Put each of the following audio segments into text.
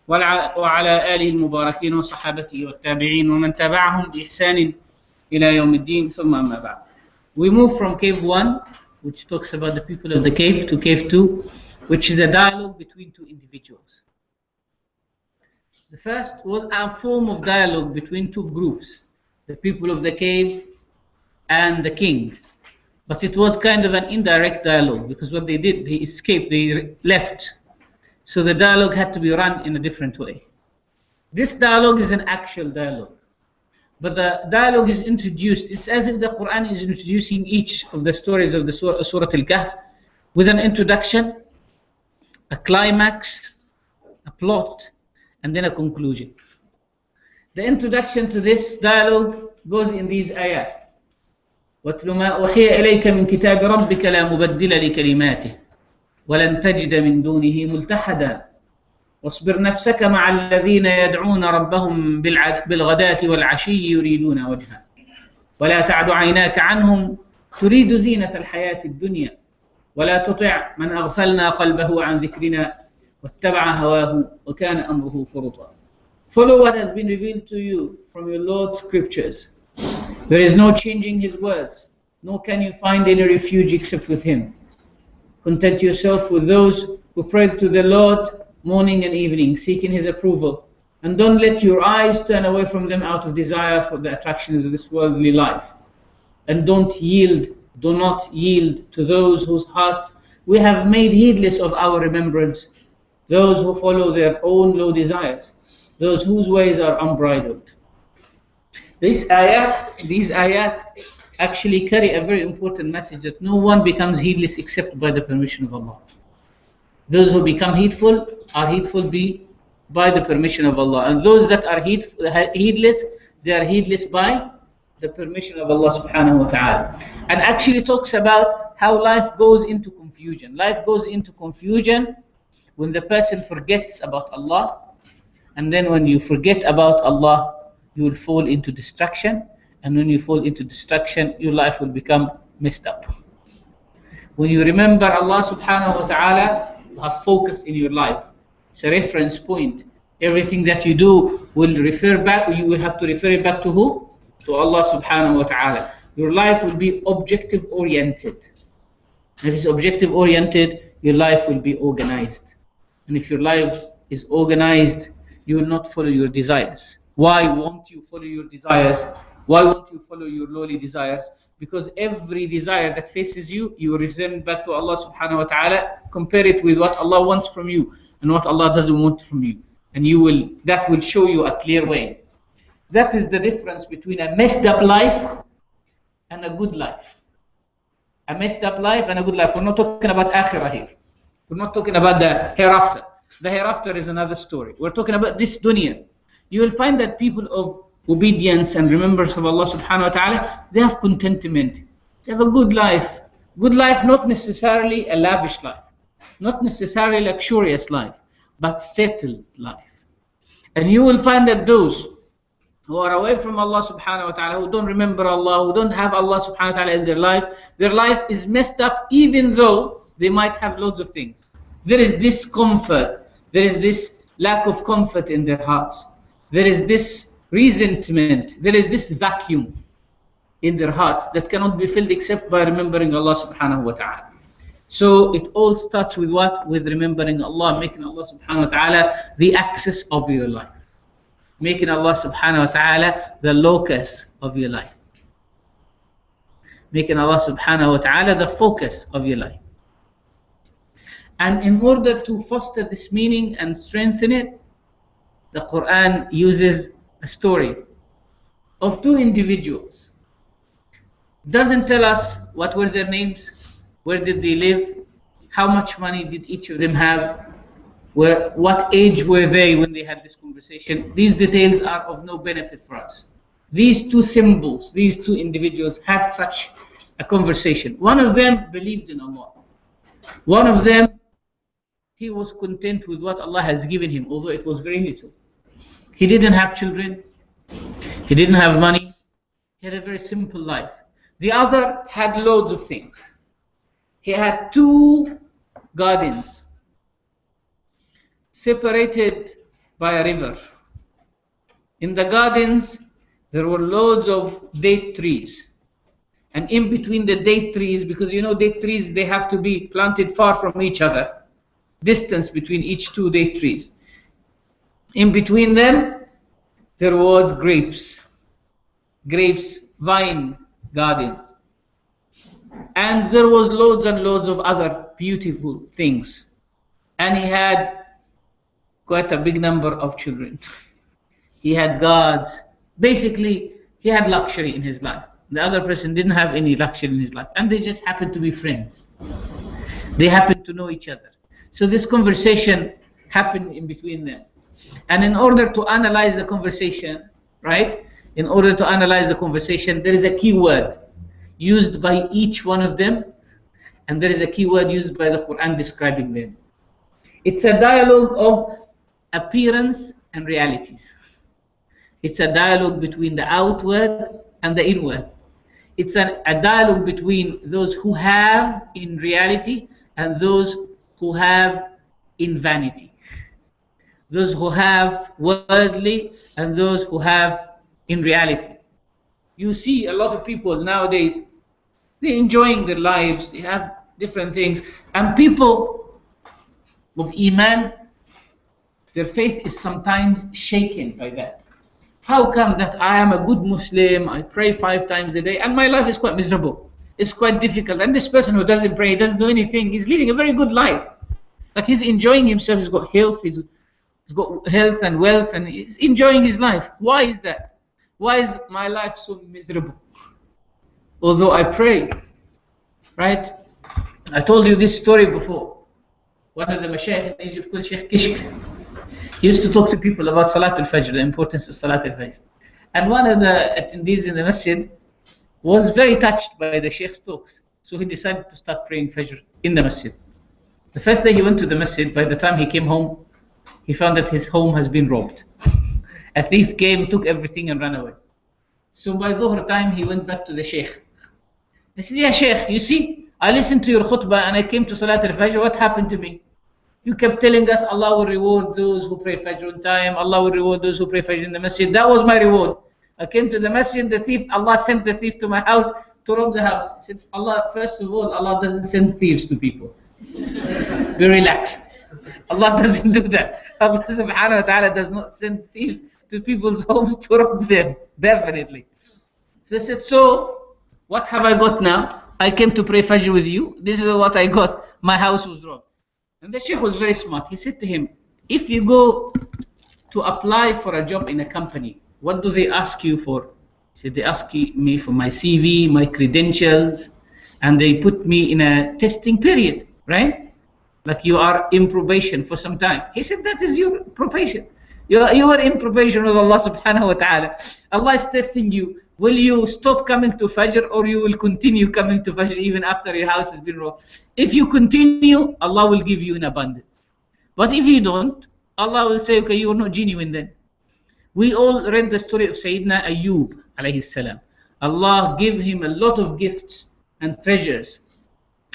وعلى آله المباركين وصحابته والتابعين ومن تبعهم بإحسان إلى يوم الدين ثم أما بعد. We move from cave 1, which talks about the people of the cave, to cave 2, which is a dialogue between two individuals. The first was a form of dialogue between two groups, the people of the cave and the king. But it was kind of an indirect dialogue, because what they did, they escaped, they left. So the dialogue had to be run in a different way. This dialogue is an actual dialogue. But the dialogue is introduced. It's as if the Quran is introducing each of the stories of the Suratul Kahf with an introduction, a climax, a plot, and then a conclusion. The introduction to this dialogue goes in these ayat. وَاتْلُ مَا أُوحِيَ إِلَيْكَ مِنْ كِتَابِ رَبِّكَ لَا مُبَدِّلَ لِكَلِمَاتِهِ وَلَنْ تَجِدَ مِنْ دُونِهِ مُلْتَحَدًا واصبر نفسك مع الذين يدعون ربهم بالغداة والعشي يريدون وجهه ولا تعد عيناك عنهم تريد زينة الحياة الدنيا ولا تطع من أغفلنا قلبه عن ذكرنا واتبع هواه وكان أمره فرطا. Follow what has been revealed to you from your Lord's scriptures. There is no changing his words, nor can you find any refuge except with him. Content yourself with those who pray to the Lord morning and evening, seeking his approval, and don't let your eyes turn away from them out of desire for the attractions of this worldly life. And do not yield to those whose hearts we have made heedless of our remembrance, those who follow their own low desires, those whose ways are unbridled. These ayat actually carry a very important message, that no one becomes heedless except by the permission of Allah. Those who become heedful are heedful by the permission of Allah, and those that are heedless, they are heedless by the permission of Allah subhanahu wa ta'ala. And actually talks about how life goes into confusion. Life goes into confusion when the person forgets about Allah, and then when you forget about Allah, you will fall into distraction, and when you fall into distraction, your life will become messed up. When you remember Allah subhanahu wa ta'ala, you have focus in your life. It's a reference point. Everything that you do will refer back, you will have to refer it back to who? To Allah subhanahu wa ta'ala. Your life will be objective oriented. If it's objective oriented, your life will be organized. And if your life is organized, you will not follow your desires. Why won't you follow your desires? Why won't you follow your lowly desires? Because every desire that faces you, you return back to Allah subhanahu wa ta'ala, compare it with what Allah wants from you and what Allah doesn't want from you. And that will show you a clear way. That is the difference between a messed up life and a good life. A messed up life and a good life. We're not talking about akhirah here. We're not talking about the hereafter. The hereafter is another story. We're talking about this dunya. You will find that people of obedience and remembrance of Allah subhanahu wa ta'ala, they have contentment. They have a good life. Good life, not necessarily a lavish life, not necessarily luxurious life, but settled life. And you will find that those who are away from Allah subhanahu wa ta'ala, who don't remember Allah, who don't have Allah subhanahu wa ta'ala in their life is messed up, even though they might have loads of things. There is discomfort, there is this lack of comfort in their hearts. There is this resentment, there is this vacuum in their hearts that cannot be filled except by remembering Allah subhanahu wa ta'ala. So it all starts with what? With remembering Allah, making Allah subhanahu wa ta'ala the axis of your life. Making Allah subhanahu wa ta'ala the locus of your life. Making Allah subhanahu wa ta'ala the focus of your life. And in order to foster this meaning and strengthen it, the Quran uses a story of two individuals. Doesn't tell us what were their names, where did they live, how much money did each of them have, what age were they when they had this conversation. These details are of no benefit for us. These two symbols, these two individuals had such a conversation. One of them believed in Allah. One of them, he was content with what Allah has given him, although it was very little. He didn't have children, he didn't have money, he had a very simple life. The other had loads of things. He had 2 gardens separated by a river. In the gardens, there were loads of date trees. And in between the date trees, because you know date trees, they have to be planted far from each other, distance between each two date trees. In between them, there was grapes, vine gardens. And there was loads and loads of other beautiful things. And he had quite a big number of children. He had gods. Basically, he had luxury in his life. The other person didn't have any luxury in his life. And they just happened to be friends. They happened to know each other. So this conversation happened in between them. And in order to analyze the conversation, right? In order to analyze the conversation, there is a key word used by each one of them. And there is a key word used by the Quran describing them. It's a dialogue of appearance and realities. It's a dialogue between the outward and the inward. It's a dialogue between those who have in reality and those who have in vanity. Those who have worldly and those who have in reality. You see a lot of people nowadays, they're enjoying their lives, they have different things, and people of Iman, their faith is sometimes shaken by that. How come that I am a good Muslim, I pray 5 times a day, and my life is quite miserable, it's quite difficult, and this person who doesn't pray, doesn't do anything, he's leading a very good life. Like he's enjoying himself, he's got health, he's got health and wealth, and he's enjoying his life. Why is that? Why is my life so miserable? Although I pray, right? I told you this story before. One of the Mashaykh in Egypt called Shaykh Kishk. He used to talk to people about Salatul Fajr, the importance of Salatul Fajr. And one of the attendees in the masjid was very touched by the Shaykh's talks. So he decided to start praying Fajr in the masjid. The first day he went to the masjid, by the time he came home, he found that his home has been robbed. A thief came, took everything and ran away. So by Dhuhr time, he went back to the Shaykh. He said, "Yeah, Shaykh, you see, I listened to your khutbah and I came to Salat al-Fajr. What happened to me? You kept telling us Allah will reward those who pray Fajr on time. Allah will reward those who pray Fajr in the masjid. That was my reward. I came to the masjid, the thief, Allah sent the thief to my house to rob the house." He said, "Allah, first of all, Allah doesn't send thieves to people. Be relaxed. Allah doesn't do that. Allah subhanahu wa ta'ala does not send thieves to people's homes to rob them. Definitely." So I said, "So, what have I got now? I came to pray Fajr with you. This is what I got. My house was robbed." And the Shaykh was very smart. He said to him, "If you go to apply for a job in a company, what do they ask you for?" He said, "They ask me for my CV, my credentials, and they put me in a testing period, right? Like you are in probation for some time." He said, "That is your probation. You are in probation with Allah subhanahu wa ta'ala. Allah is testing you. Will you stop coming to Fajr or you will continue coming to Fajr even after your house has been robbed? If you continue, Allah will give you in abundance. But if you don't, Allah will say, okay, you are not genuine then." We all read the story of Sayyidina Ayyub alayhi salam. Allah gave him a lot of gifts and treasures.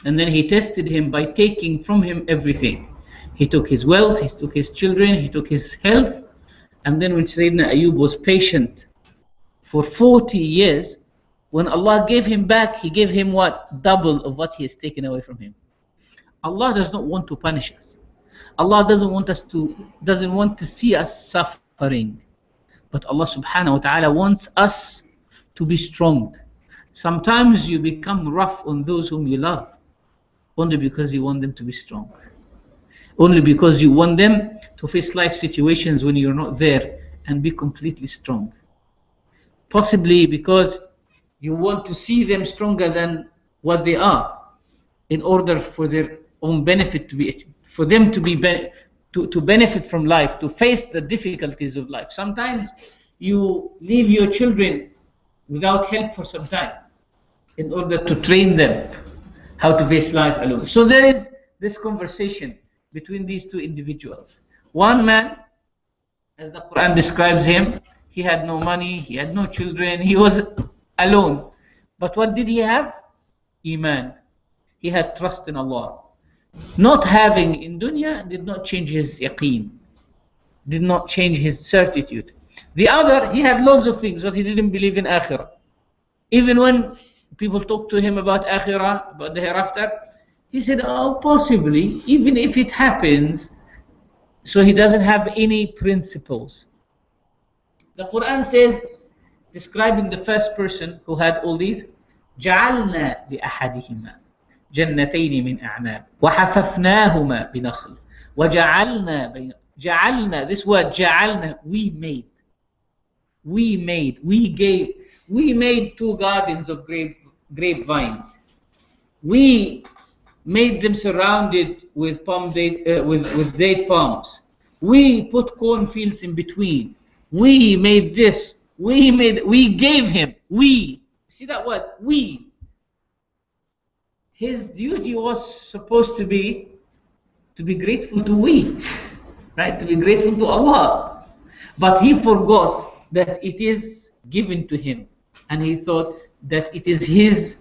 And then he tested him by taking from him everything. He took his wealth, he took his children, he took his health. And then when Sayyidina Ayyub was patient for 40 years, when Allah gave him back, he gave him what? Double of what he has taken away from him. Allah does not want to punish us. Allah doesn't want to see us suffering. But Allah subhanahu wa ta'ala wants us to be strong. Sometimes you become rough on those whom you love, only because you want them to be strong. Only because you want them to face life situations when you're not there and be completely strong. Possibly because you want to see them stronger than what they are, in order for their own benefit to be, for them to be to benefit from life, to face the difficulties of life. Sometimes you leave your children without help for some time, in order to train them how to face life alone. So there is this conversation between these two individuals. One man, as the Quran describes him, he had no money, he had no children, he was alone. But what did he have? Iman. He had trust in Allah. Not having in dunya did not change his yaqeen. did not change his certitude. The other, he had loads of things, but he didn't believe in akhirah. Even when people talked to him about akhirah, about the hereafter, he said, oh, possibly, even if it happens. So he doesn't have any principles. The Quran says, describing the first person who had all these, جعلنا لأحدهما جنتين من أعناب وحففناهما بنخل وجعلنا بين جعلنا, this word جعلنا, we made, we made 2 gardens of grapevines. We made them surrounded with with date palms. We put cornfields in between. We made this. We gave him. We see that word. We. His duty was supposed to be grateful to we, right? To be grateful to Allah. But he forgot that it is given to him, and he thought that it is his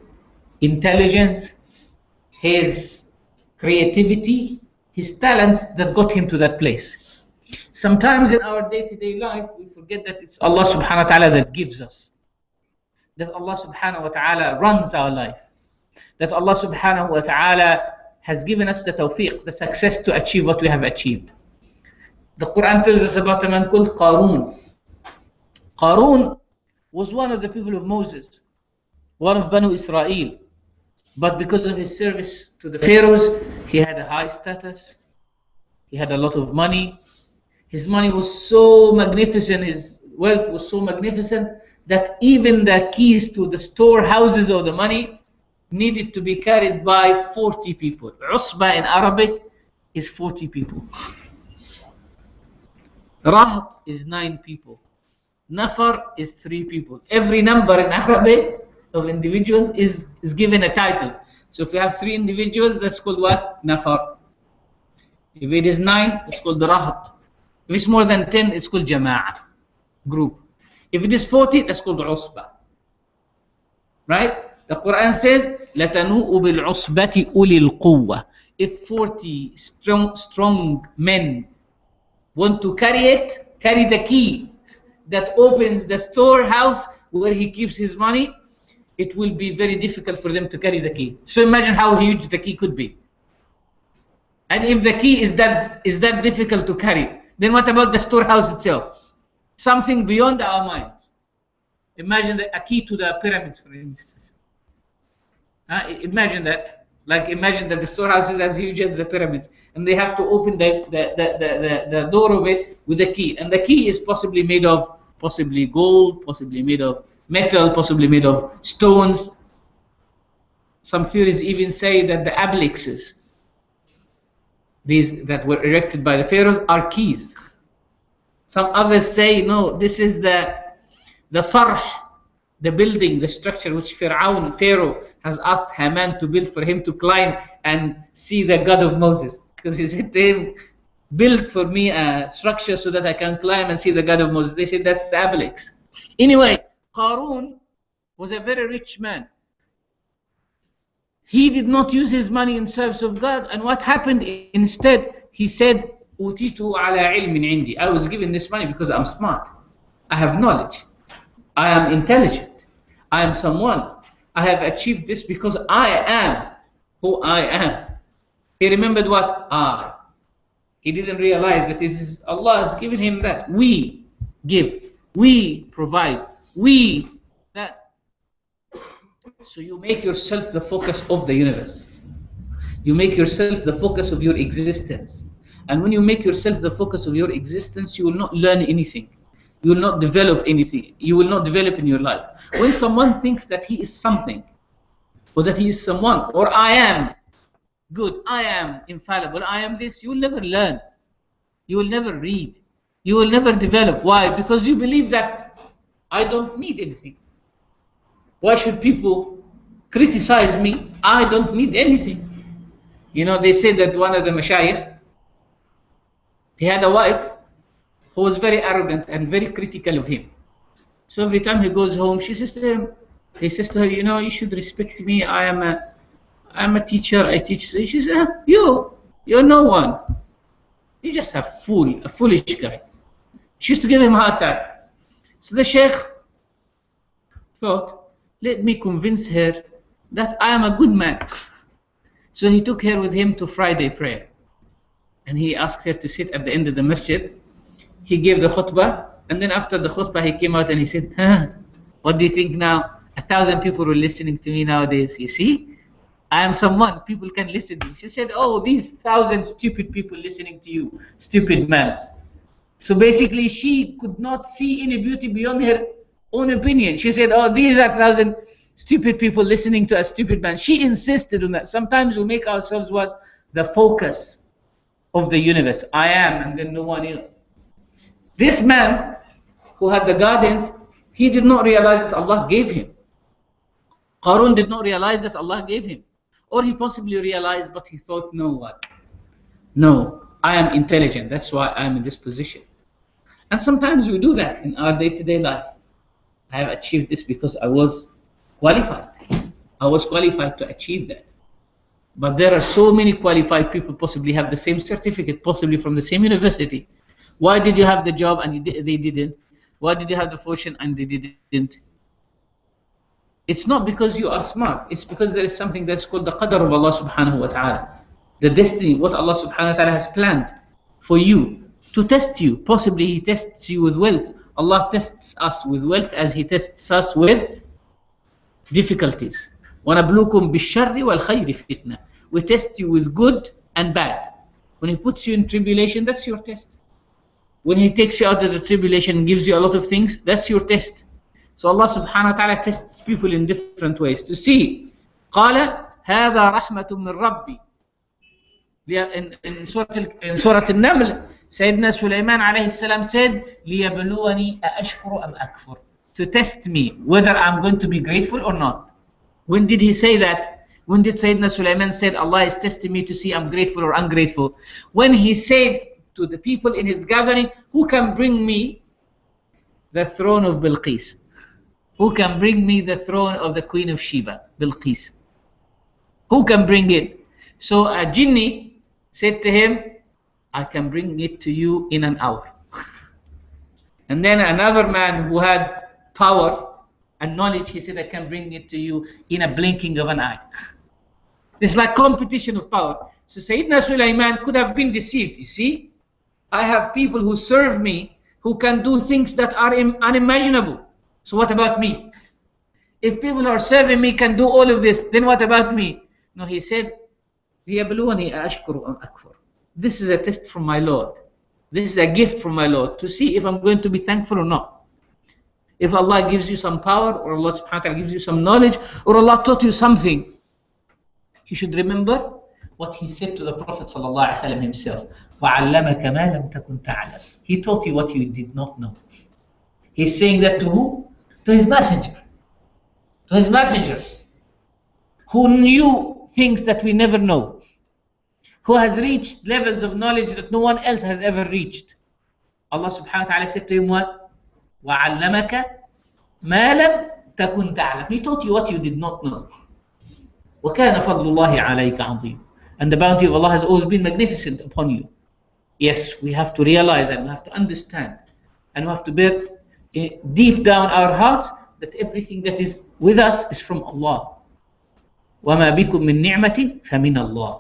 intelligence, his creativity, his talents that got him to that place. Sometimes in our day-to-day life, we forget that it's Allah subhanahu wa ta'ala that gives us. That Allah subhanahu wa ta'ala runs our life. That Allah subhanahu wa ta'ala has given us the tawfiq, the success to achieve what we have achieved. The Quran tells us about a man called Qarun. Qarun was one of the people of Moses, one of Banu Israel. But because of his service to the pharaohs, he had a high status. He had a lot of money. His money was so magnificent, his wealth was so magnificent, that even the keys to the storehouses of the money needed to be carried by 40 people. Usba in Arabic is 40 people. Rahat is 9 people. Nafar is 3 people. Every number in Arabic of individuals is given a title. So if you have 3 individuals, that's called what? Nafar. If it is 9, it's called the Rahat. If it's more than 10, it's called Jama'ah, group. If it is 40, that's called Usba. Right? The Quran says, لَتَنُوءُ بِالْعُصْبَةِ أُولِي الْقُوَّةِ. If 40 strong men want to carry the key that opens the storehouse where he keeps his money, it will be very difficult for them to carry the key. So imagine how huge the key could be. And if the key is that difficult to carry, then what about the storehouse itself? Something beyond our minds. Imagine a key to the pyramids, for instance. Imagine that. Imagine that the storehouse is as huge as the pyramids, and they have to open the door of it with a key. And the key is possibly made of gold, possibly made of metal, possibly made of stones. Some theories even say that the ablixes, these that were erected by the pharaohs, are keys. Some others say no, this is the sarh, the building, the structure which Pharaoh has asked Haman to build for him to climb and see the God of Moses, because he said to him, build for me a structure so that I can climb and see the God of Moses. They said that's the ablix. Anyway, Qarun was a very rich man. He did not use his money in service of God, and what happened instead? He said, "Utitu ala ilmin indi." I was given this money because I'm smart. I have knowledge. I am intelligent. I am someone. I have achieved this because I am who I am. He remembered what? I. He didn't realize that it is Allah has given him that. We give. We provide. We that. So you make yourself the focus of the universe. You make yourself the focus of your existence. And when you make yourself the focus of your existence, you will not learn anything. You will not develop anything. You will not develop in your life. When someone thinks that he is something, or that he is someone, or I am good, I am infallible, I am this, you will never learn. You will never read. You will never develop. Why? Because you believe that I don't need anything. Why should people criticize me? I don't need anything. You know, they say that one of the mashayikh, he had a wife who was very arrogant and very critical of him. So every time he goes home, he says to her, you know, you should respect me. I'm a teacher. I teach. She says, you're no one. You just a foolish guy. She used to give him a hard time. So the Sheikh thought, let me convince her that I am a good man. So he took her with him to Friday prayer. And he asked her to sit at the end of the masjid. He gave the khutbah. And then after the khutbah, he came out and he said, what do you think now? 1,000 people were listening to me nowadays. You see, I am someone. People can listen to me. She said, oh, these 1,000 stupid people listening to you. Stupid man. So basically, she could not see any beauty beyond her own opinion. She said, oh, these are 1,000 stupid people listening to a stupid man. She insisted on that. Sometimes we make ourselves what? The focus of the universe. I am, and then no one else. This man who had the gardens, he did not realize that Allah gave him. Qarun did not realize that Allah gave him. Or he possibly realized, but he thought, no, what? No, I am intelligent. That's why I am in this position. And sometimes we do that in our day-to-day life. I have achieved this because I was qualified. I was qualified to achieve that. But there are so many qualified people possibly have the same certificate, possibly from the same university. Why did you have the job and they didn't? Why did you have the fortune and they didn't? It's not because you are smart. It's because there is something that's called the qadr of Allah subhanahu wa ta'ala. The destiny, what Allah subhanahu wa ta'ala has planned for you to test you. Possibly He tests you with wealth. Allah tests us with wealth as He tests us with difficulties. وَنَبْلُوكُمْ بِالشَّرِّ وَالْخَيْرِ فِتْنَةً. We test you with good and bad. When He puts you in tribulation, that's your test. When He takes you out of the tribulation and gives you a lot of things, that's your test. So Allah subhanahu wa ta'ala tests people in different ways to see. قال هذا رحمة من ربي. In Surah Al-Naml, Sayyidina Sulaiman alayhi salam said, لِيَبْلُوَنِي أَأَشْكُرُ أَمْ أَكْفُرُ. To test me whether I'm going to be grateful or not. When did he say that? When did Sayyidina Sulaiman said, Allah is testing me to see I'm grateful or ungrateful? When he said to the people in his gathering, who can bring me the throne of Bilqis? Who can bring me the throne of the Queen of Sheba, Bilqis? Who can bring it? So a genie said to him, I can bring it to you in an hour. And then another man who had power and knowledge, he said, I can bring it to you in a blinking of an eye. It's like competition of power. So Sayyidina Sulaiman could have been deceived. You see, I have people who serve me who can do things that are unimaginable. So what about me? If people are serving me can do all of this, then what about me? No, he said, لِيَبْلُوَنِي أَأَشْكُرُ أَمْ أَكْفُرُ. This is a test from my Lord. This is a gift from my Lord to see if I'm going to be thankful or not. If Allah gives you some power, or Allah subhanahu wa ta'ala gives you some knowledge, or Allah taught you something, you should remember what He said to the Prophet sallallahu alaihi wasallam himself. وَعَلَّمَكَ مَا لَمْ تَكُنْ تَعْلَمْ. He taught you what you did not know. He's saying that to who? To His messenger. To His messenger. Who knew things that we never know. Who has reached levels of knowledge that no one else has ever reached. Allah subhanahu wa ta'ala said to him what? وَعَلَّمَكَ مَا لَمْ تَكُنْ تَعْلَمْ. He taught you what you did not know. وَكَانَ فَضْلُ اللَّهِ عَلَيْكَ عَظِيمٌ. And the bounty of Allah has always been magnificent upon you. Yes, we have to realize and we have to understand. And we have to bear deep down our hearts that everything that is with us is from Allah. وَمَا بِكُم مِّن نِعْمَةٍ فَمِنَ اللَّهِ.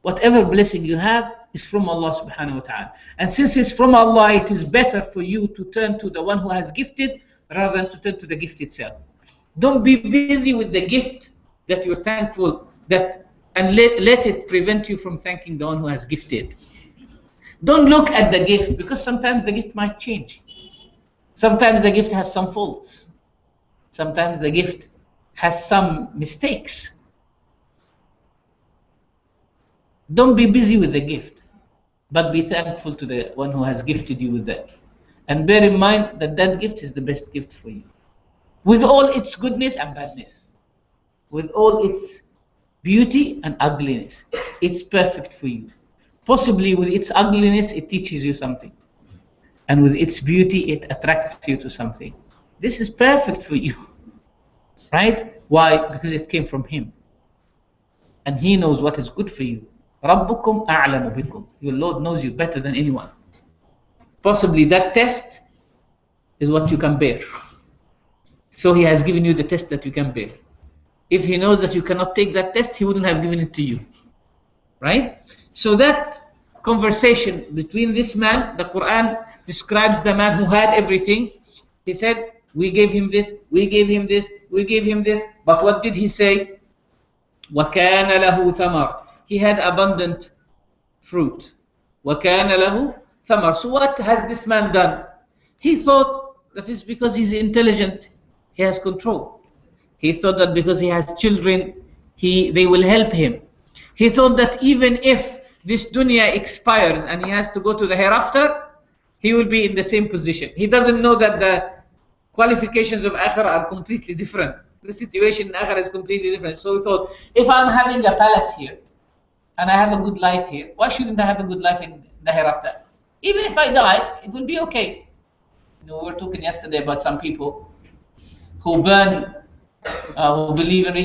Whatever blessing you have is from Allah subhanahu wa ta'ala. And since it's from Allah, it is better for you to turn to the one who has gifted rather than to turn to the gift itself. Don't be busy with the gift that you're thankful and let it prevent you from thanking the one who has gifted. Don't look at the gift, because sometimes the gift might change. Sometimes the gift has some faults. Sometimes the gift has some mistakes. Don't be busy with the gift, but be thankful to the one who has gifted you with that. And bear in mind that that gift is the best gift for you. With all its goodness and badness, with all its beauty and ugliness, it's perfect for you. Possibly with its ugliness, it teaches you something. And with its beauty, it attracts you to something. This is perfect for you. Right? Why? Because it came from Him. And He knows what is good for you. رَبُّكُمْ أَعْلَمُ بِكُمْ. Your Lord knows you better than anyone. possibly that test is what you can bear. So he has given you the test that you can bear. If he knows that you cannot take that test, he wouldn't have given it to you. Right? So that conversation between this man, the Quran describes the man who had everything. He said, we gave him this, we gave him this, we gave him this. But what did he say? وَكَانَ لَهُ ثَمَرٌ. He had abundant fruit. وَكَانَ لَهُ ثَمَرٌ. So what has this man done? He thought that it's because he's intelligent, he has control. He thought that because he has children, they will help him. He thought that even if this dunya expires and he has to go to the hereafter, he will be in the same position. He doesn't know that the qualifications of akhirah are completely different. The situation in akhirah is completely different. So he thought, if I'm having a palace here and I have a good life here, why shouldn't I have a good life in the hereafter? Even if I die, it will be okay. We were talking yesterday about some people who who believe in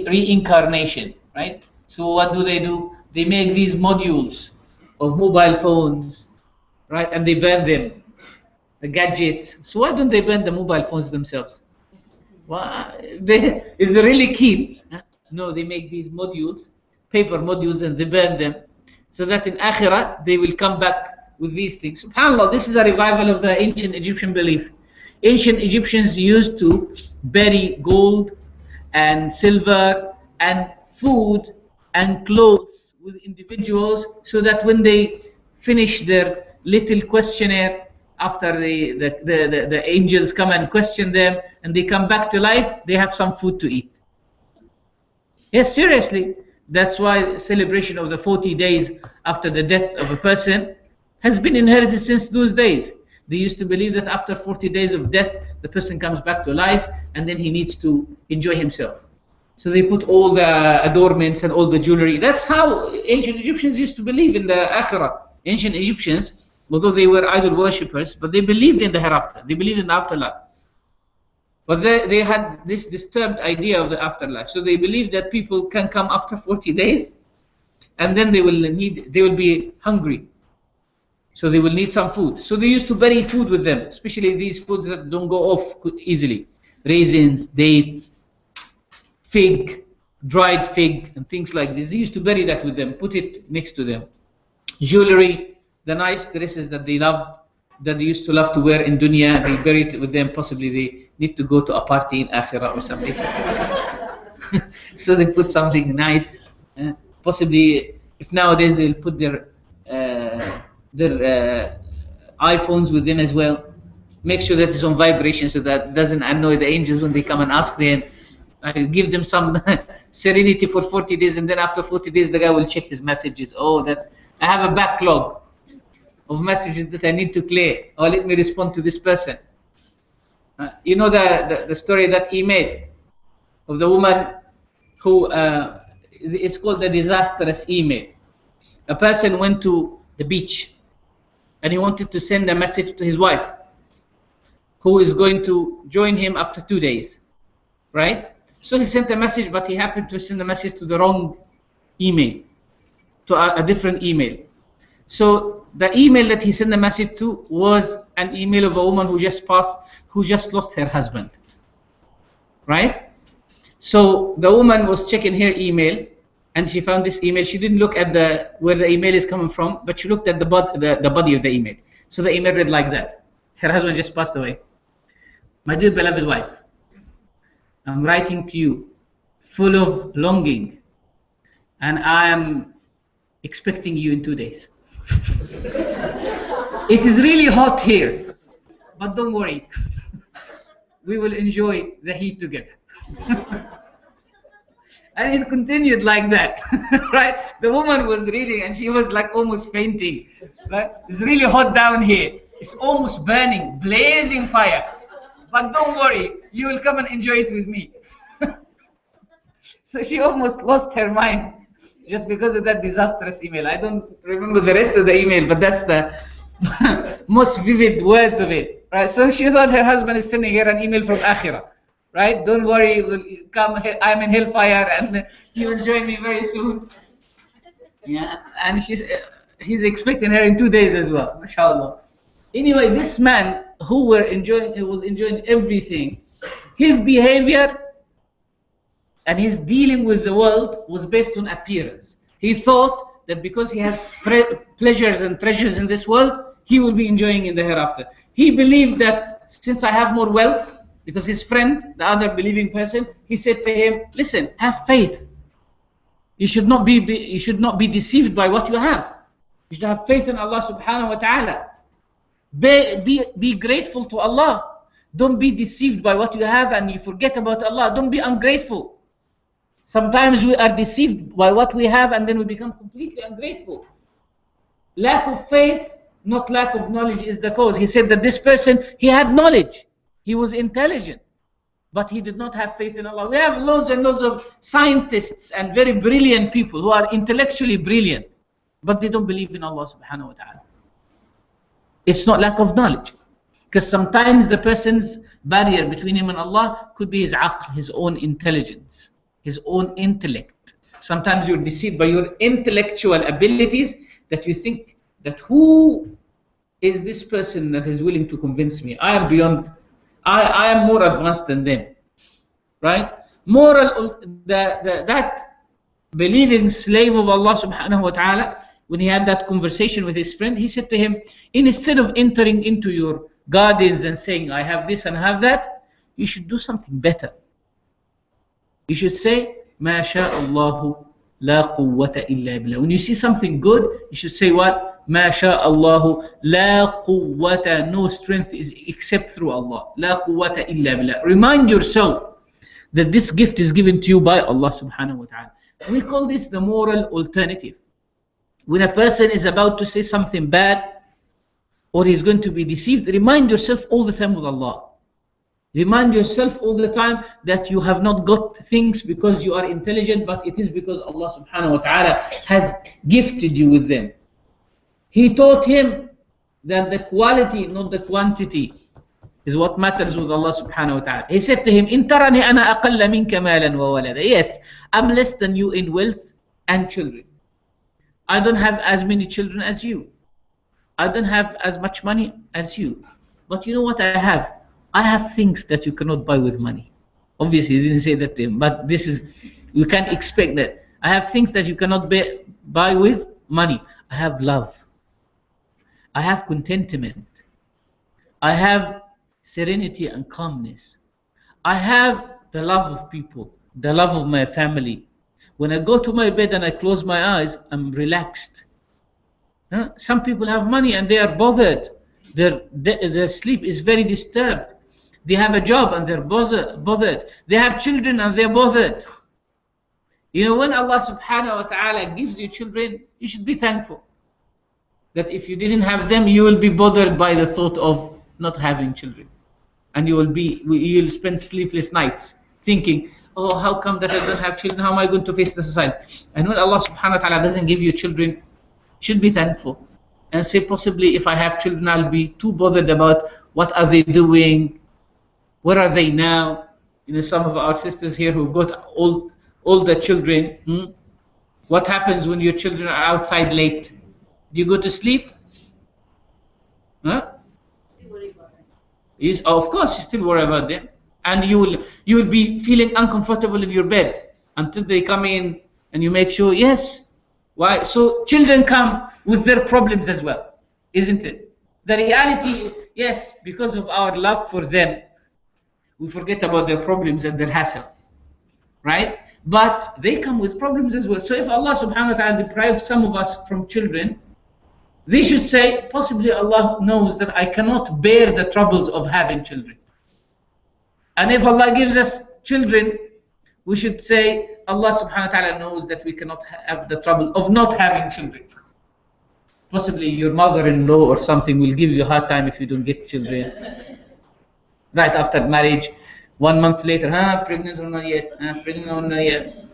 reincarnation, right? So what do? They make these modules of mobile phones, right? And they burn them, the gadgets. So why don't they burn the mobile phones themselves? Well, if they're really keen, no, they make these modules, paper modules, and they burn them, so that in Akhirah they will come back with these things. SubhanAllah, this is a revival of the ancient Egyptian belief. Ancient Egyptians used to bury gold and silver and food and clothes with individuals, so that when they finish their little questionnaire, after the angels come and question them and they come back to life, they have some food to eat. Yes, seriously. That's why celebration of the 40 days after the death of a person has been inherited since those days. They used to believe that after 40 days of death, the person comes back to life and then he needs to enjoy himself. So they put all the adornments and all the jewelry. That's how ancient Egyptians used to believe in the Akhirah. Ancient Egyptians, although they were idol worshippers, but they believed in the hereafter. They believed in the afterlife. But they had this disturbed idea of the afterlife. So they believed that people can come after 40 days and then they will be hungry. So they will need some food. So they used to bury food with them, especially these foods that don't go off easily. Raisins, dates, fig, dried fig, and things like this. They used to bury that with them, put it next to them. Jewelry, the nice dresses that they loved, that they used to love to wear in dunya, they bury it with them. Possibly they need to go to a party in Akhirah or something. So they put something nice. Possibly, if nowadays they'll put their iPhones with them as well. Make sure that it's on vibration so that it doesn't annoy the angels when they come and ask them. I will give them some serenity for 40 days, and then after 40 days the guy will check his messages. Oh, I have a backlog of messages that I need to clear. Oh, let me respond to this person. You know the story that he made of the woman who it's called the disastrous email. A person went to the beach and he wanted to send a message to his wife, who is going to join him after 2 days, right? So he sent a message, but he happened to send a message to the wrong email, to a different email. So the email that he sent the message to was an email of a woman who just lost her husband, right? So the woman was checking her email and she found this email. She didn't look at where the email is coming from, but she looked at the body of the email. So the email read like that: her husband just passed away. My dear beloved wife, I'm writing to you full of longing, and I am expecting you in 2 days. It is really hot here, but don't worry. We will enjoy the heat together. And it continued like that, right? The woman was reading and she was like almost fainting, right? It's really hot down here. It's almost burning, blazing fire. But don't worry, you will come and enjoy it with me. So she almost lost her mind just because of that disastrous email. I don't remember the rest of the email, but that's the most vivid words of it, right? So she thought her husband is sending her an email from Akhirah, right? Don't worry, we'll come. I'm in hellfire, and he will join me very soon. Yeah, and he's expecting her in 2 days as well, mashallah. Anyway, this man who was enjoying everything, his behavior and his dealing with the world was based on appearance. He thought that because he has pleasures and treasures in this world, he will be enjoying in the hereafter. He believed that since I have more wealth, because his friend, the other believing person, he said to him, listen, have faith. You should not be deceived by what you have. You should have faith in Allah subhanahu wa ta'ala. Be grateful to Allah. Don't be deceived by what you have and you forget about Allah. Don't be ungrateful. Sometimes we are deceived by what we have and then we become completely ungrateful. Lack of faith, not lack of knowledge, is the cause. He said that this person, he had knowledge. He was intelligent, but he did not have faith in Allah. We have loads and loads of scientists and very brilliant people who are intellectually brilliant, but they don't believe in Allah subhanahu wa ta'ala. It's not lack of knowledge. Because sometimes the person's barrier between him and Allah could be his aql, his own intelligence, his own intellect. Sometimes you're deceived by your intellectual abilities that you think that who is this person that is willing to convince me? I am beyond, I am more advanced than them. Right? That believing slave of Allah subhanahu wa ta'ala, when he had that conversation with his friend, he said to him, instead of entering into your gardens and saying, I have this and I have that, you should do something better. You should say, Ma sha'Allahu la quwwata illa billah. When you see something good, you should say what? Ma sha'Allahu la quwwata. No strength is except through Allah. La quwwata illa billah. Remind yourself that this gift is given to you by Allah subhanahu wa ta'ala. We call this the moral alternative. When a person is about to say something bad or he's going to be deceived, remind yourself all the time with Allah. Remind yourself all the time that you have not got things because you are intelligent, but it is because Allah subhanahu wa ta'ala has gifted you with them. He taught him that the quality, not the quantity, is what matters with Allah subhanahu wa ta'ala. He said to him, In tarani ana aqalla minka malan wa walada. Yes, I'm less than you in wealth and children. I don't have as many children as you. I don't have as much money as you. But you know what I have? I have things that you cannot buy with money. Obviously, he didn't say that to him, but this is, you can't expect that. I have things that you cannot buy with money. I have love. I have contentment. I have serenity and calmness. I have the love of people, the love of my family. When I go to my bed and I close my eyes, I'm relaxed. Some people have money and they are bothered. Their sleep is very disturbed. They have a job and they're bothered. They have children and they're bothered. You know, when Allah subhanahu wa ta'ala gives you children, you should be thankful. That if you didn't have them, you will be bothered by the thought of not having children. And you'll spend sleepless nights thinking, oh, how come that I don't have children? How am I going to face the society? And when Allah subhanahu wa ta'ala doesn't give you children, you should be thankful. And say, possibly if I have children, I'll be too bothered about what are they doing, where are they now? You know, some of our sisters here who've got older children, what happens when your children are outside late? Do you go to sleep? Huh? Yes, of course, you still worry about them. And you will be feeling uncomfortable in your bed until they come in and you make sure, yes. Why? So children come with their problems as well, isn't it? The reality, yes, because of our love for them, we forget about their problems and their hassle, right? But they come with problems as well. So if Allah subhanahu wa ta'ala deprives some of us from children, they should say, possibly Allah knows that I cannot bear the troubles of having children. And if Allah gives us children, we should say, Allah subhanahu wa ta'ala knows that we cannot have the trouble of not having children. Possibly your mother-in-law or something will give you a hard time if you don't get children. Right after marriage, 1 month later, pregnant or not yet? Pregnant or not yet?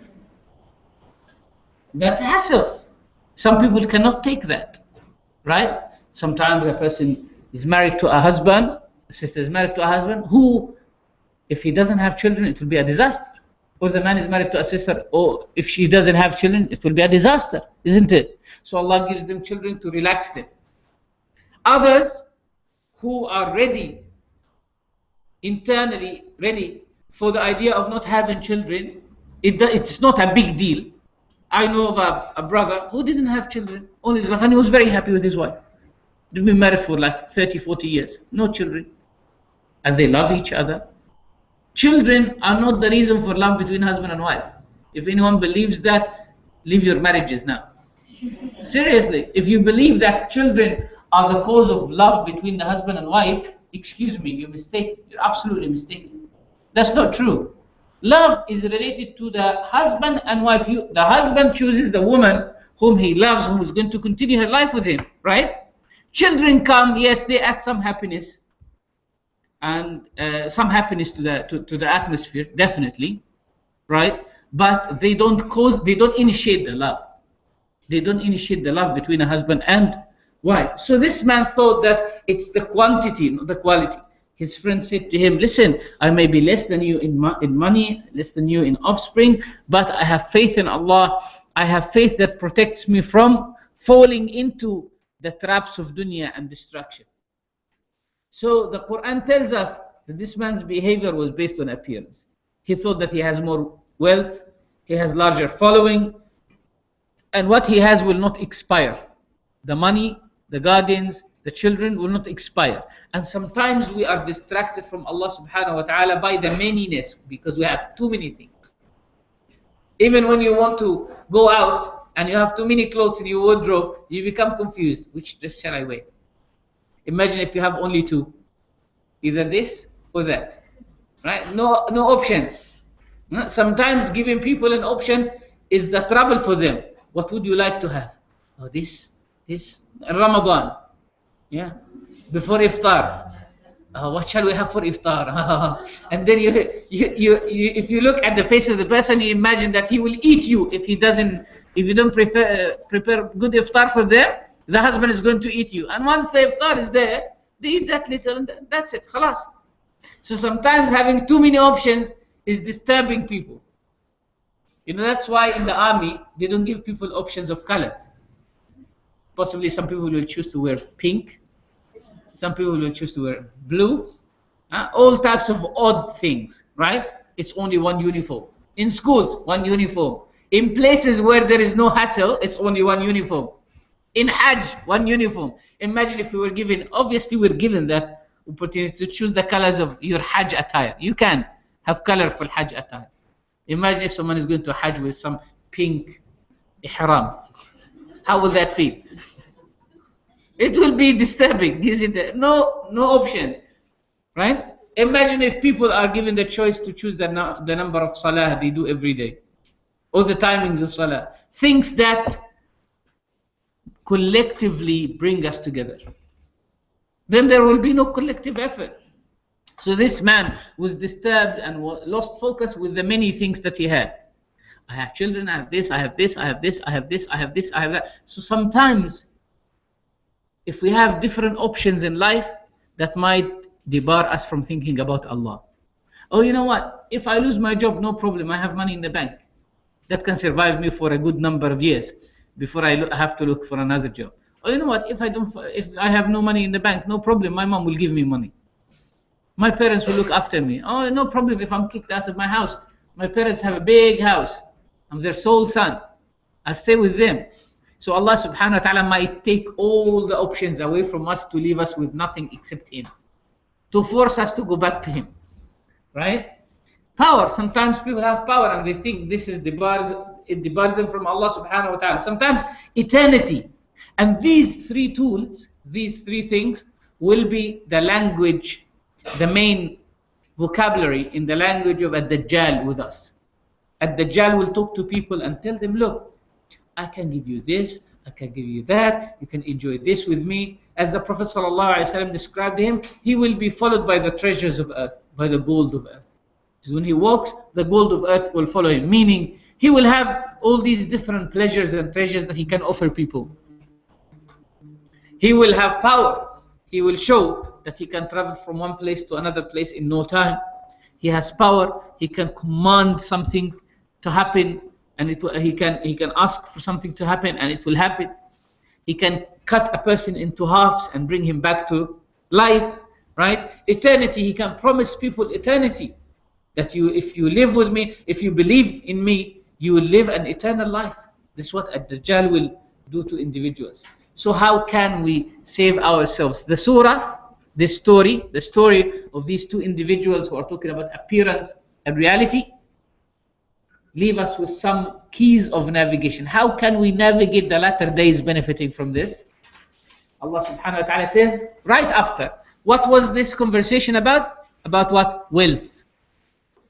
That's a hassle. Some people cannot take that, right? Sometimes a person is married to a husband, a sister is married to a husband who, if he doesn't have children, it will be a disaster. Or the man is married to a sister, or if she doesn't have children, it will be a disaster, isn't it? So Allah gives them children to relax them. Others, who are ready, internally ready for the idea of not having children, it's not a big deal. I know of a brother who didn't have children all his life, and he was very happy with his wife. They've been married for like 30, 40 years, no children, and they love each other. Children are not the reason for love between husband and wife. If anyone believes that, leave your marriages now. Seriously, if you believe that children are the cause of love between the husband and wife, excuse me, you're mistaken. You're absolutely mistaken. That's not true. Love is related to the husband and wife. The husband chooses the woman whom he loves, who is going to continue her life with him, right? Children come, yes, they add some happiness and some happiness to the atmosphere, definitely, right? But they don't initiate the love. They don't initiate the love between a husband and wife. So this man thought that it's the quantity, not the quality. His friend said to him, listen, I may be less than you in money, less than you in offspring, but I have faith in Allah. I have faith that protects me from falling into the traps of dunya and destruction. So the Quran tells us that this man's behavior was based on appearance. He thought that he has more wealth, he has larger following, and what he has will not expire. The money, the guardians, the children will not expire. And sometimes we are distracted from Allah subhanahu wa ta'ala by the manyness, because we have too many things. Even when you want to go out and you have too many clothes in your wardrobe, you become confused. Which dress shall I wear? Imagine if you have only two, either this or that, right? No options. Sometimes giving people an option is the trouble for them. What would you like to have? Oh, this. Ramadan, yeah. Before iftar, what shall we have for iftar? And then if you look at the face of the person, you imagine that he will eat you if you don't prepare good iftar for them. The husband is going to eat you, and once the iftar is there, they eat that little, and that's it. Khalas. So sometimes having too many options is disturbing people. You know, that's why in the army they don't give people options of colors. Possibly some people will choose to wear pink, some people will choose to wear blue, all types of odd things, right? It's only one uniform. In schools, one uniform. In places where there is no hassle, it's only one uniform. In Hajj, one uniform. Imagine if we were given, obviously we're given that opportunity to choose the colors of your Hajj attire. You can have colorful Hajj attire. Imagine if someone is going to Hajj with some pink ihram. How will that feel? It will be disturbing, isn't it? No options, right? Imagine if people are given the choice to choose the number of salah they do every day, or the timings of salah, things that collectively bring us together. Then there will be no collective effort. So this man was disturbed and lost focus with the many things that he had. I have children, I have this, I have this, I have this, I have this, I have this, I have that. So sometimes, if we have different options in life, that might debar us from thinking about Allah. Oh, you know what? If I lose my job, no problem. I have money in the bank. That can survive me for a good number of years before I have to look for another job. Oh, you know what? If I have no money in the bank, no problem. My mom will give me money. My parents will look after me. Oh, no problem if I'm kicked out of my house. My parents have a big house. I'm their sole son. I stay with them. So Allah subhanahu wa ta'ala might take all the options away from us to leave us with nothing except Him, to force us to go back to Him, right? Power. Sometimes people have power and they think this is it debars them from Allah subhanahu wa ta'ala. Sometimes eternity. And these three tools, these three things will be the language, the main vocabulary in the language of Ad-Dajjal with us. Ad-Dajjal will talk to people and tell them, look, I can give you this, I can give you that, you can enjoy this with me. As the Prophet ﷺ described him, he will be followed by the treasures of earth, by the gold of earth. So when he walks, the gold of earth will follow him, meaning he will have all these different pleasures and treasures that he can offer people. He will have power. He will show that he can travel from one place to another place in no time. He has power. He can command something to happen, and he can ask for something to happen, and it will happen. He can cut a person into halves and bring him back to life, right? Eternity. He can promise people eternity. That if you live with me, if you believe in me, you will live an eternal life. This is what Ad-Dajjal will do to individuals. So how can we save ourselves? The surah, this story, the story of these two individuals who are talking about appearance and reality, leave us with some keys of navigation. How can we navigate the latter days benefiting from this? Allah subhanahu wa ta'ala says right after. What was this conversation about? About what? Wealth.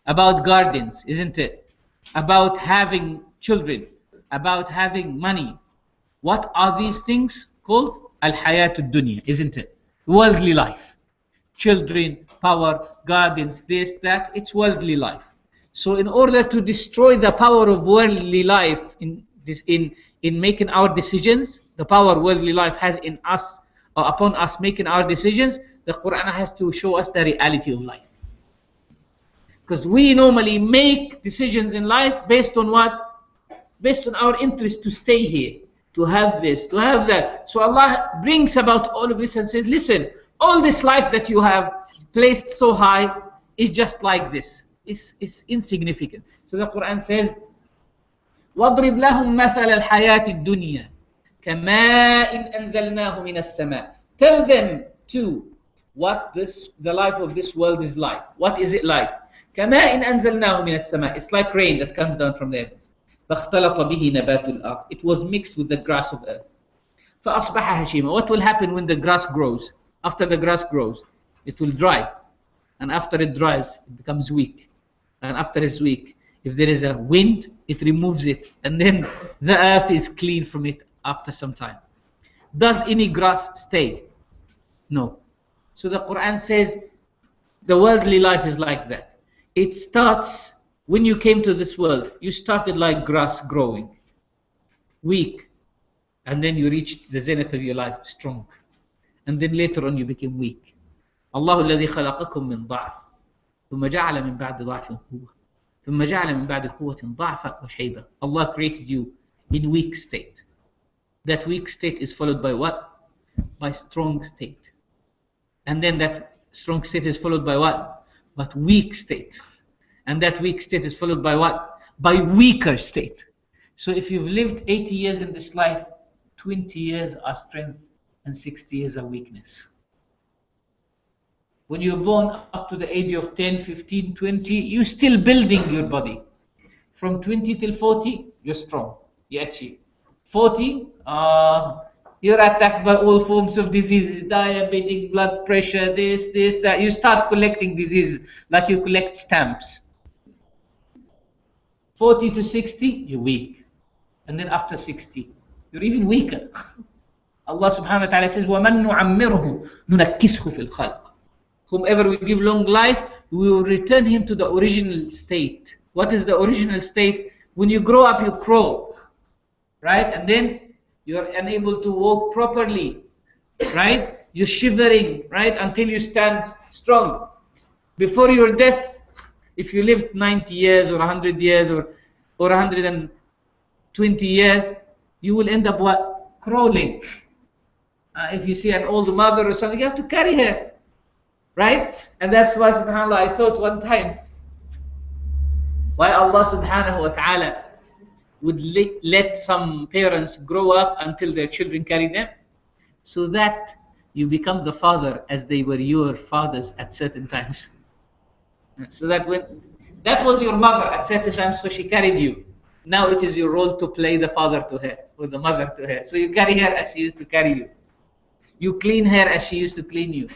About gardens, isn't it? About having children. About having money. What are these things called? Al-Hayatud Dunya, isn't it? Worldly life. Children, power, gardens, this, that. It's worldly life. So in order to destroy the power of worldly life in making our decisions, the power worldly life has in us, or upon us making our decisions, the Quran has to show us the reality of life. Because we normally make decisions in life based on what? Based on our interest to stay here, to have this, to have that. So Allah brings about all of this and says, listen, all this life that you have placed so high is just like this. It's insignificant. So the Quran says, وَاضْرِبْ لَهُمْ مَثَلَ الْحَيَاةِ الدُّنْيَا كَمَاءٍ أَنزَلْنَاهُ مِنَ السَّمَاءِ. Tell them too what the life of this world is like. What is it like? كَمَاءٍ أَنزَلْنَاهُ مِنَ السَّمَاءِ. It's like rain that comes down from the heavens. فَاخْتَلَطَ بِهِ نَبَاتُ الْأَرْضِ. It was mixed with the grass of earth. فَأَصْبَحَ هَشِيمًا. What will happen when the grass grows? After the grass grows, it will dry. And after it dries, it becomes weak. And after it's weak, if there is a wind, it removes it. And then the earth is clean from it after some time. Does any grass stay? No. So the Quran says the worldly life is like that. It starts, when you came to this world, you started like grass growing, weak. And then you reached the zenith of your life, strong. And then later on you became weak. الله الذي خلقكم من ضعف ثم جعل من بعد ضعف قوة ثم جعل من بعد قوة ضعفا وشيبة. Allah created you in weak state. That weak state is followed by what? By strong state. And then that strong state is followed by what? But weak state. And that weak state is followed by what? By weaker state. So if you've lived 80 years in this life, 20 years are strength and 60 years are weakness. When you're born up to the age of 10, 15, 20, you're still building your body. From 20 till 40, you're strong. You achieve. 40, you're attacked by all forms of diseases, diabetic, blood pressure, this, that. You start collecting diseases like you collect stamps. 40 to 60, you're weak. And then after 60, you're even weaker. Allah subhanahu wa ta'ala says, وَمَن نُعَمِّرْهُ نُنَكِّسْهُ فِي الْخَلْقِ. Whomever we give long life, we will return him to the original state. What is the original state? When you grow up, you crawl, right? And then you're unable to walk properly, right? You're shivering, right? Until you stand strong. Before your death, if you lived 90 years or 100 years or 120 years, you will end up what? Crawling. If you see an old mother or something, you have to carry her. Right? And that's why, subhanAllah, I thought one time, why Allah subhanahu wa ta'ala would let some parents grow up until their children carry them, so that you become the father as they were your fathers at certain times. So that when that was your mother at certain times, so she carried you. Now it is your role to play the father to her, or the mother to her. So you carry her as she used to carry you. You clean her as she used to clean you.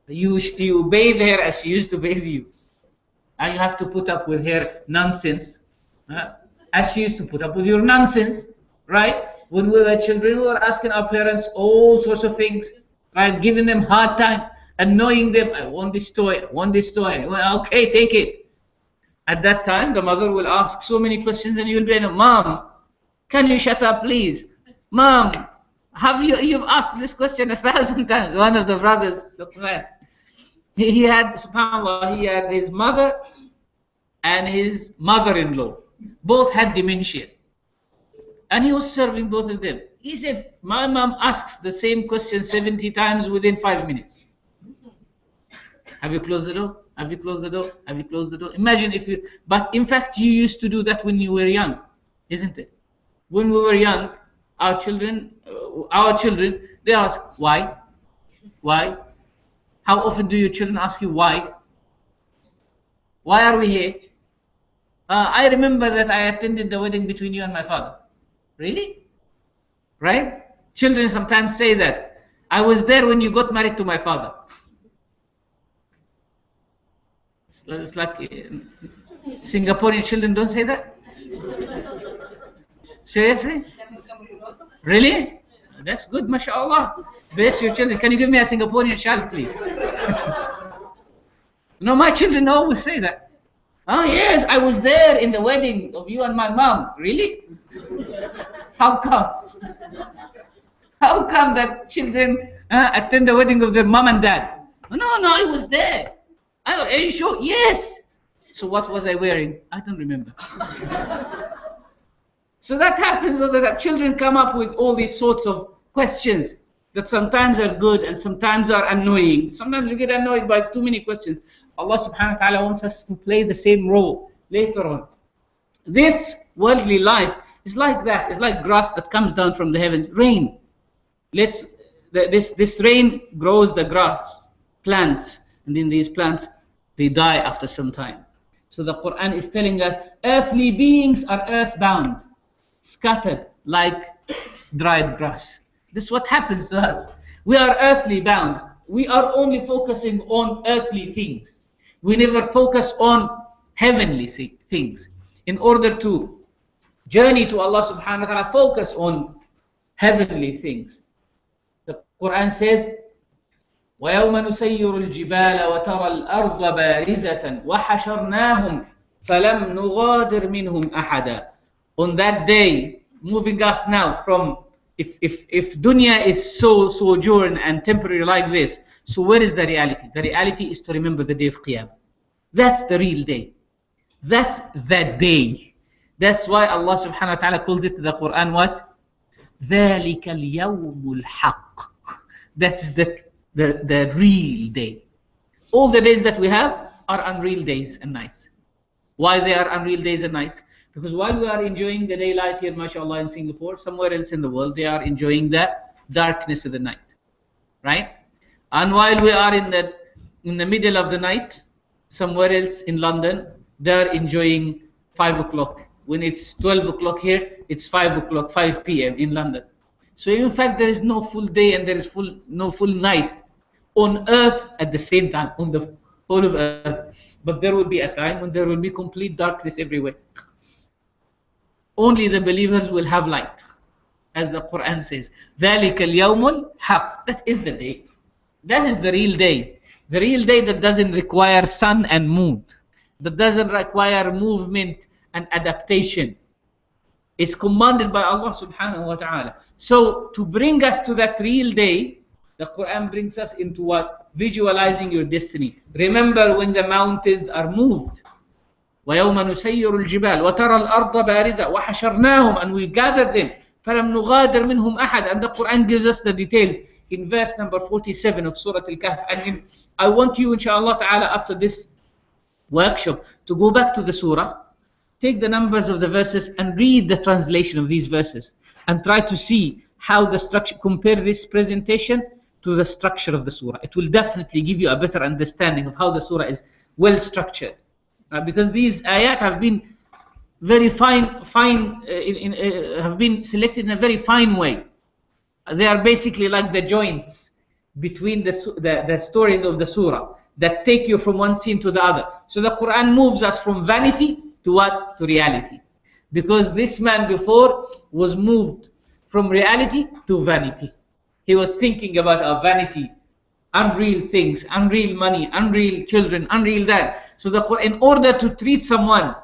You bathe her as she used to bathe you. And you have to put up with her nonsense as she used to put up with your nonsense, right? When we were children, we were asking our parents all sorts of things, right? Giving them hard time, annoying them. I want this toy, I want this toy. Well, okay, take it. At that time, the mother will ask so many questions and you'll be like, Mom, can you shut up, please? Mom, you've asked this question 1,000 times. One of the brothers, Luqman, he had, subhanAllah, he had his mother and his mother-in-law. Both had dementia. And he was serving both of them. He said, my mom asks the same question 70 times within 5 minutes. Have you closed the door? Have you closed the door? Have you closed the door? Imagine if you, but in fact, you used to do that when you were young, isn't it? When we were young, our children, they ask, why? Why? How often do your children ask you why? Why are we here? I remember that I attended the wedding between you and my father. Really? Right? Children sometimes say that. I was there when you got married to my father. It's like Singaporean children don't say that. Seriously? Really? That's good, mashallah. Bless your children. Can you give me a Singaporean child, please? No, my children always say that. Oh yes, I was there in the wedding of you and my mom. Really? How come? How come that children attend the wedding of their mom and dad? No, I was there. Are you sure? Yes. So what was I wearing? I don't remember. So that happens, so that children come up with all these sorts of questions that sometimes are good and sometimes are annoying. Sometimes you get annoyed by too many questions. Allah subhanahu wa ta'ala wants us to play the same role later on. This worldly life is like that. It's like grass that comes down from the heavens. Rain. This rain grows the grass, plants, and then these plants, they die after some time. So the Quran is telling us earthly beings are earthbound, scattered like dried grass. This is what happens to us. We are earthly bound. We are only focusing on earthly things. We never focus on heavenly things. In order to journey to Allah subhanahu wa ta'ala, focus on heavenly things. The Quran says, وَيَوْمَ نُسَيِّرُ الْجِبَالَ وَتَرَى الْأَرْضَ بَارِزَةً وَحَشَرْنَاهُمْ فَلَمْ نُغَادِرْ مِنْهُمْ أَحَدًا. On that day, moving us now from, if dunya is so sojourn and temporary like this, so where is the reality? The reality is to remember the day of Qiyamah. That's the real day. That's that day. That's why Allah subhanahu wa ta'ala calls it the Quran what? ذَلِكَ الْيَوْمُ الْحَقِّ. That's the real day. All the days that we have are unreal days and nights. Why they are unreal days and nights? Because while we are enjoying the daylight here, mashallah, in Singapore, somewhere else in the world, they are enjoying the darkness of the night. Right? And while we are in the middle of the night, somewhere else in London, they are enjoying 5 o'clock. When it's 12 o'clock here, it's 5 o'clock, 5 p.m. in London. So in fact, there is no full day and there is no full night on earth at the same time, on the whole of earth. But there will be a time when there will be complete darkness everywhere. Only the believers will have light. As the Quran says, ذَلِكَ الْيَوْمُ الْحَقِّ. That is the day. That is the real day. The real day that doesn't require sun and moon. That doesn't require movement and adaptation. It's commanded by Allah subhanahu wa ta'ala. So to bring us to that real day, the Quran brings us into what? Visualizing your destiny. Remember when the mountains are moved. وَيَوْمَ نُسَيِّرُ الْجِبَالِ وَتَرَى الْأَرْضَ بَارِزَةً وَحَشَرْنَاهُمْ. And we gathered them. فَلَمْ نُغَادِرْ مِنْهُمْ أَحَدًا. And the Quran gives us the details in verse number 47 of Suratul Kahf. And I want you, inshallah ta'ala, after this workshop, to go back to the surah, take the numbers of the verses and read the translation of these verses and try to see how the structure, compare this presentation to the structure of the surah. It will definitely give you a better understanding of how the surah is well structured. Because these ayat have been very have been selected in a very fine way. They are basically like the joints between the stories of the surah that take you from one scene to the other. So the Quran moves us from vanity to what? To reality. Because this man before was moved from reality to vanity. He was thinking about our vanity, unreal things, unreal money, unreal children, unreal that. So the Quran, in order to treat someone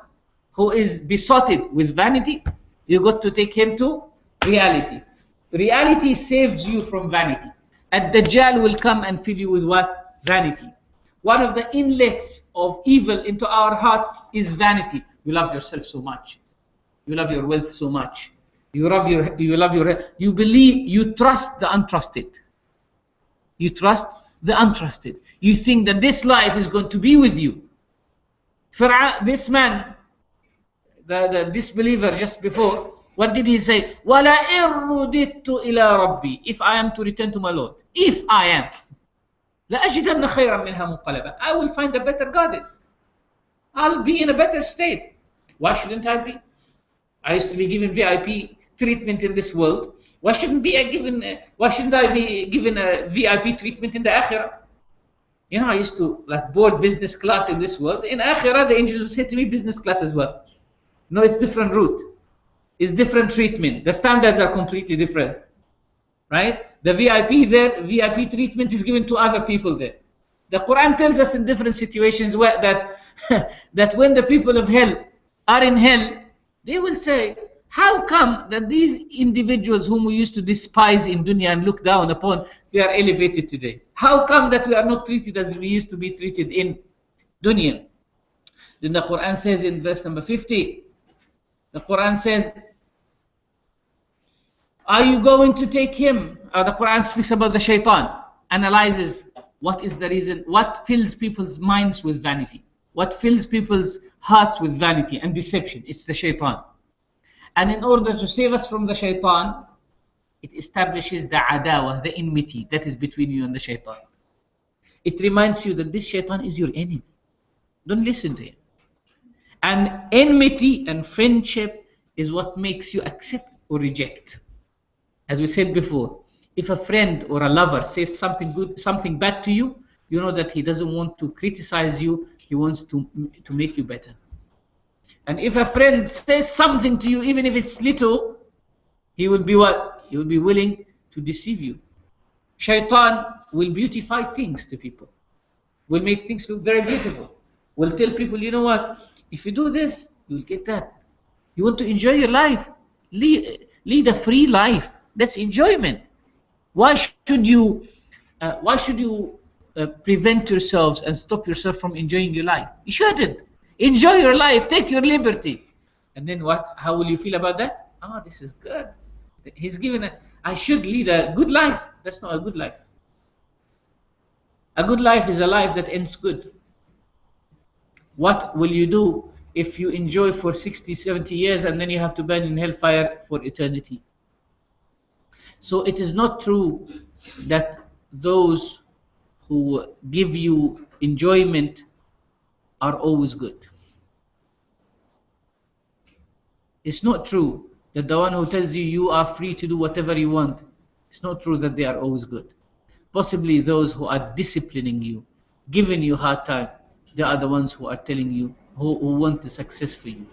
who is besotted with vanity, you got to take him to reality. Reality saves you from vanity. Ad-Dajjal will come and fill you with what? Vanity. One of the inlets of evil into our hearts is vanity. You love yourself so much. You love your wealth so much. You believe, you trust the untrusted. You trust the untrusted. You think that this life is going to be with you. This man, the disbeliever just before, what did he say? وَلَئِن رُدِدتُّ إِلَىٰ رَبِّي. If I am to return to my Lord, if I am, لَأَجِدَنَّ خَيْرًا مِنْهَا مُنْقَلَبًا. I will find a better garden. I'll be in a better state. Why shouldn't I be? I used to be given VIP treatment in this world. Why shouldn't I be given a VIP treatment in the Akhirah? You know, I used to board business class in this world. In Akhirah, the angels would say to me, business class as well. No, it's different route. It's different treatment. The standards are completely different. Right? The VIP there, VIP treatment is given to other people there. The Quran tells us in different situations that when the people of hell are in hell, they will say, how come that these individuals whom we used to despise in dunya and look down upon, they are elevated today? How come that we are not treated as we used to be treated in dunya? Then the Quran says in verse number 50, the Quran says, are you going to take him? The Quran speaks about the shaitan, analyzes what is the reason, what fills people's minds with vanity, what fills people's hearts with vanity and deception. It's the shaitan. And in order to save us from the shaitan, it establishes the adawa, the enmity that is between you and the shaitan. It reminds you that this shaitan is your enemy. Don't listen to him. And enmity and friendship is what makes you accept or reject. As we said before, if a friend or a lover says something good, something bad to you, you know that he doesn't want to criticize you, he wants to make you better. And if a friend says something to you, even if it's little, he will be what? He will be willing to deceive you. Shaitan will beautify things to people, will make things look very beautiful, will tell people, you know what, if you do this, you will get that. You want to enjoy your life, lead a free life. That's enjoyment. Why should you prevent yourselves and stop yourself from enjoying your life? You shouldn't. Enjoy your life, take your liberty. And then what? How will you feel about that? Oh, this is good. He's given I should lead a good life. That's not a good life. A good life is a life that ends good. What will you do if you enjoy for 60, 70 years and then you have to burn in hellfire for eternity? So it is not true that those who give you enjoyment are always good. It's not true that the one who tells you you are free to do whatever you want, it's not true that they are always good. Possibly those who are disciplining you, giving you hard time, they are the ones who are telling you, who want the success for you.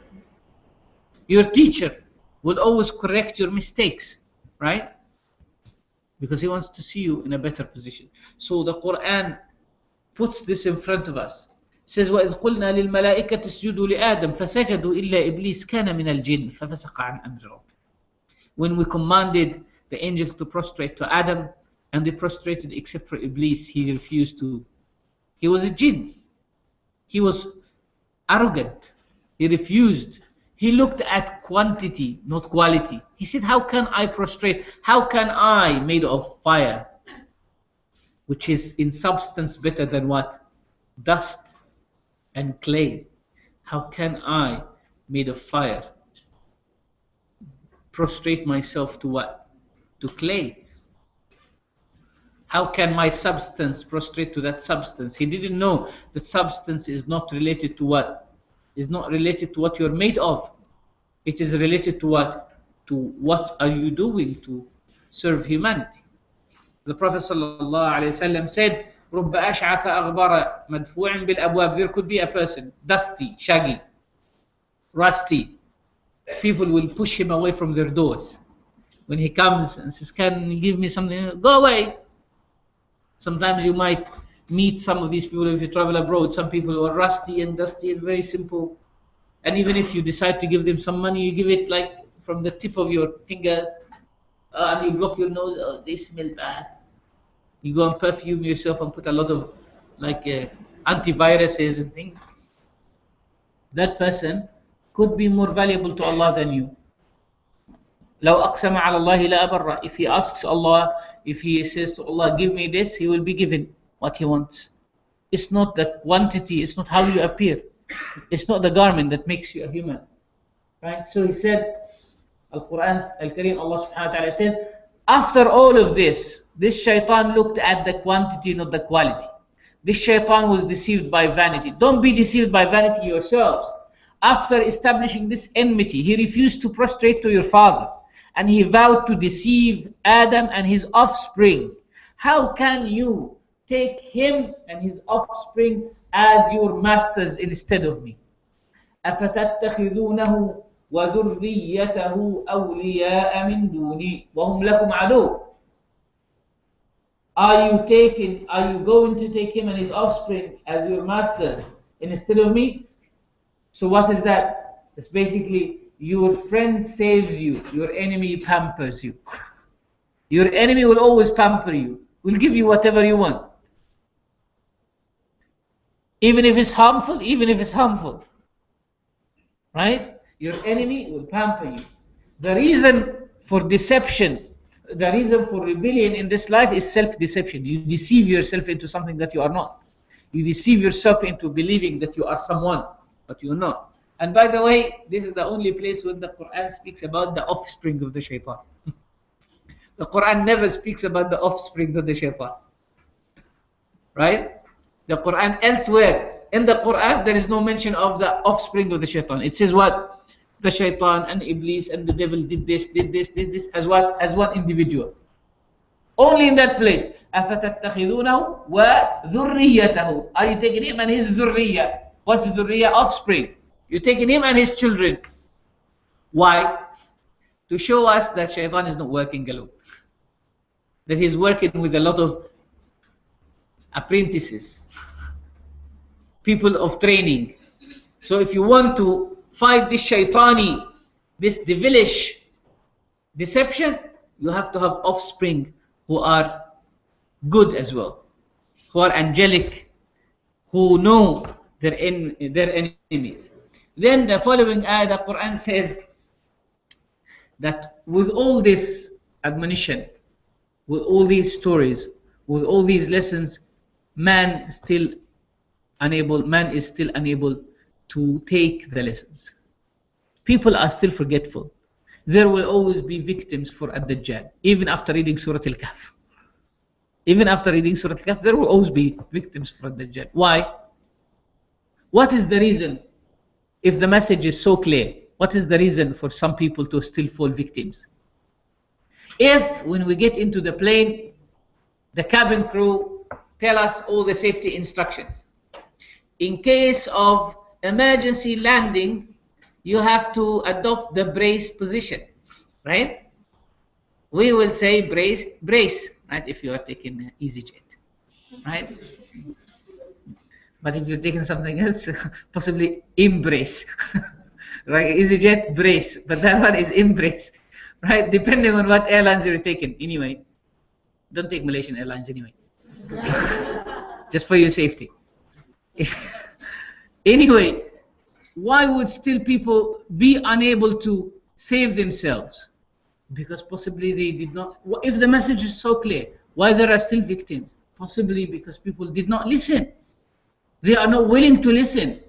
Your teacher will always correct your mistakes, right? Because he wants to see you in a better position. So the Quran puts this in front of us. It says, وَإِذْ قُلْنَا لِلْمَلَائِكَةِ اسْجُدُوا لِآدَمَ فَسَجَدُوا إِلَّا إِبْلِيسَ كَانَ مِنَ الْجِنِّ فَفَسَقَ عَنْ أَمْرِ رَبِّهِ. When we commanded the angels to prostrate to Adam, and they prostrated except for Iblis, he refused to. He was a jinn. He was arrogant. He refused. He looked at quantity, not quality. He said, how can I prostrate? How can I, made of fire, which is in substance better than what? Dust and clay. How can I, made of fire, prostrate myself to what? To clay. How can my substance prostrate to that substance? He didn't know that substance is not related to what? Is not related to what you're made of. It is related to what? To what are you doing to serve humanity. The Prophet ﷺ said, رُبَّ أَشْعَثَ أَغْبَرَ مَدْفُوعٍ بِالْأَبْوَابِ. There could be a person, dusty, shaggy, rusty. People will push him away from their doors. When he comes and says, can you give me something? Go away. Sometimes you might meet some of these people if you travel abroad. Some people who are rusty and dusty and very simple. And even if you decide to give them some money, you give it like from the tip of your fingers. And you block your nose. Oh, they smell bad. You go and perfume yourself and put a lot of antiviruses and things. That person could be more valuable to Allah than you. لو أقسم على الله لا أبره. If he asks Allah, if he says to Allah, give me this, he will be given. what he wants. It's not the quantity, it's not how you appear. It's not the garment that makes you a human. Right? So he said, Al-Quran Al-Kareem, Allah subhanahu wa ta'ala says, after all of this shaitan looked at the quantity, not the quality. This shaitan was deceived by vanity. Don't be deceived by vanity yourselves. After establishing this enmity, he refused to prostrate to your father, and he vowed to deceive Adam and his offspring. How can you take him and his offspring as your masters instead of me? أَفَتَتَّخِذُونَهُ وَذُرِّيَّتَهُ أَوْلِيَاءَ مِن دُونِي وَهُمْ لَكُمْ عَدُوٌّ. Are you going to take him and his offspring as your masters instead of me? So what is that? It's basically your friend saves you, your enemy pampers you. Your enemy will always pamper you, will give you whatever you want. Even if it's harmful, right? Your enemy will pamper you. The reason for deception, the reason for rebellion in this life is self-deception. You deceive yourself into something that you are not. You deceive yourself into believing that you are someone, but you're not. And by the way, this is the only place where the Quran speaks about the offspring of the shaitan. The Quran never speaks about the offspring of the shaitan. Right? The Quran elsewhere, in the Quran, there is no mention of the offspring of the shaitan. It says what? The shaitan and Iblis and the devil did this as what? As one individual. Only in that place. أَفَتَتَّخِذُونَهُ وَذُرِّيَّتَهُ. Are you taking him and his dhurriya? What's dhurriya? Offspring. You're taking him and his children. Why? To show us that shaitan is not working alone. That he's working with a lot of apprentices, people of training. So if you want to fight this shaitani, this devilish deception, you have to have offspring who are good as well, who are angelic, who know their enemies. Then the following ayah, the Quran says that with all this admonition, with all these stories, with all these lessons, man is still unable to take the lessons. People are still forgetful. There will always be victims for Ad-Dajjal, even after reading Suratul Kahf. Even after reading Suratul Kahf, there will always be victims for Ad-Dajjal. Why? What is the reason? If the message is so clear, what is the reason for some people to still fall victims? If when we get into the plane, the cabin crew tell us all the safety instructions. In case of emergency landing, you have to adopt the brace position, right? We will say brace, right? If you are taking EasyJet, right? But if you're taking something else, possibly embrace, right? EasyJet, brace, but that one is embrace, right? Depending on what airlines you're taking. Anyway, don't take Malaysian Airlines anyway, just for your safety. Anyway, why would still people be unable to save themselves? Because possibly they did not. If the message is so clear, why there are still victims? Possibly because people did not listen. They are not willing to listen.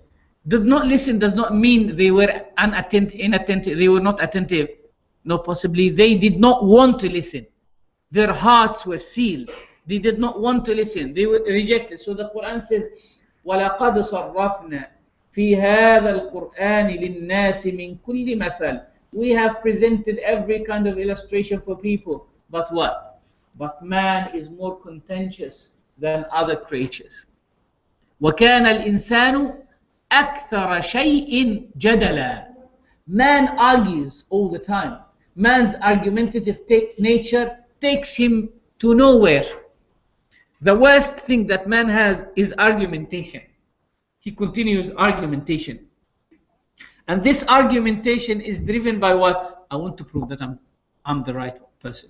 Did not listen does not mean they were inattentive. They were not attentive. No, possibly they did not want to listen. Their hearts were sealed. They did not want to listen. They were rejected. So the Quran says, وَلَقَدْ صَرَّفْنَا فِي هَذَا الْقُرْآنِ لِلنَّاسِ مِنْ كُلِّ مَثَلٍ. We have presented every kind of illustration for people. But what? But man is more contentious than other creatures. وَكَانَ الْإِنسَانُ أَكْثَرَ شَيْءٍ جَدَلًا. Man argues all the time. Man's argumentative nature takes him to nowhere. The worst thing that man has is argumentation. He continues argumentation. And this argumentation is driven by what? I want to prove that I'm the right person.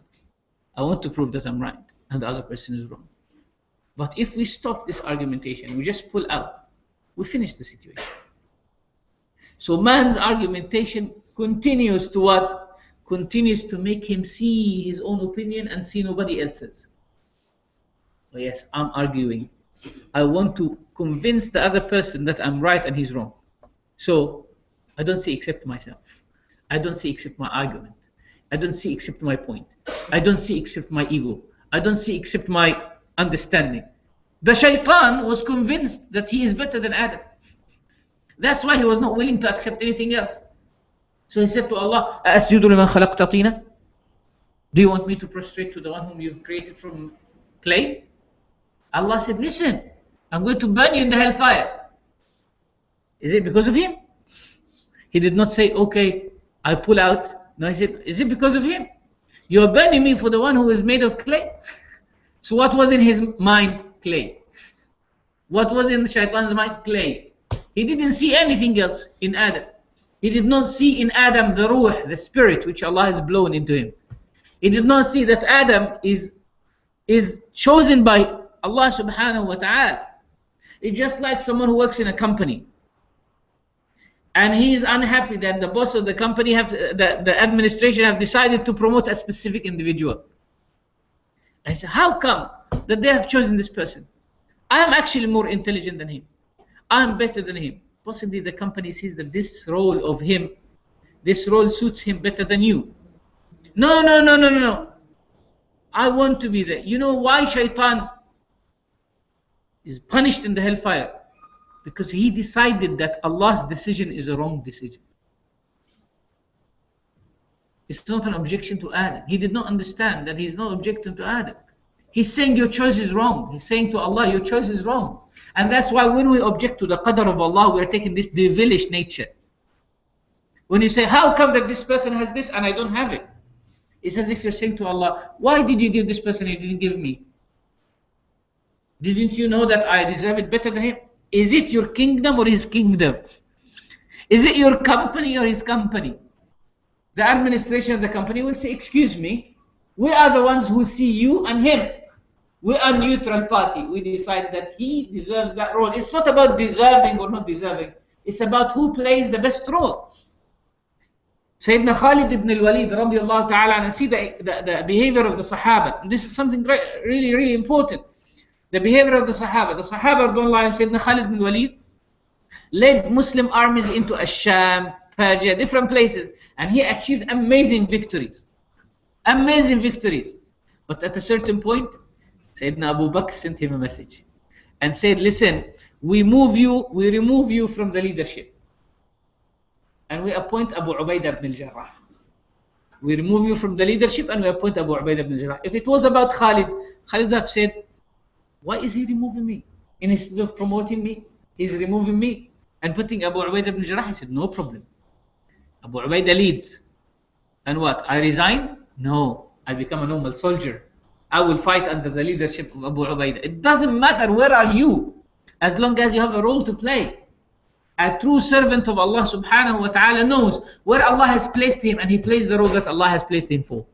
I want to prove that I'm right and the other person is wrong. But if we stop this argumentation, we just pull out, we finish the situation. So man's argumentation continues to what? Continues to make him see his own opinion and see nobody else's. Oh yes, I'm arguing. I want to convince the other person that I'm right and he's wrong. So I don't see except myself. I don't see except my argument. I don't see except my point. I don't see except my ego. I don't see except my understanding. The shaitan was convinced that he is better than Adam. That's why he was not willing to accept anything else. So he said to Allah, أَأَسْجُدُ لِمَنْ خَلَقْتَ طِينًا? Do you want me to prostrate to the one whom you've created from clay? Allah said, listen, I'm going to burn you in the hellfire. Is it because of him? He did not say, okay, I pull out. No, he said, is it because of him? You are burning me for the one who is made of clay. So what was in his mind? Clay. What was in the shaitan's mind? Clay. He didn't see anything else in Adam. He did not see in Adam the ruh, the spirit which Allah has blown into him. He did not see that Adam is chosen by Allah subhanahu wa ta'ala. It's just like someone who works in a company and he is unhappy that the boss of the company the administration have decided to promote a specific individual. I say, how come that they have chosen this person? I am actually more intelligent than him. I am better than him. Possibly the company sees that this role of him, this role suits him better than you. No. I want to be there. You know why shaitan is punished in the hellfire? Because he decided that Allah's decision is a wrong decision. It's not an objection to Adam. He did not understand that he's not objecting to Adam. He's saying your choice is wrong. He's saying to Allah, your choice is wrong. And that's why when we object to the qadr of Allah, we are taking this devilish nature. When you say, how come that this person has this and I don't have it? It's as if you're saying to Allah, why did you give this person and you didn't give me? Didn't you know that I deserve it better than him? Is it your kingdom or his kingdom? Is it your company or his company? The administration of the company will say, excuse me, we are the ones who see you and him. We are neutral party. We decide that he deserves that role. It's not about deserving or not deserving. It's about who plays the best role. Sayyidina Khalid ibn al-Walid radiallahu ta'ala, and see the behavior of the Sahaba. This is something really important. The behavior of the Sahaba. The Sahaba, Sayyidina Khalid ibn al-Walid led Muslim armies into Asham, Persia, different places, and he achieved amazing victories. Amazing victories. But at a certain point, Sayyidina Abu Bakr sent him a message and said, listen, we remove you from the leadership. And we appoint Abu Ubaidah ibn al-Jarrah. We remove you from the leadership and we appoint Abu Ubaidah ibn al-Jarrah. If it was about Khalid, Khalid would have said, why is he removing me? And instead of promoting me, he's removing me and putting Abu Ubaidah ibn al-Jarrah. He said, no problem. Abu Ubaidah leads. And what? I resign? No. I become a normal soldier. I will fight under the leadership of Abu Ubaidah. It doesn't matter where are you, as long as you have a role to play. A true servant of Allah subhanahu wa ta'ala knows where Allah has placed him and he plays the role that Allah has placed him for.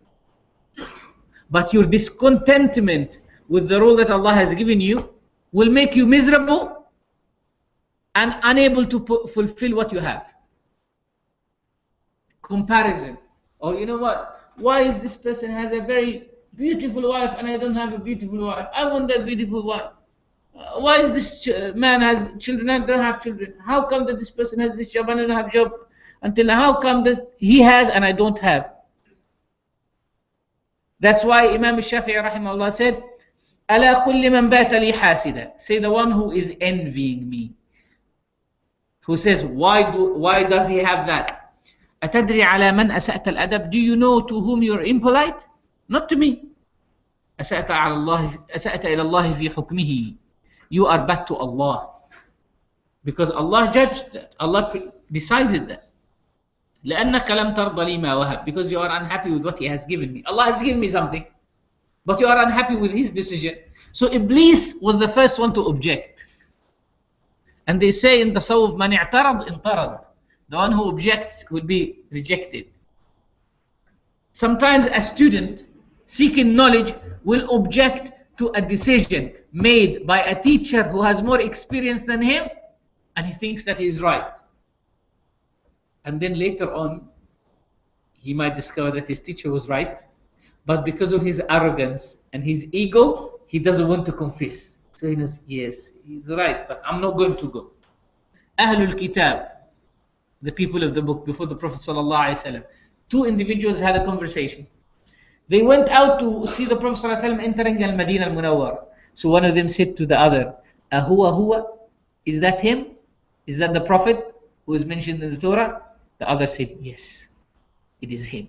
But your discontentment with the role that Allah has given you will make you miserable and unable to fulfill what you have. Comparison. Oh, you know what? Why is this person has a very beautiful wife and I don't have a beautiful wife? I want that beautiful wife. Why is this man has children and I don't have children? How come that this person has this job and I don't have job? Until now, how come that he has and I don't have? That's why Imam Shafi'i rahimahullah said, أَلَا قُلِّ مَنْ بَاتَ لِي حَاسِدًا. Say the one who is envying me. Who says, why does he have that? أَتَدْرِي عَلَى مَنْ أَسَأْتَ الْأَدَبِ. Do you know to whom you're impolite? Not to me. أَسَأْتَ إِلَى اللَّهِ فِي حُكْمِهِ. You are bad to Allah. Because Allah judged that. Allah decided that. لأنك لم ترضى لي ما وهب. Because you are unhappy with what He has given me. Allah has given me something, but you are unhappy with His decision. So Iblis was the first one to object. And they say in the Tasawwuf, man i'tarad intarad. The one who objects will be rejected. Sometimes a student seeking knowledge will object to a decision made by a teacher who has more experience than him, and he thinks that he is right. And then later on, he might discover that his teacher was right, but because of his arrogance and his ego, he doesn't want to confess. So he knows, yes, he's right, but I'm not going to go. Ahlul Kitab, the people of the book before the Prophet ﷺ, two individuals had a conversation. They went out to see the Prophet ﷺ entering Al-Madinah Al-Munawwar. So one of them said to the other, Ahuwa huwa? Is that him? Is that the Prophet who is mentioned in the Torah? The other said, yes, it is him.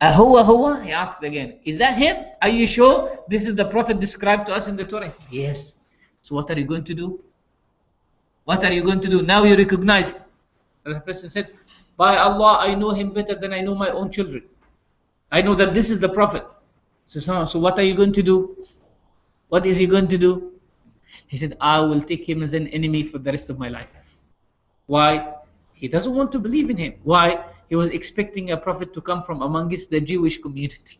Ahuwa huwa? He asked again, is that him? Are you sure this is the Prophet described to us in the Torah? Yes. So what are you going to do? What are you going to do? Now you recognize him. And the person said, by Allah, I know him better than I know my own children. I know that this is the Prophet. So what are you going to do? What is he going to do? He said, I will take him as an enemy for the rest of my life. Why? He doesn't want to believe in him. Why? He was expecting a prophet to come from amongst the Jewish community.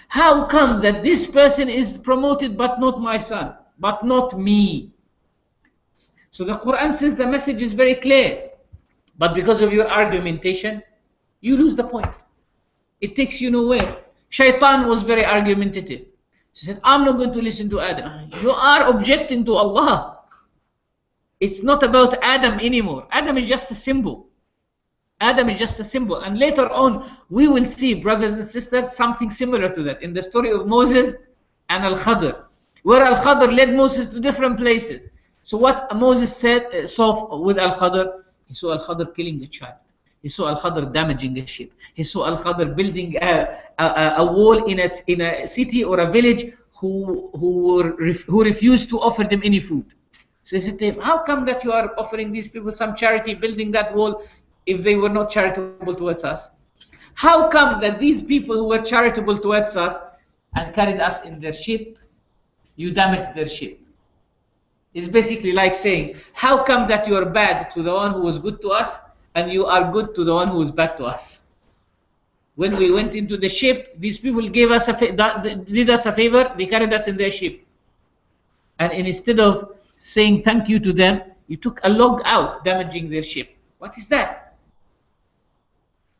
How come that this person is promoted but not my son, but not me? So the Quran says the message is very clear, but because of your argumentation, you lose the point. It takes you nowhere. Shaitan was very argumentative. He said, I'm not going to listen to Adam. You are objecting to Allah. It's not about Adam anymore. Adam is just a symbol. Adam is just a symbol. And later on, we will see, brothers and sisters, something similar to that in the story of Moses and Al-Khadr, where Al-Khadr led Moses to different places. So what Moses saw with Al-Khadr, he saw Al-Khadr killing the child. He saw Al-Khadr damaging a ship. He saw Al-Khadr building a wall in a city or a village who refused to offer them any food. So he said to him, how come that you are offering these people some charity, building that wall, if they were not charitable towards us? How come that these people who were charitable towards us and carried us in their ship, you damaged their ship? It's basically like saying, how come that you are bad to the one who was good to us and you are good to the one who was bad to us? When we went into the ship, these people gave us did us a favor, they carried us in their ship. And instead of saying thank you to them, you took a log out, damaging their ship. What is that?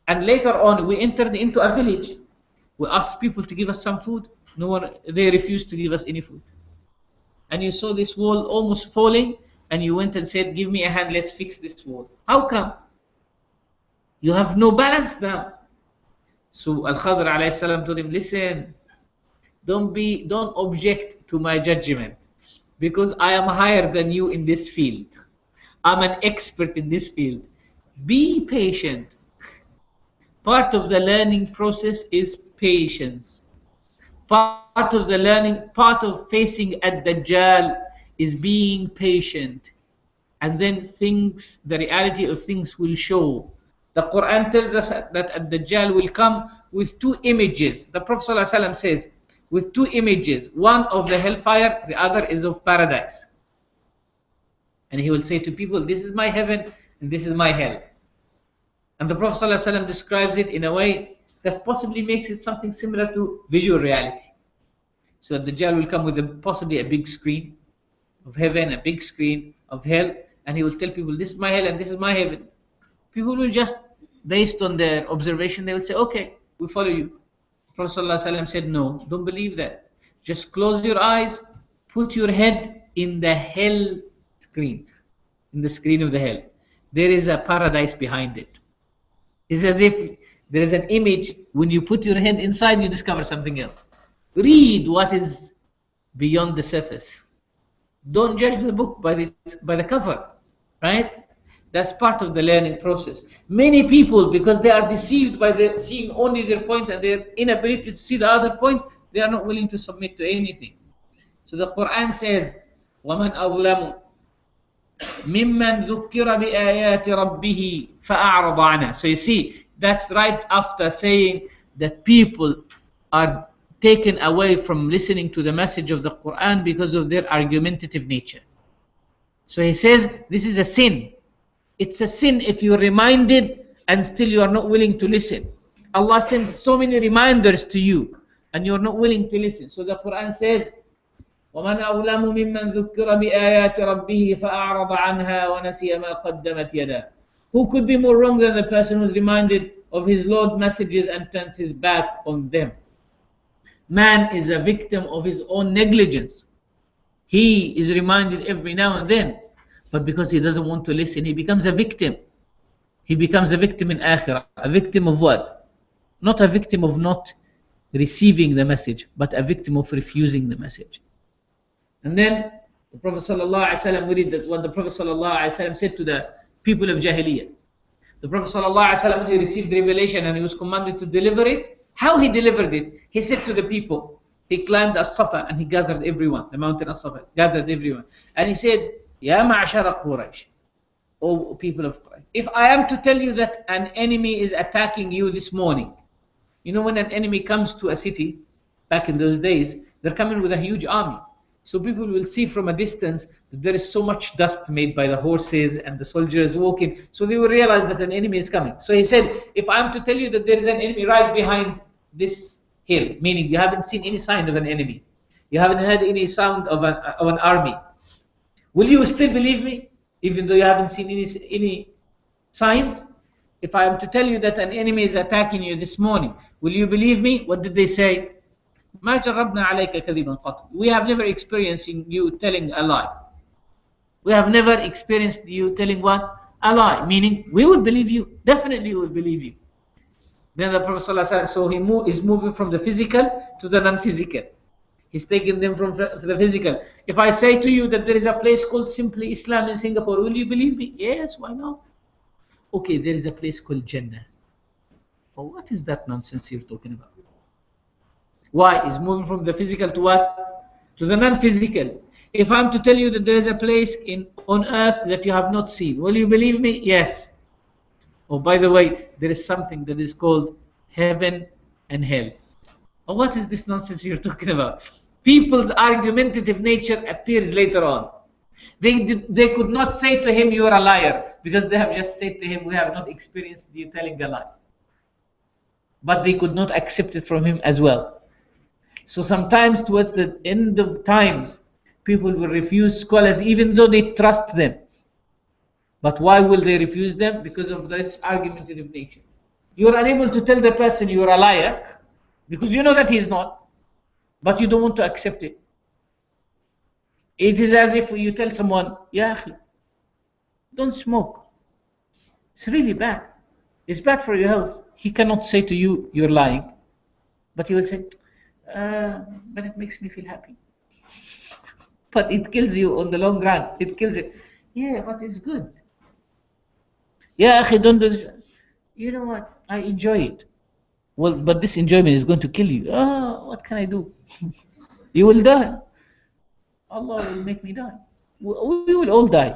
And later on, we entered into a village. We asked people to give us some food. No one, they refused to give us any food. And you saw this wall almost falling, and you went and said, give me a hand, let's fix this wall. How come? You have no balance now. So Al-Khadr alayhi salam told him, listen, don't object to my judgment, because I am higher than you in this field. I'm an expert in this field. Be patient. Part of the learning process is patience. Part of facing Ad-Dajjal is being patient. And then the reality of things will show. The Quran tells us that Ad-Dajjal will come with two images. The Prophet ﷺ says, with two images, one of the hellfire, the other is of paradise. And he will say to people, this is my heaven and this is my hell. And the Prophet ﷺ describes it in a way that possibly makes it something similar to visual reality. So the Dajjal will come with possibly a big screen of heaven, a big screen of hell, and he will tell people, this is my hell and this is my heaven. People will just, based on their observation, they will say, okay, we follow you. Prophet ﷺ said, no, don't believe that. Just close your eyes, put your head in the hell screen, in the screen of the hell. There is a paradise behind it. It's as if there is an image. When you put your head inside, you discover something else. Read what is beyond the surface. Don't judge the book by the cover, right? That's part of the learning process. Many people, because they are deceived by seeing only their point and their inability to see the other point, they are not willing to submit to anything. So the Quran says, وَمَنْ أَظْلَمُ مِمَّنْ ذُكِّرَ بِآيَاتِ رَبِّهِ فَأَعْرَضَ عَنْهَا. So you see, that's right after saying that people are taken away from listening to the message of the Quran because of their argumentative nature. So he says, this is a sin. It's a sin if you're reminded and still you are not willing to listen. Allah sends so many reminders to you and you're not willing to listen. So the Quran says, وَمَنْ أَظْلَمُ مِمَّنْ ذُكِّرَ بِآيَاتِ رَبِّهِ فَأَعْرَضَ عَنْهَا وَنَسِيَ مَا قَدَّمَتْ يَدَاهُ. Who could be more wrong than the person who's reminded of his Lord's messages and turns his back on them? Man is a victim of his own negligence. He is reminded every now and then, but because he doesn't want to listen, he becomes a victim. He becomes a victim in Akhirah. A victim of what? Not a victim of not receiving the message, but a victim of refusing the message. And then the Prophet ﷺ, we read that what the Prophet ﷺ said to the people of Jahiliyyah. The Prophet ﷺ, when he received revelation and he was commanded to deliver it, how he delivered it? He said to the people, he climbed As-Safa and he gathered everyone, the mountain As-Safa, gathered everyone. And he said, Ya ma'ashara Quraysh, O people of Quraysh, if I am to tell you that an enemy is attacking you this morning, you know when an enemy comes to a city, back in those days, they're coming with a huge army. So people will see from a distance that there is so much dust made by the horses and the soldiers walking. So they will realize that an enemy is coming. So he said, if I am to tell you that there is an enemy right behind this hill, meaning you haven't seen any sign of an enemy, you haven't heard any sound of an army, will you still believe me, even though you haven't seen any signs? If I am to tell you that an enemy is attacking you this morning, will you believe me? What did they say? ما جربنا عليك كذبا قط. We have never experienced you telling a lie. We have never experienced you telling what? A lie. Meaning, we will believe you. Definitely we will believe you. Then the Prophet ﷺ, so he is moving from the physical to the non-physical. He's taking them from the physical. If I say to you that there is a place called Simply Islam in Singapore, will you believe me? Yes, why not? Okay, there is a place called Jannah. Oh, what is that nonsense you're talking about? Why? Is moving from the physical to what? To the non-physical. If I'm to tell you that there is a place on earth that you have not seen, will you believe me? Yes. Oh, by the way, there is something that is called heaven and hell. Oh, what is this nonsense you're talking about? People's argumentative nature appears later on. They could not say to him, you are a liar, because they have just said to him, we have not experienced you telling a lie. But they could not accept it from him as well. So sometimes towards the end of times, people will refuse scholars even though they trust them. But why will they refuse them? Because of this argumentative nature. You are unable to tell the person you are a liar because you know that he is not, but you don't want to accept it. It is as if you tell someone, Ya akhi, don't smoke. It's really bad. It's bad for your health. He cannot say to you, you're lying. But he will say, but it makes me feel happy. But it kills you on the long run. It kills it. Yeah, but it's good. Yeah, akhi, don't do this. You know what? I enjoy it. Well, but this enjoyment is going to kill you. What can I do? You will die. Allah will make me die. We will all die.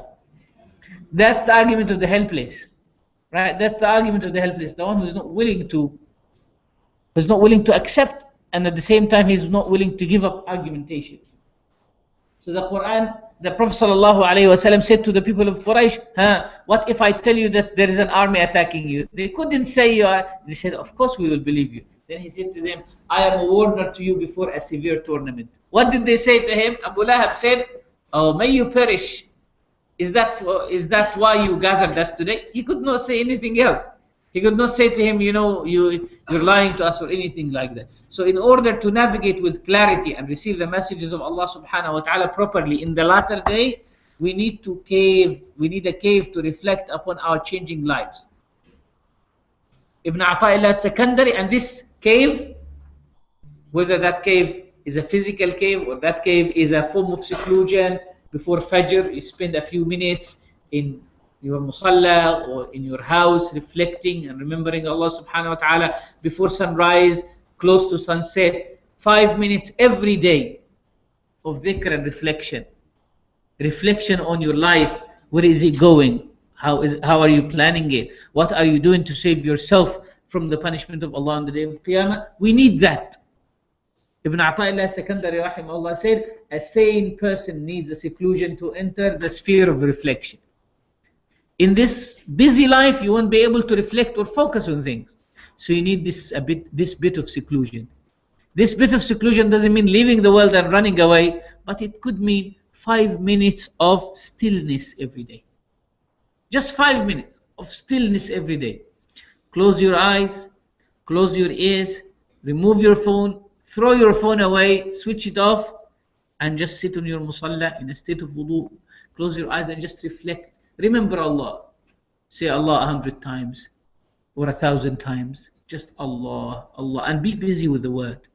That's the argument of the helpless. Right? That's the argument of the helpless. The one who is not willing to accept, and at the same time he's not willing to give up argumentation. So the Quran, the Prophet ﷺ said to the people of Quraysh, what if I tell you that there is an army attacking you? They couldn't say you are. They said, of course we will believe you. Then he said to them, I am a warner to you before a severe tournament. What did they say to him? Abu Lahab said, oh, may you perish. Is that why you gathered us today? He could not say anything else. He could not say to him, you're lying to us or anything like that. So in order to navigate with clarity and receive the messages of Allah subhanahu wa ta'ala properly in the latter day, we need a cave to reflect upon our changing lives. Ibn Ata'illah Secondary, and this cave, whether that cave is a physical cave or that cave is a form of seclusion, before Fajr, you spend a few minutes in your musalla or in your house reflecting and remembering Allah subhanahu wa ta'ala before sunrise, close to sunset, 5 minutes every day of dhikr and reflection on your life. Where is it going? How are you planning it? What are you doing to save yourself from the punishment of Allah on the day of Qiyamah? We need that. Ibn Ata'illah Secondary rahimahullah said, a sane person needs a seclusion to enter the sphere of reflection. In this busy life, you won't be able to reflect or focus on things. So you need this bit of seclusion. This bit of seclusion doesn't mean leaving the world and running away, but it could mean 5 minutes of stillness every day. Just 5 minutes of stillness every day. Close your eyes, close your ears, remove your phone, throw your phone away, switch it off, and just sit on your musalla in a state of wudu. Close your eyes and just reflect. Remember Allah. Say Allah 100 times or 1,000 times. Just Allah, Allah, and be busy with the word.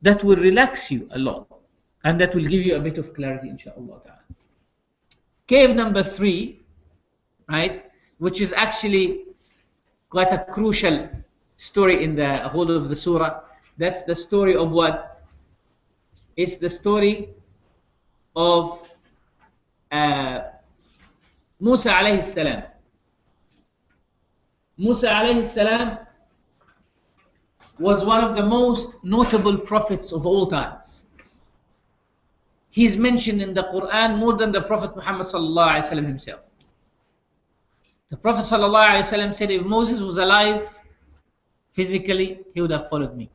That will relax you a lot, and that will give you a bit of clarity, inshallah. Cave number 3, right, which is actually quite a crucial story in the whole of the surah. That's the story of what? It's the story of Musa alayhi salam. Musa alayhi salam was one of the most notable prophets of all times. He's mentioned in the Quran more than the Prophet Muhammad sallallahu alaihi wasallam himself. The Prophet sallallahu alaihi wasallam said, if Moses was alive physically, he would have followed me.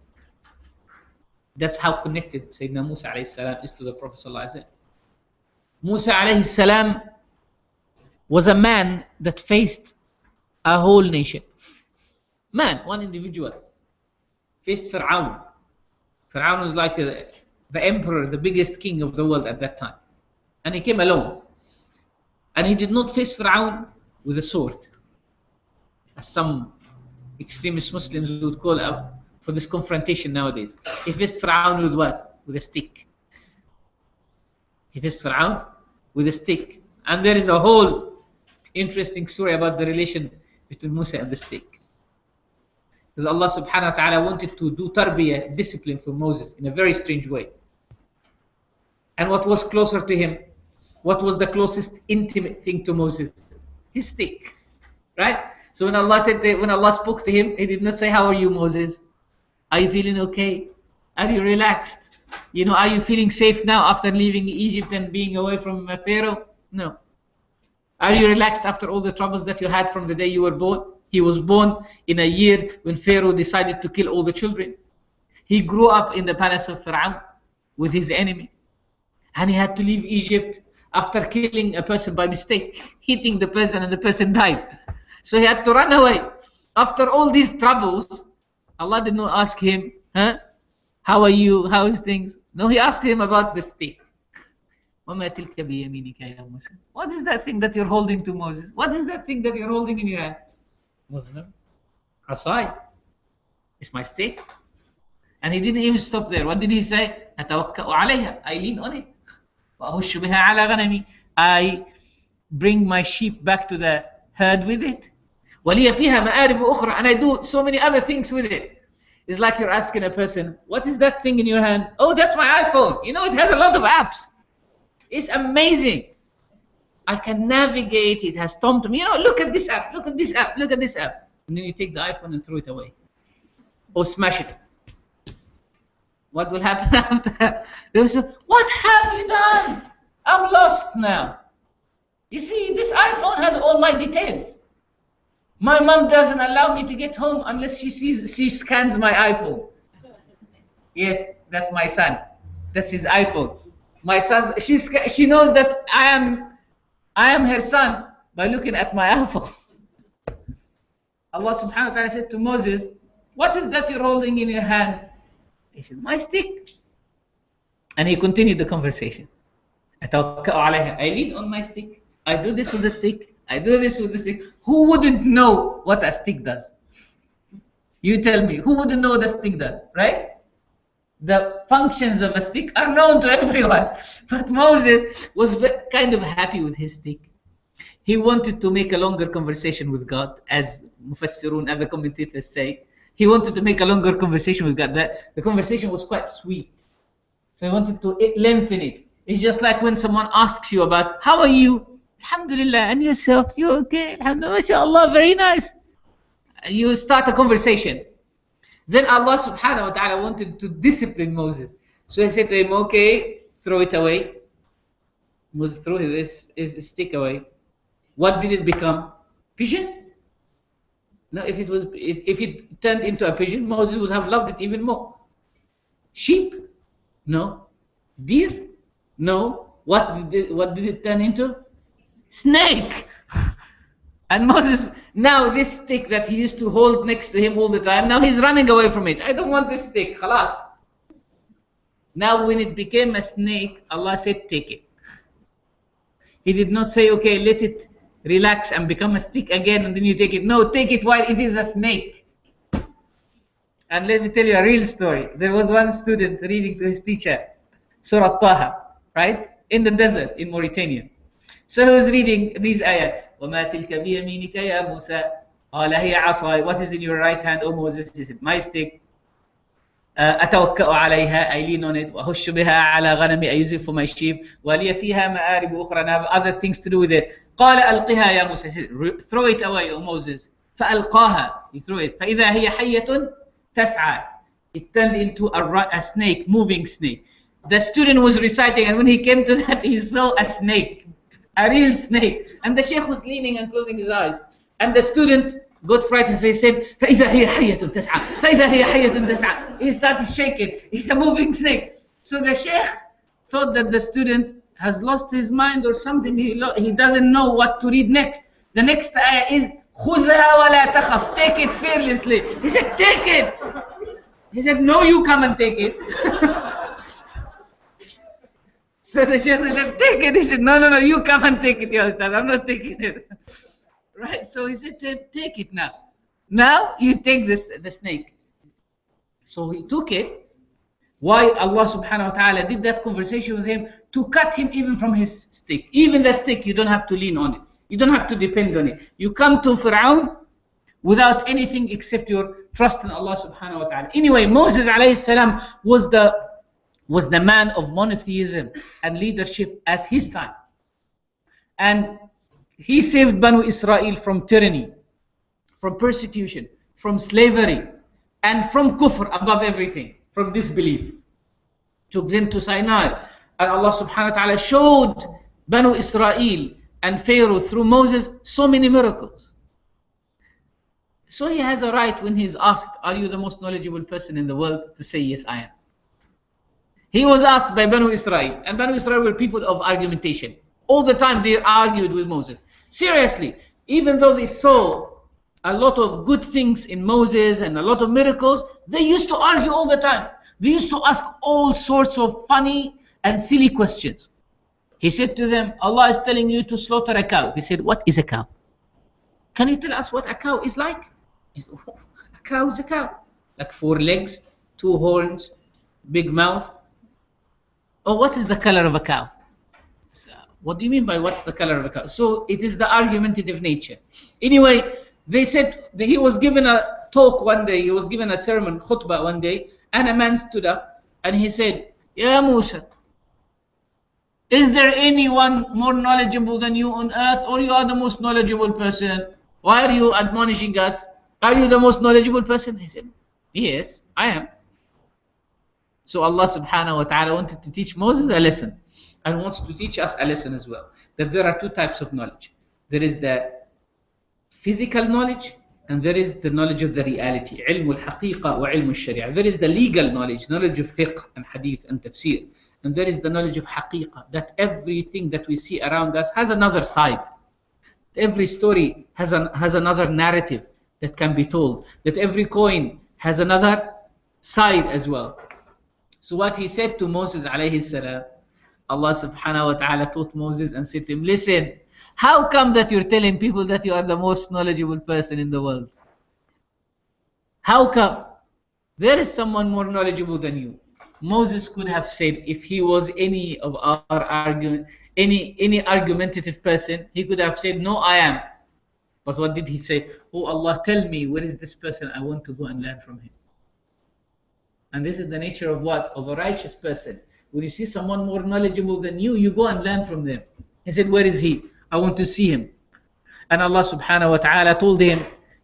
That's how connected Sayyidina Musa alayhi salam is to the Prophet sallallahu alaihi wasallam. Musa alayhi salam was a man that faced a whole nation. Man, one individual, faced Fir'aun. Fir'aun was like the emperor, the biggest king of the world at that time. And he came alone. And he did not face Fir'aun with a sword, as some extremist Muslims would call out for this confrontation nowadays. He faced Fir'aun with what? With a stick. He faced Fir'aun with a stick. And there is a whole interesting story about the relation between Musa and the stick. Because Allah subhanahu wa ta'ala wanted to do tarbiyah, discipline for Moses in a very strange way. And what was closer to him? What was the closest intimate thing to Moses? His stick. Right? So when Allah spoke to him, he did not say, how are you, Moses? Are you feeling okay? Are you relaxed? You know, are you feeling safe now after leaving Egypt and being away from Pharaoh? No. Are you relaxed after all the troubles that you had from the day you were born? He was born in a year when Pharaoh decided to kill all the children. He grew up in the palace of Pharaoh with his enemy. And he had to leave Egypt after killing a person by mistake, hitting the person, and the person died. So he had to run away. After all these troubles, Allah did not ask him, how are you? How is things? No, he asked him about the stick. What is that thing that you're holding to Moses? What is that thing that you're holding in your hand? Muslim, asai. It's my stick. And he didn't even stop there. What did he say? I lean on it. I bring my sheep back to the herd with it. And I do so many other things with it. It's like you're asking a person, what is that thing in your hand? Oh, that's my iPhone. You know, it has a lot of apps. It's amazing. I can navigate. It has TomTom. You know, look at this app. Look at this app. Look at this app. And then you take the iPhone and throw it away. Or smash it. What will happen after? They will say, what have you done? I'm lost now. You see, this iPhone has all my details. My mom doesn't allow me to get home unless she scans my iPhone. Yes, that's my son. That's his iPhone. My son, she knows that I am her son by looking at my iPhone. Allah subhanahu wa ta'ala said to Moses, what is that you're holding in your hand? He said, my stick. And he continued the conversation. I lean on my stick. I do this with the stick. I do this with the stick. Who wouldn't know what a stick does? You tell me, who wouldn't know what a stick does, right? The functions of a stick are known to everyone. But Moses was kind of happy with his stick. He wanted to make a longer conversation with God, as Mufassirun, other commentators say. He wanted to make a longer conversation with God. The conversation was quite sweet. So he wanted to lengthen it. It's just like when someone asks you about, how are you? Alhamdulillah, and yourself? You okay? Alhamdulillah, mashallah, very nice. You start a conversation. Then Allah subhanahu wa ta'ala wanted to discipline Moses. So he said to him, okay, throw it away. Moses threw his stick away. What did it become? Pigeon? No, if it turned into a pigeon, Moses would have loved it even more. Sheep? No. Deer? No. What did it turn into? Snake. And Moses, now this stick that he used to hold next to him all the time, now he's running away from it. I don't want this stick, khalas. Now when it became a snake, Allah said, take it. He did not say, okay, let it relax and become a stick again and then you take it. No, take it while it is a snake. And let me tell you a real story. There was one student reading to his teacher, Suratul Kahf, right? In the desert in Mauritania. So he was reading these ayat. وَمَا تِلْكَ بِيَمِينِكَ يَا مُوسَى قَالَ هِيَ عَصَايَ. What is in your right hand, O Moses? He said, my stick. أتوكأ عليها, I lean on it. وأهش بها على غنمي, I use it for my sheep. ولي فيها مآرب أخرى, and I have other things to do with it. قال ألقها يا موسى. He said, throw it away, O Moses. فألقاها, he threw it. فإذا هي حية تسعى. It turned into a snake, moving snake. The student was reciting, and when he came to that, he saw a snake, a real snake. And the Shaykh was leaning and closing his eyes. And the student got frightened, so he said, فَإِذَا هِيَ حَيَّةٌ تَسْعَى فَإِذَا هِيَ حَيَّةٌ تَسْعَى. He started shaking. It's a moving snake. So the Shaykh thought that the student has lost his mind or something. He doesn't know what to read next. The next ayah is, خُذَا وَلَا تَخَفْ. Take it fearlessly. He said, take it. He said, no, you come and take it. So the Shaykh said, take it. He said, no, you come and take it yourself. I'm not taking it. Right? So he said, take it now. Now you take the snake. So he took it. Why Allah subhanahu wa ta'ala did that conversation with him? To cut him even from his stick. Even the stick, you don't have to lean on it. You don't have to depend on it. You come to Fir'aun without anything except your trust in Allah subhanahu wa ta'ala. Anyway, Moses alayhi salam was the man of monotheism and leadership at his time. And he saved Banu Israel from tyranny, from persecution, from slavery, and from kufr above everything, from disbelief. Took them to Sinai. And Allah subhanahu wa ta'ala showed Banu Israel and Pharaoh through Moses so many miracles. So he has a right when he's asked, are you the most knowledgeable person in the world, to say, yes, I am. He was asked by Banu Israel, and Banu Israel were people of argumentation. All the time they argued with Moses. Seriously, even though they saw a lot of good things in Moses and a lot of miracles, they used to argue all the time. They used to ask all sorts of funny and silly questions. He said to them, Allah is telling you to slaughter a cow. He said, what is a cow? Can you tell us what a cow is like? He said, oh, a cow is a cow. Like 4 legs, 2 horns, big mouth. Oh, what is the color of a cow? What do you mean by what's the color of a cow? So it is the argumentative nature. Anyway, they said that he was given a talk one day, he was given a sermon, khutbah one day, and a man stood up and he said, Ya Musa, is there anyone more knowledgeable than you on earth, or you are the most knowledgeable person? Why are you admonishing us? Are you the most knowledgeable person? He said, yes, I am. So Allah subhanahu wa ta'ala wanted to teach Moses a lesson, and wants to teach us a lesson as well. That there are 2 types of knowledge. There is the physical knowledge, and there is the knowledge of the reality. علم الحقيقة وعلم الشريعة. There is the legal knowledge, knowledge of fiqh and hadith and tafsir. And there is the knowledge of haqiqah, that everything that we see around us has another side. Every story has another narrative that can be told. That every coin has another side as well. So what he said to Moses alayhi salam, Allah subhanahu wa ta'ala taught Moses and said to him, listen, how come that you're telling people that you are the most knowledgeable person in the world? How come? There is someone more knowledgeable than you. Moses could have said, if he was any of our argument, any argumentative person, he could have said, no, I am. But what did he say? Oh Allah, tell me, where is this person? I want to go and learn from him. And this is the nature of what? Of a righteous person. When you see someone more knowledgeable than you, you go and learn from them. He said, where is he? I want to see him. And Allah subhanahu wa ta'ala told him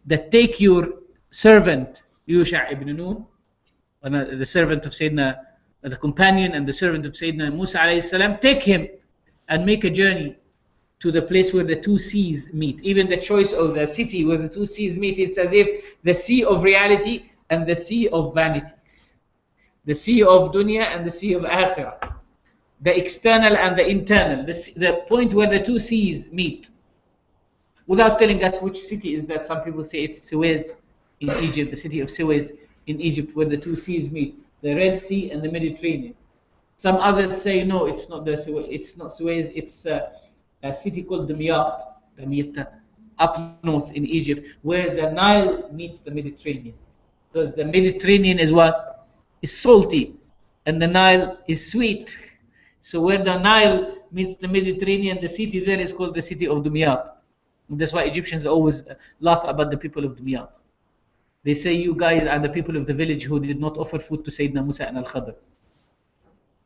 that take your servant, Yusha ibn Nun, the servant of Sayyidina, the companion and the servant of Sayyidina Musa alayhi salam, take him and make a journey to the place where the 2 seas meet. Even the choice of the city where the 2 seas meet, it's as if the sea of reality and the sea of vanity. The sea of dunya and the sea of akhirah. The external and the internal. The point where the 2 seas meet. without telling us which city is that. Some people say it's Suez in Egypt, the city of Suez in Egypt, where the two seas meet, the Red Sea and the Mediterranean. Some others say no, it's not the Suez. It's not Suez. It's a city called Damietta, up north in Egypt, where the Nile meets the Mediterranean. Because the Mediterranean is what? Is salty, and the Nile is sweet. So where the Nile meets the Mediterranean, the city there is called the city of Dumyat. And that's why Egyptians always laugh about the people of Dumyat. They say you guys are the people of the village who did not offer food to Sayyidina Musa and Al-Khadr.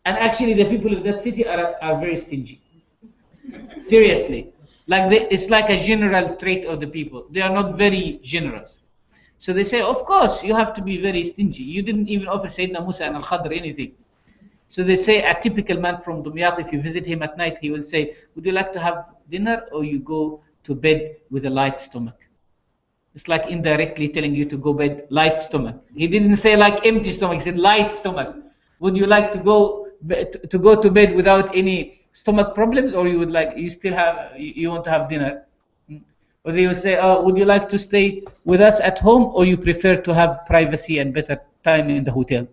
And actually the people of that city are very stingy. Seriously. It's like a general trait of the people. They are not very generous. So they say, of course, you have to be very stingy. You didn't even offer Sayyidina Musa and Al-Khadr anything. So they say a typical man from Dumyat, if you visit him at night, he will say, would you like to have dinner or you go to bed with a light stomach? It's like indirectly telling you to go bed light stomach. He didn't say like empty stomach, he said light stomach. Would you like to go to bed without any stomach problems, or you want to have dinner? Or they will say, would you like to stay with us at home, or you prefer to have privacy and better time in the hotel?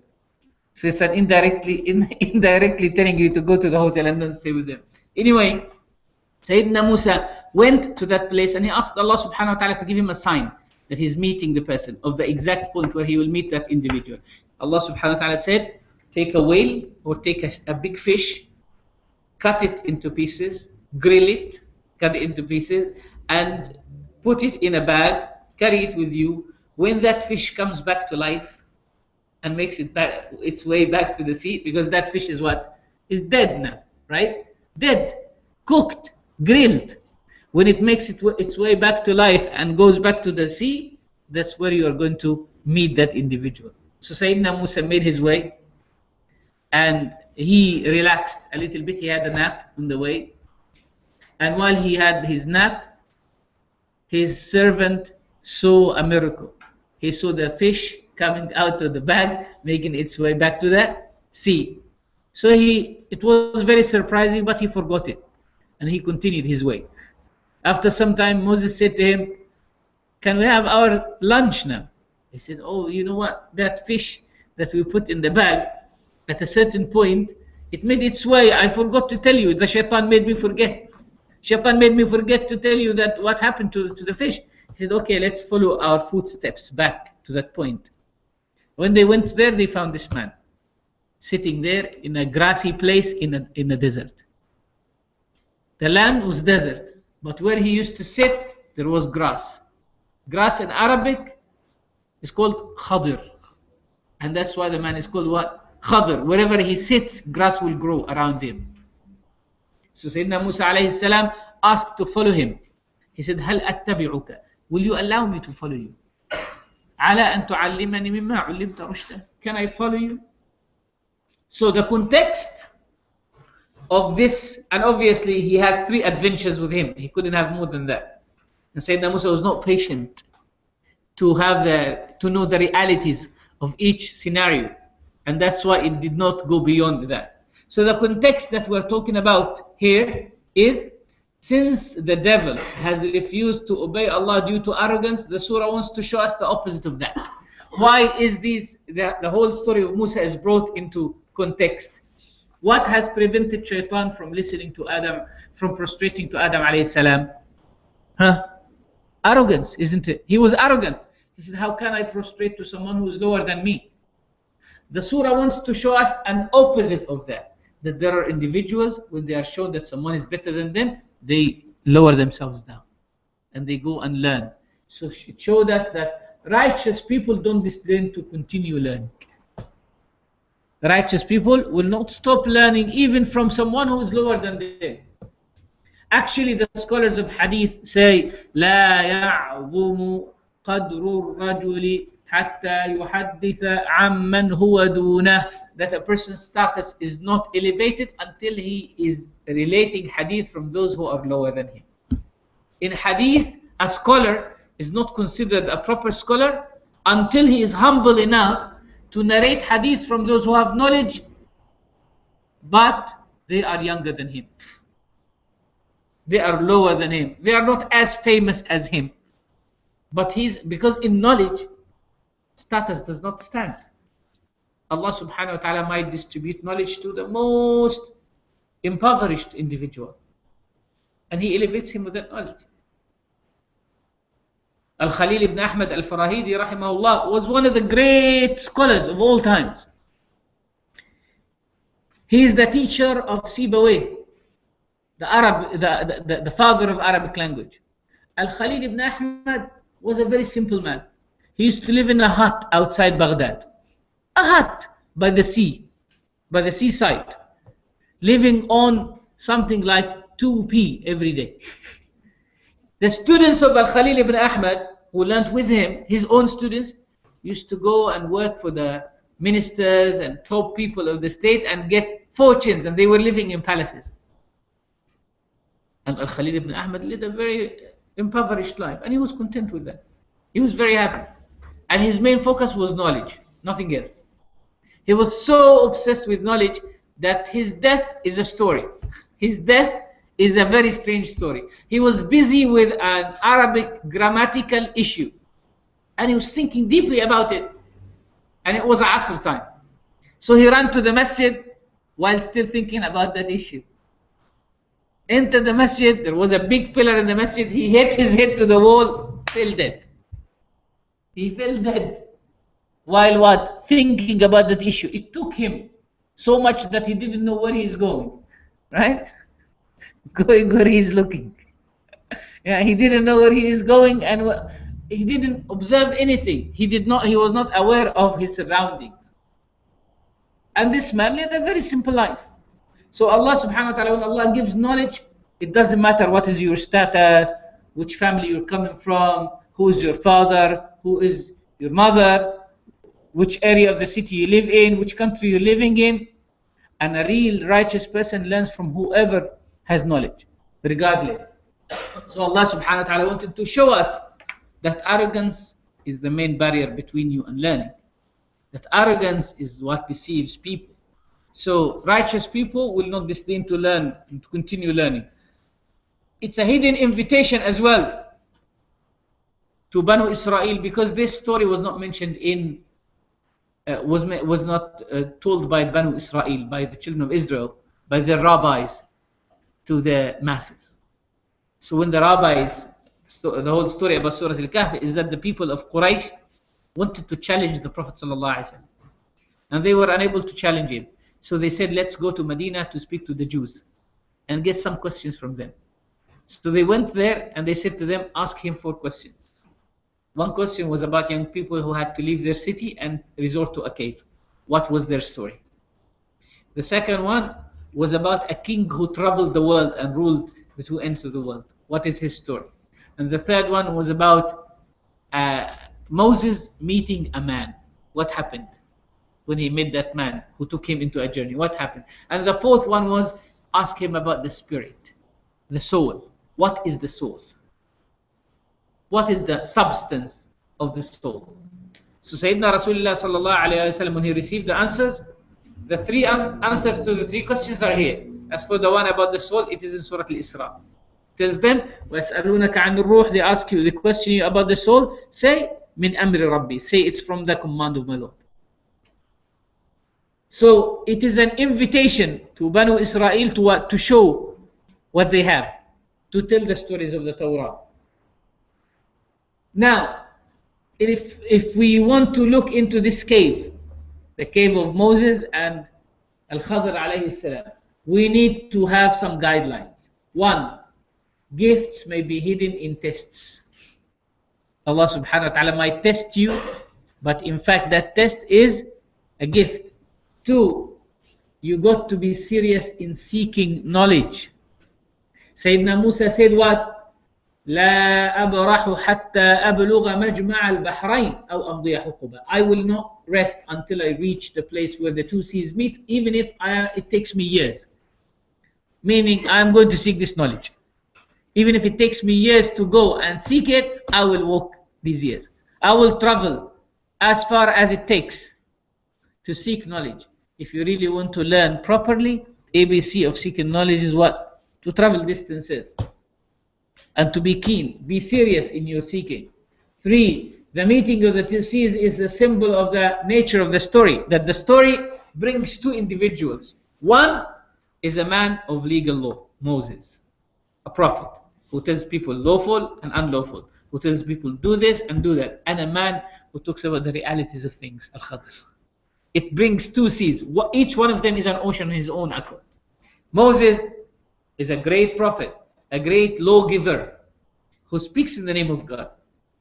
So it's an indirectly telling you to go to the hotel and then stay with them. Anyway, Sayyidina Musa went to that place and he asked Allah subhanahu wa ta'ala to give him a sign that he's meeting the person of the exact point where he will meet that individual. Allah subhanahu wa ta'ala said, take a whale or take a big fish, cut it into pieces, grill it, cut it into pieces, and put it in a bag, carry it with you. When that fish comes back to life and makes its way back to the sea, because that fish is what? Is dead now, right? Dead, cooked, grilled. When it makes its way back to life and goes back to the sea, that's where you are going to meet that individual. So Sayyidina Musa made his way and he relaxed a little bit. He had a nap on the way. And while he had his nap, his servant saw a miracle. He saw the fish coming out of the bag, making its way back to the sea. So it was very surprising, but he forgot it. And he continued his way. After some time, Moses said to him, can we have our lunch now? He said, oh, you know what? That fish that we put in the bag, at a certain point, it made its way. I forgot to tell you. The shaitan made me forget. Shaitan made me forget to tell you that what happened to the fish. He said, okay, let's follow our footsteps back to that point. When they went there, they found this man sitting there in a grassy place in a desert. The land was desert, but where he used to sit, there was grass. Grass in Arabic is called khadir. And that's why the man is called what? Khadir. Wherever he sits, grass will grow around him. So Sayyidina Musa alayhi salam asked to follow him. He said, هل أتبعك? Will you allow me to follow you? على أن تعلمني مما علمت رشدا. Can I follow you? So the context of this, and obviously he had 3 adventures with him. He couldn't have more than that. And Sayyidina Musa was not patient to know the realities of each scenario. And that's why it did not go beyond that. So the context that we're talking about here is, since the devil has refused to obey Allah due to arrogance, the surah wants to show us the opposite of that. Why is the whole story of Musa is brought into context? What has prevented shaitan from listening to Adam, from prostrating to Adam alayhi salam? Arrogance, isn't it? He was arrogant. He said, how can I prostrate to someone who is lower than me? The surah wants to show us an opposite of that. That there are individuals, when they are shown that someone is better than them, they lower themselves down. And they go and learn. So it showed us that righteous people don't disdain to continue learning. The righteous people will not stop learning even from someone who is lower than them. Actually, the scholars of hadith say, لا يعظم قدر الرجل حتى يحدث عمن هو دونه. That a person's status is not elevated until he is relating hadith from those who are lower than him. In hadith, a scholar is not considered a proper scholar until he is humble enough to narrate hadith from those who have knowledge, but they are younger than him. they are lower than him. They are not as famous as him. But because in knowledge, status does not stand. Allah subhanahu wa ta'ala might distribute knowledge to the most impoverished individual, and He elevates him with that knowledge. Al-Khalil ibn Ahmad al-Farahidi rahimahullah was one of the great scholars of all times. He is the teacher of Sibawayh, the father of Arabic language. Al-Khalil ibn Ahmad was a very simple man. He used to live in a hut outside Baghdad. A hut by the sea, by the seaside, living on something like 2p every day. The students of Al-Khalil ibn Ahmad who learned with him, his own students, used to go and work for the ministers and top people of the state and get fortunes, and they were living in palaces. And Al-Khalil ibn Ahmad led a very impoverished life, and he was content with that. He was very happy. And his main focus was knowledge, nothing else. He was so obsessed with knowledge that his death is a story. His death is a very strange story. He was busy with an Arabic grammatical issue, and he was thinking deeply about it, and it was Asr time. So he ran to the masjid while still thinking about that issue. Entered the masjid, there was a big pillar in the masjid, he hit his head to the wall, fell dead. He fell dead. While what? Thinking about that issue. It took him so much that he didn't know where he is going. Right? Going where he is looking. Yeah, he didn't know where he is going, and he didn't observe anything. He was not aware of his surroundings. And this man led a very simple life. So Allah subhanahu wa ta'ala, when Allah gives knowledge, it doesn't matter what is your status, which family you're coming from, who is your father, who is your mother, which area of the city you live in, which country you're living in. And a real righteous person learns from whoever has knowledge, regardless. So Allah subhanahu wa ta'ala wanted to show us that arrogance is the main barrier between you and learning. That arrogance is what deceives people. So righteous people will not disdain to learn and to continue learning. It's a hidden invitation as well to Banu Israel, because this story was not mentioned in was not told by Banu Israel, by the children of Israel, by their rabbis to the masses. So when the rabbis, so the whole story about Suratul Kahf is that the people of Quraysh wanted to challenge the Prophet ﷺ, and they were unable to challenge him. So they said, let's go to Medina to speak to the Jews and get some questions from them. So they went there and they said to them, ask him 4 questions. One question was about young people who had to leave their city and resort to a cave. What was their story? The second one was about a king who traveled the world and ruled the 2 ends of the world. What is his story? And the third one was about Moses meeting a man. What happened when he met that man who took him into a journey? What happened? And the fourth one was ask him about the spirit, the soul. What is the soul? What is the substance of the soul? So Sayyidina Rasulullah sallallahu alayhi wa sallam, when he received the answers, the 3 answers to the 3 questions are here. As for the one about the soul, it is in Surah Al-Isra. It tells them, وَيَسْأَلُونَكَ عَنِ الرُّوحِ, they ask you, they question you about the soul, say, مِنْ أَمْرِ رَبِّي, say it's from the command of my Lord. So it is an invitation to Banu Israel to what? To show what they have, to tell the stories of the Torah. Now, if we want to look into this cave, the cave of Moses and Al-Khadr alayhi salam, we need to have some guidelines. 1, gifts may be hidden in tests. Allah subhanahu wa ta'ala might test you, but in fact that test is a gift. 2, you got to be serious in seeking knowledge. Sayyidina Musa said what? لا أبرح حتى أبلغ مجمع البحرين أو أمضي حقبة. I will not rest until I reach the place where the 2 seas meet, even if it takes me years. Meaning, I'm going to seek this knowledge. Even if it takes me years to go and seek it, I will walk these years. I will travel as far as it takes to seek knowledge. If you really want to learn properly, ABC of seeking knowledge is what? To travel distances. and to be keen, be serious in your seeking. 3, the meeting of the two seas is a symbol of the nature of the story, that the story brings two individuals. One is a man of legal law, Moses, a prophet, who tells people lawful and unlawful, who tells people do this and do that, and a man who talks about the realities of things, Al-Khadr. It brings two seas. Each one of them is an ocean in his own accord. Moses is a great prophet, a great lawgiver who speaks in the name of God.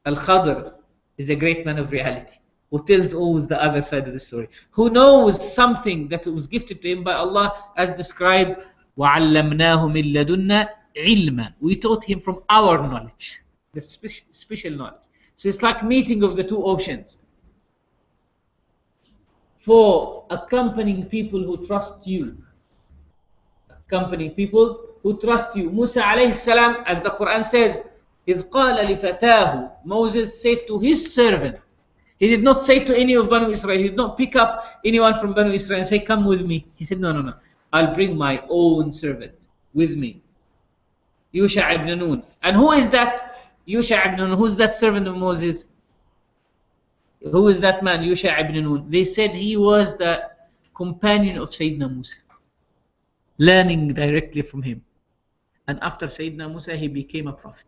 Al-Khadr is a great man of reality who tells always the other side of the story, who knows something that was gifted to him by Allah, as described, وَعَلَّمْنَاهُ مِن لَدُنَّا عِلْمًا. We taught him from our knowledge, the special knowledge. So it's like meeting of the two oceans. For accompanying people who trust you. Accompanying people who trust you. Musa alayhi salam, as the Quran says, إِذْ قَالَ لِفَتَاهُ, Moses said to his servant. He did not say to any of Banu Israel. He did not pick up anyone from Banu Israel and say, come with me. He said, no. I'll bring my own servant with me. Yusha ibn Nun. And who is that Yusha ibn Nun? Who is that servant of Moses? Who is that man, Yusha ibn Nun? They said he was the companion of Sayyidina Musa, learning directly from him. And after Sayyidina Musa, he became a prophet.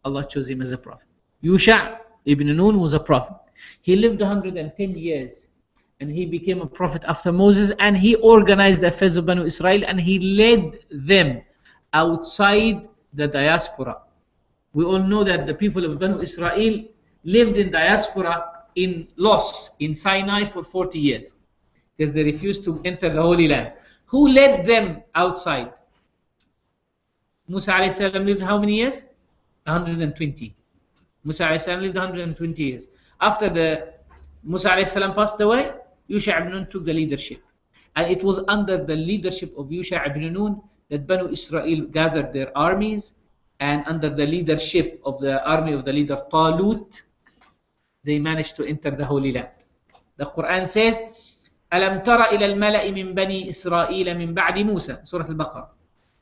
Allah chose him as a prophet. Yusha ibn Nun was a prophet. He lived 110 years and he became a prophet after Moses, and he organized the affairs of Banu Israel and he led them outside the diaspora. We all know that the people of Banu Israel lived in diaspora in loss in Sinai for 40 years because they refused to enter the Holy Land. Who led them outside? Musa alayhi salam lived how many years? 120. Musa alayhi salam lived 120 years. After the Musa alayhi salam passed away, Yusha ibn Nun took the leadership. And it was under the leadership of Yusha ibn Nun that Banu Israel gathered their armies, and under the leadership of the army of the leader Talut, they managed to enter the Holy Land. The Quran says, أَلَمْ تَرَ إِلَى الْمَلَإِ مِنْ بَنِي إِسْرَائِيلَ مِنْ بَعْدِ مُوسَى, Surah Al-Baqarah.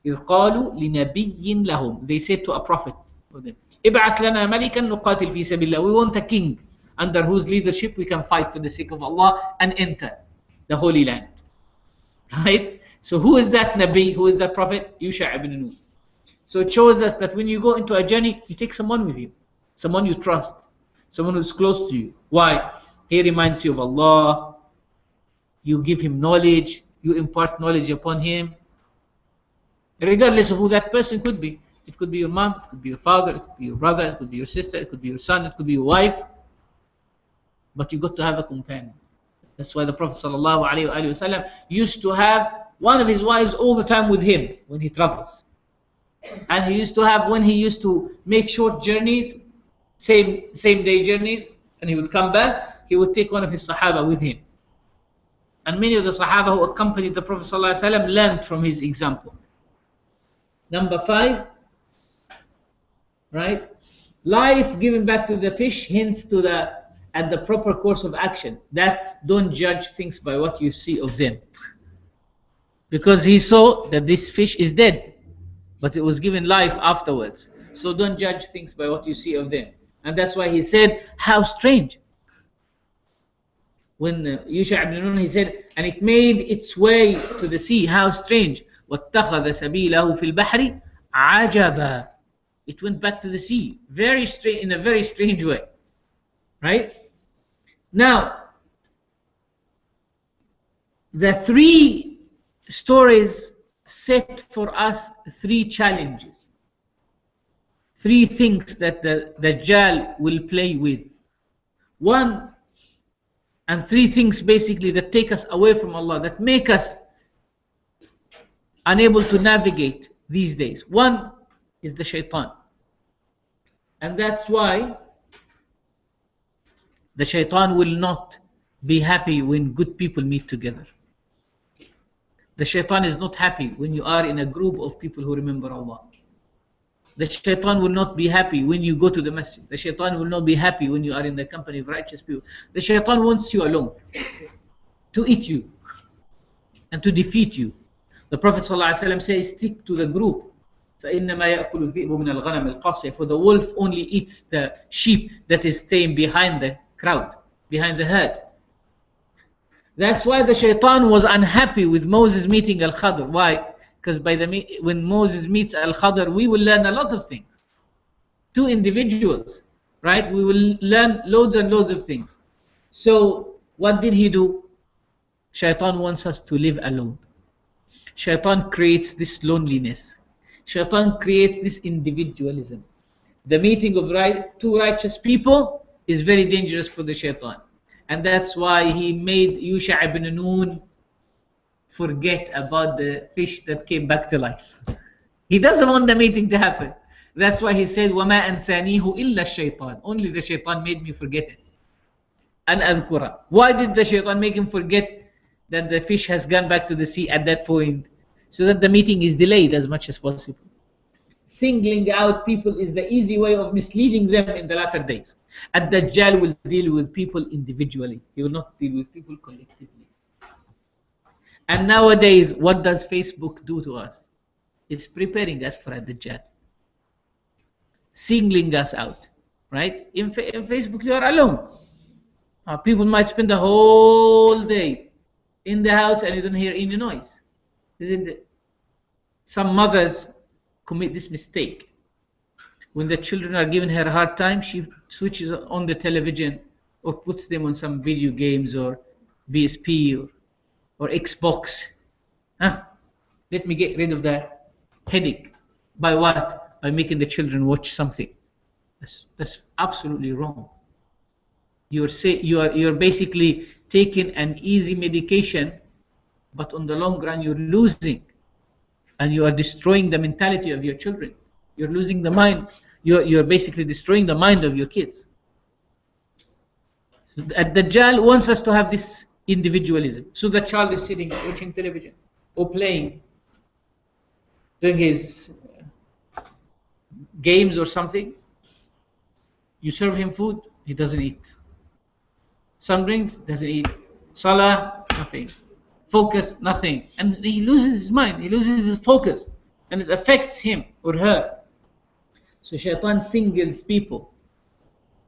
إِذْ قَالُوا لِنَبِيٍّ لَهُمْ, they said to a prophet, إِبْعَثْ لَنَا مَلِكًا نُقَاتِلْ فِي سَبِيلِ اللَّهِ, we want a king under whose leadership we can fight for the sake of Allah and enter the Holy Land. Right? So who is that Nabi? Who is that prophet? Yusha ibn Nun. So it shows us that when you go into a journey, you take someone with you, someone you trust, someone who's close to you. Why? He reminds you of Allah. You give him knowledge. You impart knowledge upon him. Regardless of who that person could be. It could be your mom, it could be your father, it could be your brother, it could be your sister, it could be your son, it could be your wife. But you got to have a companion. That's why the Prophet ﷺ used to have one of his wives all the time with him when he travels. And he used to have, when he used to make short journeys, same day journeys, and he would come back, he would take one of his Sahaba with him. And many of the Sahaba who accompanied the Prophet ﷺ learned from his example. Number 5, right? Life given back to the fish hints to the proper course of action. That don't judge things by what you see of them. Because he saw that this fish is dead, but it was given life afterwards. So don't judge things by what you see of them. And that's why he said, how strange. When Yusha ibn Nun, he said, and it made its way to the sea, how strange. وَاتَّخَذَ سَبِيلَهُ فِي الْبَحْرِ عَجَبًا. It went back to the sea, very strange, in a very strange way. Right? Now, the 3 stories set for us 3 challenges. 3 things that the Dajjal will play with. 1, and 3 things basically that take us away from Allah, that make us unable to navigate these days. 1 is the shaitan. And that's why the shaitan will not be happy when good people meet together. The shaitan is not happy when you are in a group of people who remember Allah. The shaitan will not be happy when you go to the masjid. The shaitan will not be happy when you are in the company of righteous people. The shaitan wants you alone, to eat you and to defeat you. The Prophet ﷺ says, stick to the group فإنما يأكل الذئب من الغنم القاصية. For the wolf only eats the sheep that is staying behind the crowd, behind the herd. That's why the shaitan was unhappy with Moses meeting Al-Khadr. Why? Because when Moses meets Al-Khadr, we will learn a lot of things. Two individuals, right? We will learn loads and loads of things. So what did he do? Shaitan wants us to live alone. Shaitan creates this loneliness. Shaitan creates this individualism. The meeting of two righteous people is very dangerous for the shaitan. And that's why he made Yusha ibn Nun forget about the fish that came back to life. He doesn't want the meeting to happen. That's why he said, وَمَا أَنْسَانِيهُ إِلَّا الشَّيْطَانِ. Only the shaitan made me forget it. And أذكره. Why did the shaitan make him forget that the fish has gone back to the sea at that point? So that the meeting is delayed as much as possible. Singling out people is the easy way of misleading them in the latter days. Ad-Dajjal will deal with people individually. He will not deal with people collectively. And nowadays, what does Facebook do to us? It's preparing us for Ad-Dajjal. Singling us out, right? In Facebook, you are alone. People might spend the whole day in the house and you don't hear any noise. Isn't it? Some mothers commit this mistake. When the children are giving her a hard time, she switches on the television or puts them on some video games or BSP or Xbox. Let me get rid of that headache. By what? By making the children watch something. That's absolutely wrong. You're basically taking an easy medication, but on the long run you're losing, and you are destroying the mentality of your children. You're losing the mind. You're basically destroying the mind of your kids. So Ad-Dajjal wants us to have this individualism. So the child is sitting watching television or playing, doing his games or something. You serve him food, he doesn't eat. Some drinks, doesn't eat. Salah, nothing. Focus, nothing. And he loses his mind, he loses his focus, and it affects him or her. So shaitan singles people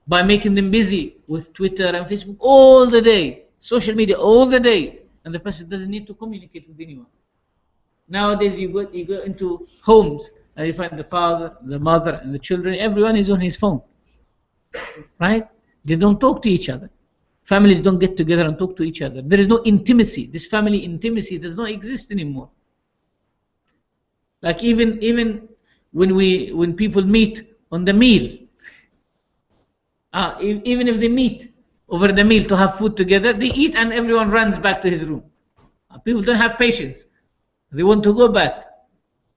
by making them busy with Twitter and Facebook all the day, social media all the day, and the person doesn't need to communicate with anyone. Nowadays you go into homes and you find the father, the mother, and the children, everyone is on his phone, right? They don't talk to each other. Families don't get together and talk to each other. There is no intimacy. This family intimacy does not exist anymore. Like even when people meet on the meal, even if they meet over the meal to have food together, they eat and everyone runs back to his room. People don't have patience. They want to go back,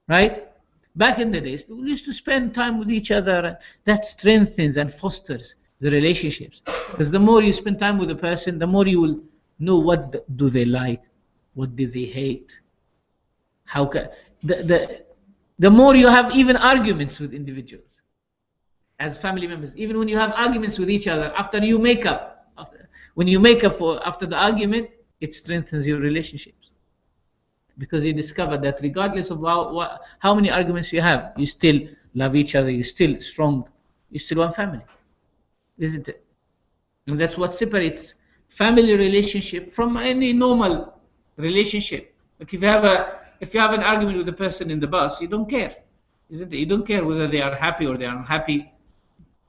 right? Back in the days, people used to spend time with each other. That strengthens and fosters the relationships. Because the more you spend time with a person, the more you will know what do they like, what do they hate. The more you have even arguments with individuals as family members, even when you have arguments with each other, after you make up, after the argument, it strengthens your relationships. Because you discover that regardless of how many arguments you have, you still love each other, you're still strong, you're still one family. Isn't it? And that's what separates family relationship from any normal relationship. Like if you have an argument with a person in the bus, you don't care, isn't it? You don't care whether they are happy or they are unhappy,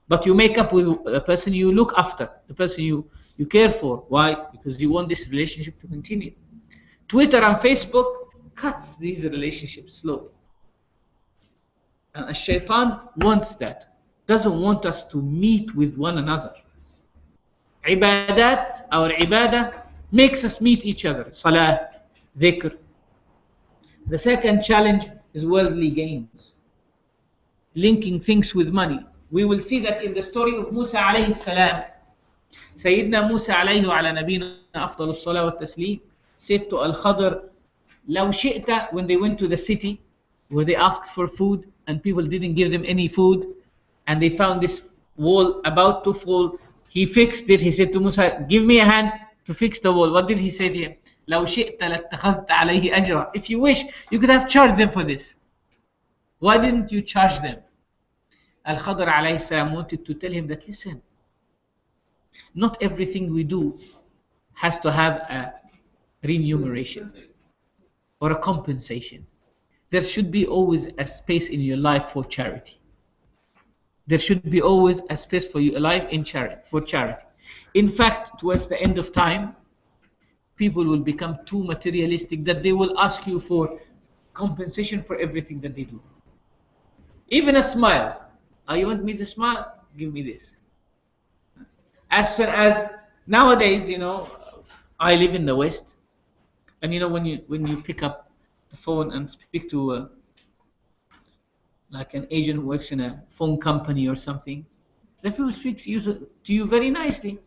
but you make up with a person you look after, the person you care for. Why? Because you want this relationship to continue. Twitter and Facebook cuts these relationships slowly, and Shaitan wants that. Doesn't want us to meet with one another. Ibadat, our ibadah, makes us meet each other. Salah, dhikr. The second challenge is worldly gains. Linking things with money. We will see that in the story of Musa alayhi salam. Sayyidina Musa alayhi wa ala nabina afdal as-salah wa taslim said to Al-Khadr, لو شئت, when they went to the city where they asked for food and people didn't give them any food, and they found this wall about to fall, he fixed it. He said to Musa, give me a hand to fix the wall. What did he say to him? لو شئت لاتخذت عليه أجرا. If you wish, you could have charged them for this. Why didn't you charge them? Al-Khadr alayhi salam wanted to tell him that, listen, not everything we do has to have a remuneration or a compensation. There should be always a space in your life for charity. There should be always a space for your life in charity, for charity. In fact, towards the end of time, people will become too materialistic that they will ask you for compensation for everything that they do. Even a smile. Oh, you want me to smile? Give me this. As soon as nowadays, I live in the West, and when you pick up the phone and speak to like an agent who works in a phone company or something, the people speak to you very nicely.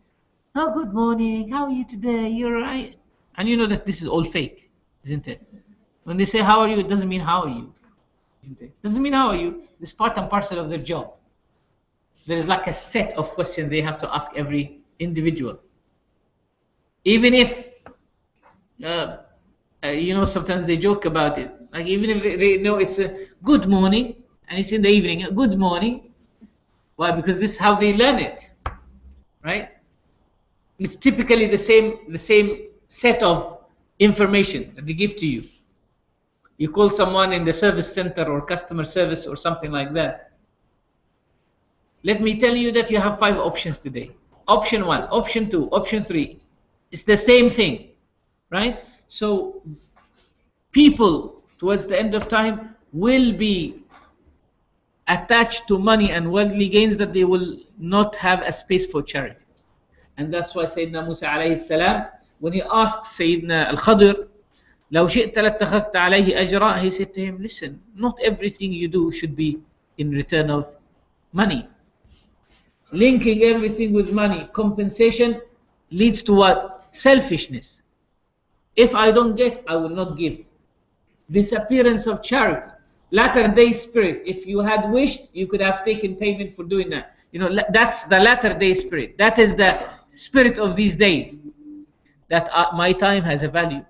Oh, good morning. How are you today? You're right. And you know that this is all fake, isn't it? When they say how are you, it doesn't mean how are you, isn't it? Doesn't mean how are you. It's part and parcel of their job. There is like a set of questions they have to ask every individual. Even if, sometimes they joke about it. Like even if they know it's a good morning and it's in the evening, good morning. Why? Because this is how they learn it, right? It's typically the same set of information that they give to you. You call someone in the service center or customer service or something like that. Let me tell you that you have 5 options today. Option 1, option 2, option 3. It's the same thing, right? So people towards the end of time will be attached to money and worldly gains that they will not have a space for charity. And that's why Sayyidina Musa alayhi salam, when he asked Sayyidina Al-Khadr, لو شئت لاتخذت عليه أجرا, he said to him, listen, not everything you do should be in return of money. Linking everything with money, compensation, leads to what? Selfishness. If I don't get, I will not give. Disappearance of charity. Latter day spirit. If you had wished, you could have taken payment for doing that. That's the latter day spirit. That is the spirit of these days. That my time has a value.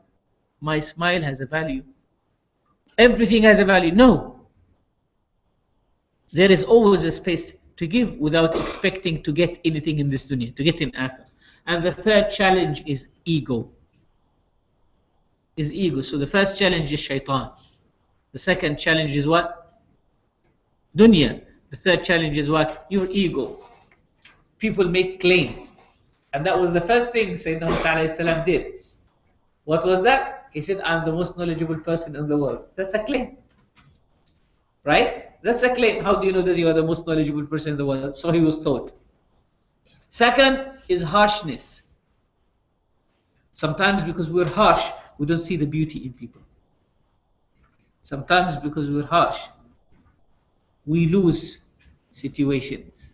My smile has a value. Everything has a value. No. There is always a space to give without expecting to get anything in this dunya, to get in akhirah. And the third challenge is ego. So the first challenge is shaitan. The second challenge is what? Dunya. The third challenge is what? Your ego. People make claims. And that was the first thing Sayyidina Musa alayhi salam did. What was that? He said, I'm the most knowledgeable person in the world. That's a claim. Right? That's a claim. How do you know that you are the most knowledgeable person in the world? So he was taught. Second is harshness. Sometimes because we're harsh, we don't see the beauty in people. Sometimes because we're harsh, we lose situations.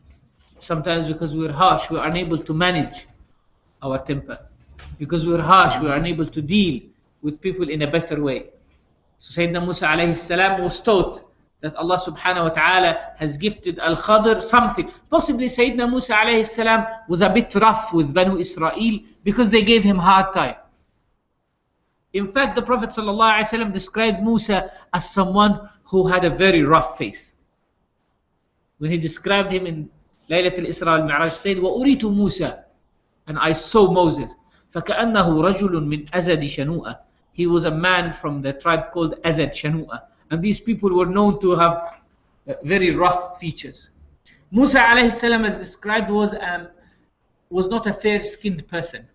Sometimes because we're harsh, we're unable to manage our temper. Because we're harsh, we're unable to deal with people in a better way. So Sayyidina Musa alayhi salam was taught that Allah subhanahu wa ta'ala has gifted Al-Khadr something. Possibly Sayyidina Musa alayhi salam was a bit rough with Banu Israel because they gave him hard time. In fact, the Prophet sallallahu alayhi wasallam described Musa as someone who had a very rough face. When he described him in Laylat al-Isra al-Mi'raj, said, وَأُرِيتُ Musa, and I saw Moses. فَكَأَنَّهُ رَجُلٌ مِنْ أَزَدِ شَنُوءَ. He was a man from the tribe called Azad Shanu'a. And these people were known to have very rough features. Musa alayhi salam, as described, was not a fair-skinned person.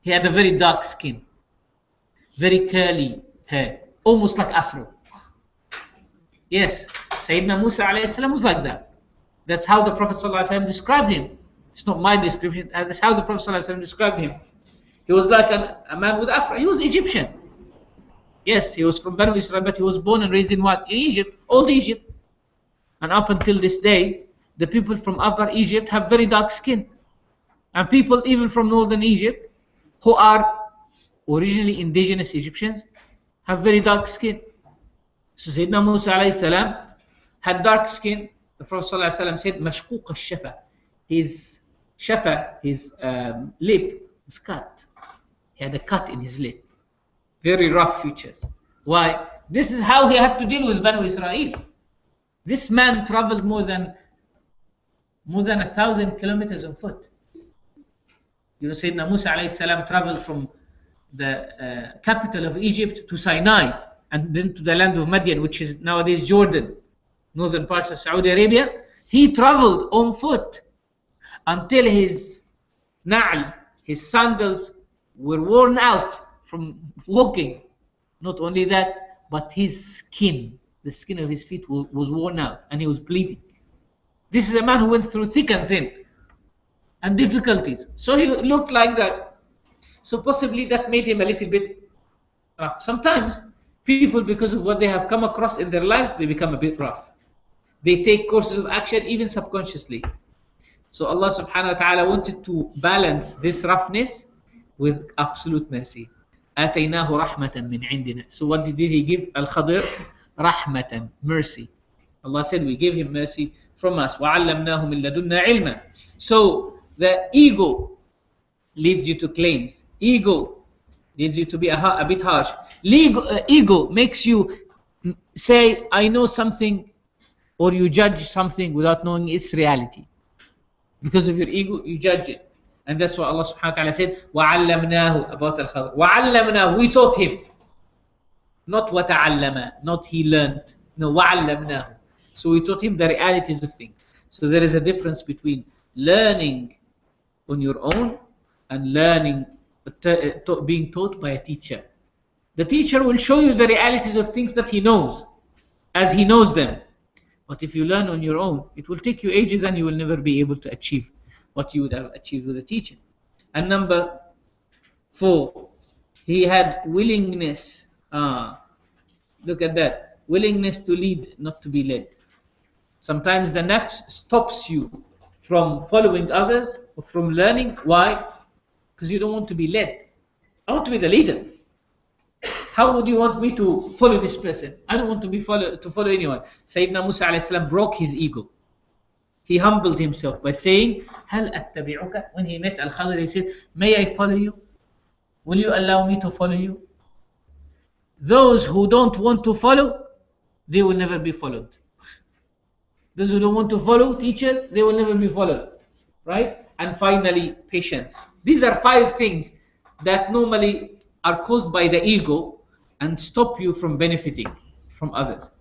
He had a very dark skin, very curly hair, almost like Afro. Yes, Sayyidina Musa alayhi salam was like that. That's how the Prophet sallallahu alaihi wasallam described him. It's not my description. That's how the Prophet sallallahu alaihi wasallam described him. He was like a man with Afro. He was Egyptian. Yes, he was from Banu Israel, but he was born and raised in what? In Egypt, old Egypt. And up until this day, the people from Upper Egypt have very dark skin. And people even from Northern Egypt, who are originally indigenous Egyptians, have very dark skin. So Sayyidina Musa alayhi salam had dark skin. The Prophet sallallahu alaihi wasallam said, Mashquq al-shafa. His shafa, his lip, was cut. He had a cut in his lip. Very rough features. Why? This is how he had to deal with Banu Israel. This man traveled more than 1,000 kilometers on foot. You know, Sayyidina Musa alayhi salam traveled from the capital of Egypt to Sinai, and then to the land of Madian, which is nowadays Jordan, northern parts of Saudi Arabia. He traveled on foot until his na'al, his sandals, were worn out from walking. Not only that, but his skin, the skin of his feet was worn out, and he was bleeding. This is a man who went through thick and thin and difficulties. So he looked like that. So possibly that made him a little bit rough. Sometimes people, because of what they have come across in their lives, they become a bit rough. They take courses of action even subconsciously. So Allah subhanahu wa ta'ala wanted to balance this roughness with absolute mercy. آتَيْنَاهُ رَحْمَةً مِّنْ عِنْدِنَا. So what did he give Al-Khadir? Rahmatan, mercy. Allah said we gave him mercy from us. وَعَلَّمْنَاهُ مِن لَدُنَّا عِلْمًا. So the ego leads you to claims. Ego leads you to be a bit harsh. Ego makes you say, I know something, or you judge something without knowing its reality. Because of your ego, you judge it. And that's what Allah subhanahu wa ta'ala said, وَعَلَّمْنَاهُ about Al-Khadr. وَعَلَّمْنَاهُ, we taught him. Not وَتَعَلَّمَ, not he learned. No, وَعَلَّمْنَاهُ. So we taught him the realities of things. So there is a difference between learning on your own and learning, being taught by a teacher. The teacher will show you the realities of things that he knows, as he knows them. But if you learn on your own, it will take you ages and you will never be able to achieve what you would have achieved with a teacher. And number 4, he had willingness. Look at that. Willingness to lead, not to be led. Sometimes the nafs stops you from following others or from learning. Why? Because you don't want to be led. I want to be the leader. How would you want me to follow this person? I don't want to follow anyone. Sayyidina Musa alayhi salam broke his ego. He humbled himself by saying, هَلْ أَتَّبِعُكَ. When he met Al-Khadir, he said, may I follow you? Will you allow me to follow you? Those who don't want to follow, they will never be followed. Those who don't want to follow teachers, they will never be followed. Right? And finally, patience. These are 5 things that normally are caused by the ego and stop you from benefiting from others.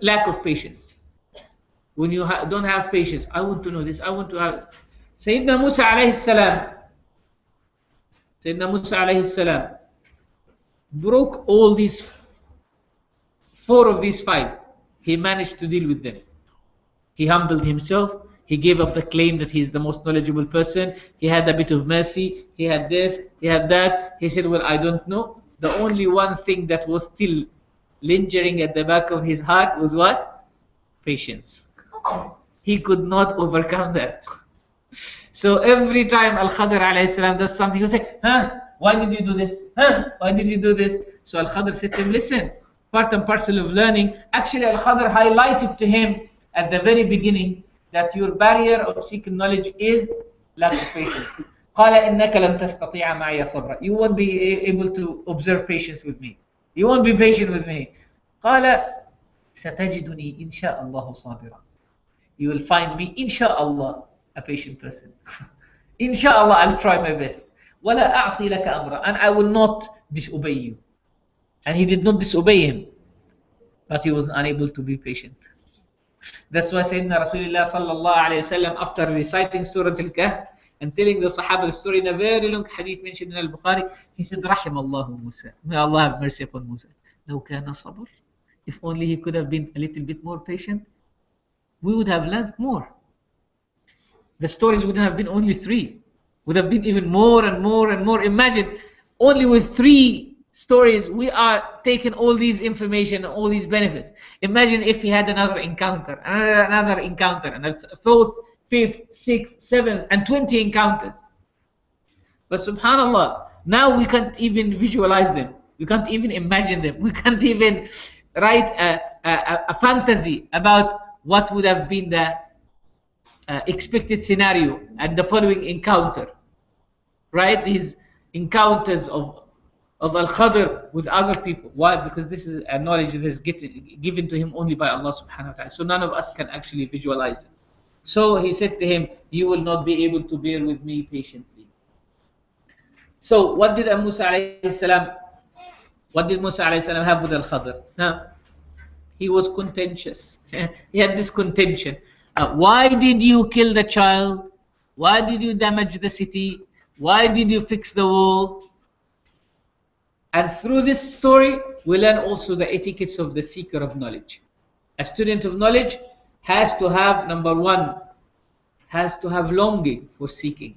Lack of patience. When you don't have patience, I want to know this, I want to have. Sayyidina Musa alayhi salam broke all these 4 of these 5. He managed to deal with them. He humbled himself. He gave up the claim that he's the most knowledgeable person. He had a bit of mercy. He had this, he had that. He said, well, I don't know. The only one thing that was still lingering at the back of his heart was what? Patience. He could not overcome that. So every time Al-Khadir alayhi salam does something, he would say, why did you do this? Why did you do this? So Al-Khadir said to him, listen, part and parcel of learning. Actually, Al-Khadir highlighted to him at the very beginning that your barrier of seeking knowledge is lack of patience. قال إنك لن تستطيع معي صبرا. You won't be able to observe patience with me. You won't be patient with me. قال ستجدني إن شاء الله صابرا. You will find me inshallah a patient person. Inshallah, I'll try my best. ولا أعصي لك أمرا. And I will not disobey you. And he did not disobey him, but he was unable to be patient. That's why Sayyidina Rasulullah sallallahu alayhi wasallam, after reciting Suratul Kahf and telling the Sahaba the story in a very long hadith mentioned in Al-Bukhari, he said, Rahim Allahu Musa. May Allah have mercy upon Musa. لو كان صبر. If only he could have been a little bit more patient, we would have learned more. The stories wouldn't have been only 3. Would have been even more and more and more. Imagine, only with 3 stories we are taking all these information, all these benefits. Imagine if he had another encounter, and a 4th, 5th, 6th, 7th, and 20 encounters. But subhanallah, now we can't even visualize them. We can't even imagine them. We can't even write a fantasy about what would have been the expected scenario at the following encounter. Right? These encounters of of Al-Khadr with other people. Why? Because this is a knowledge that is given to him only by Allah subhanahu wa ta'ala. So none of us can actually visualize it. So he said to him, you will not be able to bear with me patiently. So what did Musa alayhi salam, have with Al-Khadr? Now, he was contentious. He had this contention. Why did you kill the child? Why did you damage the city? Why did you fix the wall? And through this story, we learn also the etiquettes of the seeker of knowledge. A student of knowledge has to have, number one, has to have longing for seeking,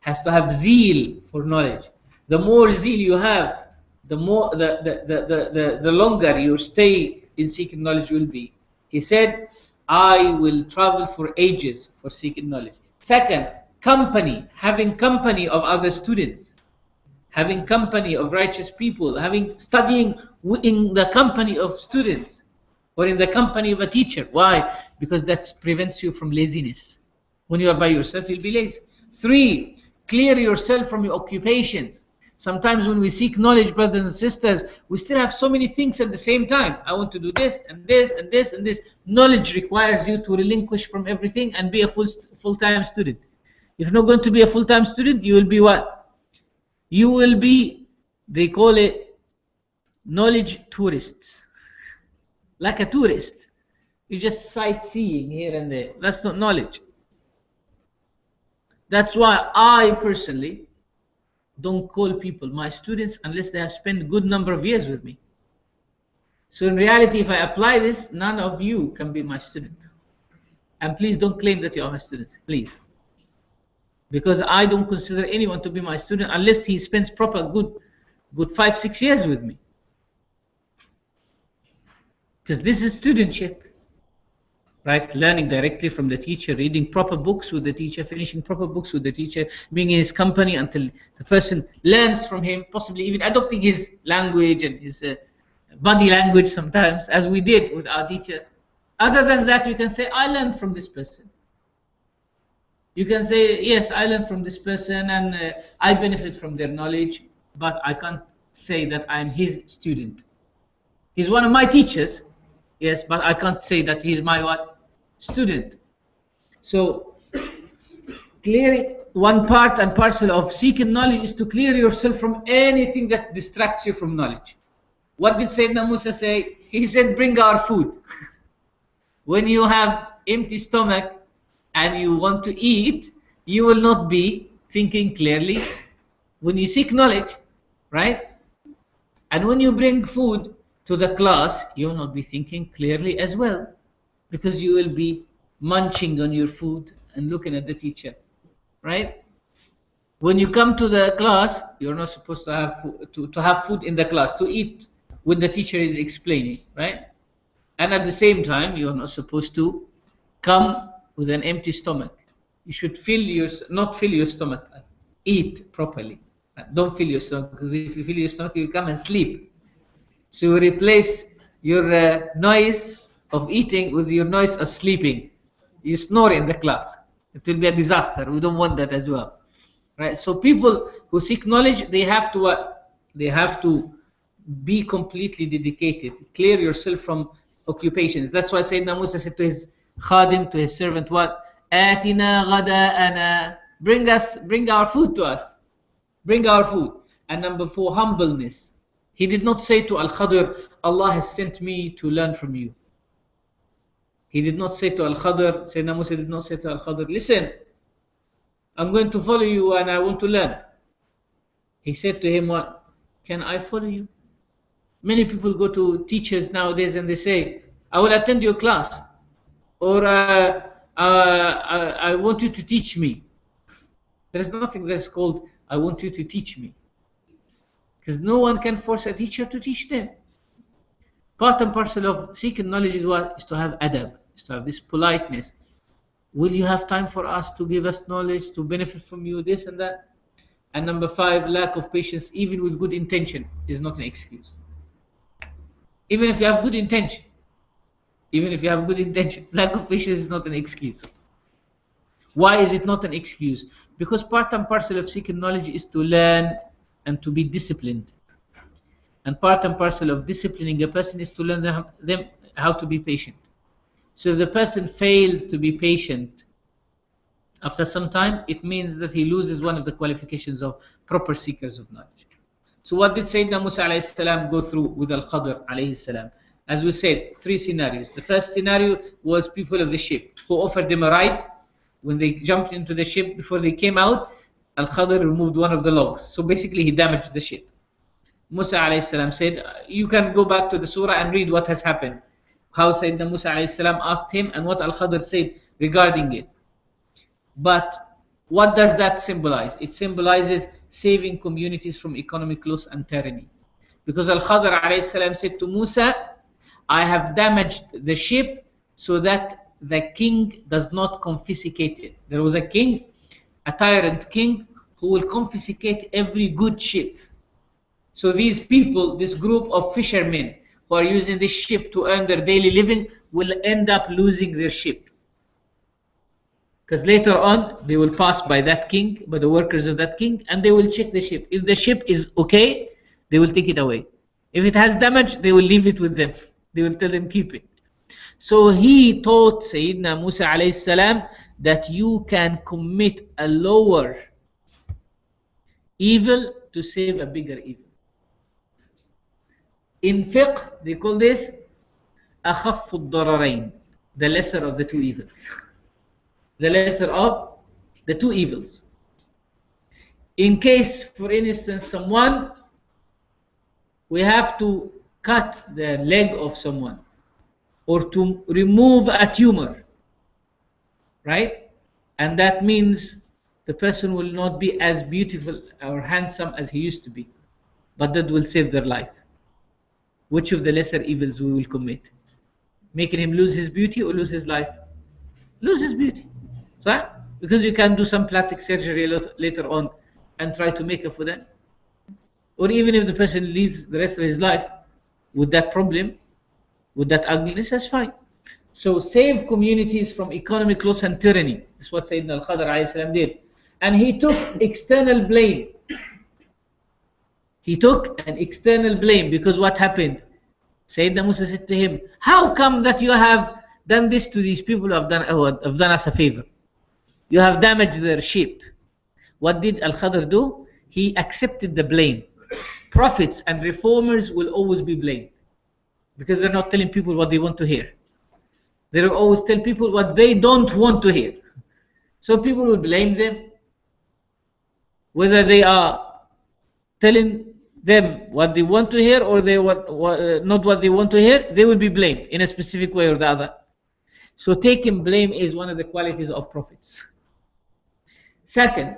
has to have zeal for knowledge. The more zeal you have, the more the longer your stay in seeking knowledge will be. He said, I will travel for ages for seeking knowledge. Second, company, having company of other students, having company of righteous people, studying in the company of students or in the company of a teacher. Why? Because that prevents you from laziness. When you are by yourself, you'll be lazy. 3, clear yourself from your occupations. Sometimes when we seek knowledge, brothers and sisters, we still have so many things at the same time. I want to do this and this and this and this. Knowledge requires you to relinquish from everything and be a full-time student. If you're not going to be a full-time student, you will be what? You will be, they call it, knowledge tourists. Like a tourist. You're just sightseeing here and there. That's not knowledge. That's why I personally don't call people my students unless they have spent a good number of years with me. So in reality, if I apply this, none of you can be my student. And please don't claim that you are my student, please. Because I don't consider anyone to be my student unless he spends proper good 5-6 years with me. Because this is studentship. Right? Learning directly from the teacher, reading proper books with the teacher, finishing proper books with the teacher, being in his company until the person learns from him, possibly even adopting his language and his body language sometimes, as we did with our teachers. Other than that, you can say, I learned from this person. You can say, yes, I learned from this person and I benefit from their knowledge, but I can't say that I'm his student. He's one of my teachers, yes, but I can't say that he's my what? Student. So clearing, one part and parcel of seeking knowledge is to clear yourself from anything that distracts you from knowledge. What did Sayyidina Musa say? He said, bring our food. When you have empty stomach and you want to eat, you will not be thinking clearly. When you seek knowledge, right? And when you bring food to the class, you will not be thinking clearly as well, because you will be munching on your food and looking at the teacher, right? When you come to the class, you're not supposed to have food in the class, to eat when the teacher is explaining, right? And at the same time, you're not supposed to come with an empty stomach. You should not fill your stomach, eat properly. Don't fill your stomach, because if you fill your stomach, you come and sleep. So you replace your noise of eating with your noise of sleeping. You snore in the class. It will be a disaster. We don't want that as well, right? So people who seek knowledge, they have to what? They have to be completely dedicated. Clear yourself from occupations. That's why Sayyidina Musa said to his khadim, to his servant, what? Atina ghada'ana. Bring our food to us. Bring our food. And number 4, humbleness. He did not say to Al-Khadr, Allah has sent me to learn from you. He did not say to Al-Khadr, Sayyidina Musa did not say to Al-Khadr, listen, I'm going to follow you and I want to learn. He said to him, what? Can I follow you? Many people go to teachers nowadays and they say, I will attend your class, or I want you to teach me. There is nothing that is called, I want you to teach me. Because no one can force a teacher to teach them. Part and parcel of seeking knowledge is what? Is to have adab, is to have this politeness. Will you have time for us to give us knowledge, to benefit from you, this and that? And number 5, lack of patience, even with good intention, is not an excuse. Even if you have good intention, lack of patience is not an excuse. Why is it not an excuse? Because part and parcel of seeking knowledge is to learn and to be disciplined. And part and parcel of disciplining a person is to learn them how to be patient. So if the person fails to be patient after some time, it means that he loses one of the qualifications of proper seekers of knowledge. So what did Sayyidina Musa alayhi salam go through with Al-Khadr alayhi salam? As we said, three scenarios. The first scenario was people of the ship who offered them a ride. When they jumped into the ship, before they came out, Al-Khadr removed one of the logs. So basically he damaged the ship. Musa alayhi salam said, you can go back to the surah and read what has happened. How Sayyidina Musa alayhi salam asked him and what Al-Khadr said regarding it. But what does that symbolize? It symbolizes saving communities from economic loss and tyranny. Because Al-Khadr alayhi salam said to Musa, I have damaged the ship so that the king does not confiscate it. There was a king, a tyrant king, who will confiscate every good ship. So these people, this group of fishermen who are using this ship to earn their daily living, will end up losing their ship. Because later on, they will pass by that king, by the workers of that king, and they will check the ship. If the ship is okay, they will take it away. If it has damage, they will leave it with them. They will tell them, keep it. So he taught Sayyidina Musa alayhi salam that you can commit a lower evil to save a bigger evil. In fiqh, they call this أخف الضررين, the lesser of the two evils. The lesser of the two evils. In case, for instance, someone, we have to cut the leg of someone or to remove a tumor, right? And that means the person will not be as beautiful or handsome as he used to be, but that will save their life. Which of the lesser evils we will commit? Making him lose his beauty or lose his life? Lose his beauty. So, because you can do some plastic surgery later on and try to make up for that. Or even if the person leads the rest of his life with that problem, with that ugliness, that's fine. So save communities from economic loss and tyranny. That's what Sayyidina Al-Khadr alayhi salam did. And he took external blame. He took an external blame because what happened? Sayyidina Musa said to him, how come that you have done this to these people who have done us a favor? You have damaged their ship. What did Al-Khadr do? He accepted the blame. Prophets and reformers will always be blamed because they're not telling people what they want to hear. They will always tell people what they don't want to hear. So people will blame them, whether they are telling them what they want to hear or they not what they want to hear. They will be blamed in a specific way or the other. So taking blame is one of the qualities of prophets. Second,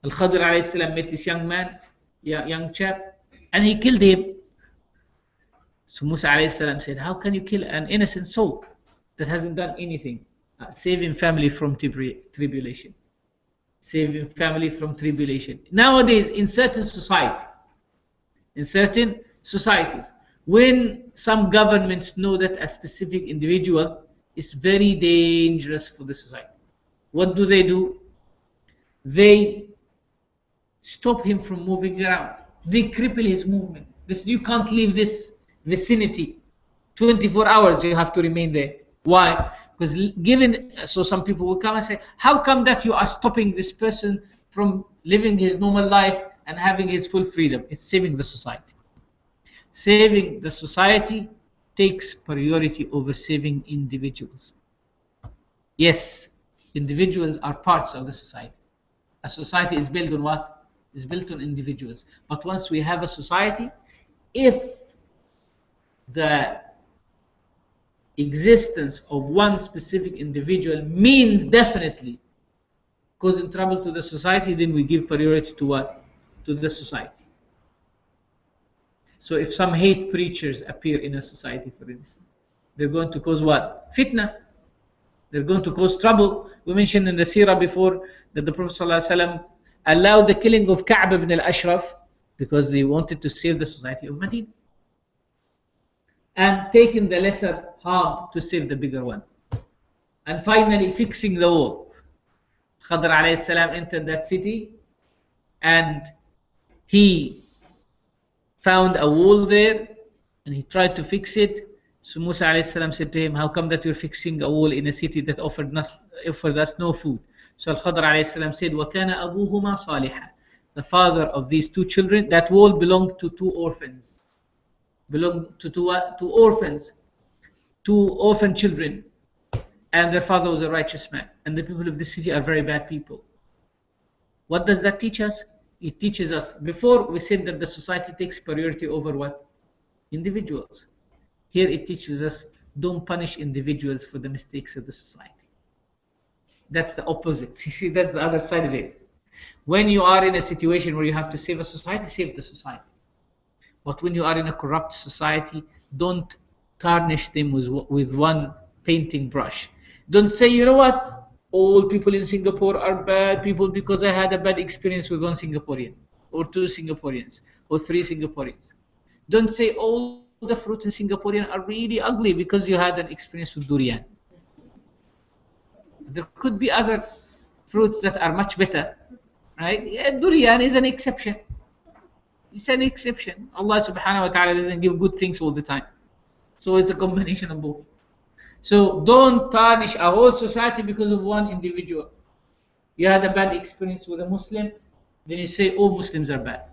Al-Khadr alayhi salam met this young man, young chap, and he killed him. So Musa alayhi salam said, how can you kill an innocent soul that hasn't done anything? Saving family from tribulation. Saving family from tribulation. Nowadays, in certain societies, when some governments know that a specific individual is very dangerous for the society, what do? They stop him from moving around. They cripple his movement. You can't leave this vicinity. 24 hours you have to remain there. Why? Because so some people will come and say, how come that you are stopping this person from living his normal life and having his full freedom? It's saving the society. Saving the society takes priority over saving individuals. Yes, individuals are parts of the society. A society is built on what? Is built on individuals. But once we have a society, if the existence of one specific individual means definitely causing trouble to the society, then we give priority to what? To the society. So if some hate preachers appear in a society, for instance, they're going to cause what? Fitna. They're going to cause trouble. We mentioned in the seerah before that the Prophet ﷺ allowed the killing of Ka'b ibn al-Ashraf because they wanted to save the society of Medina, and taking the lesser harm to save the bigger one. And finally, fixing the wall. Khadr alayhi salam entered that city and he found a wall there and he tried to fix it. So Musa alayhi said to him, how come that you're fixing a wall in a city that offered us no food? So Al-Khadr alayhi said, وَكَانَ أَبُوهُمَا صَالِحًا. The father of these two children, that wall belonged to two orphans. Belonged to two orphans, two orphan children. And their father was a righteous man. And the people of this city are very bad people. What does that teach us? It teaches us, before we said that the society takes priority over what? Individuals. Here it teaches us, don't punish individuals for the mistakes of the society. That's the opposite. You see, that's the other side of it. When you are in a situation where you have to save a society, save the society. But when you are in a corrupt society, don't tarnish them with one painting brush. Don't say, you know what, all people in Singapore are bad people because I had a bad experience with one Singaporean, or two Singaporeans, or three Singaporeans. Don't say all the fruit in Singaporean are really ugly because you had an experience with durian. There could be other fruits that are much better, right? Yeah, durian is an exception. It's an exception. Allah subhanahu wa ta'ala doesn't give good things all the time. So it's a combination of both. So don't tarnish a whole society because of one individual. You had a bad experience with a Muslim, then you say all Muslims are bad.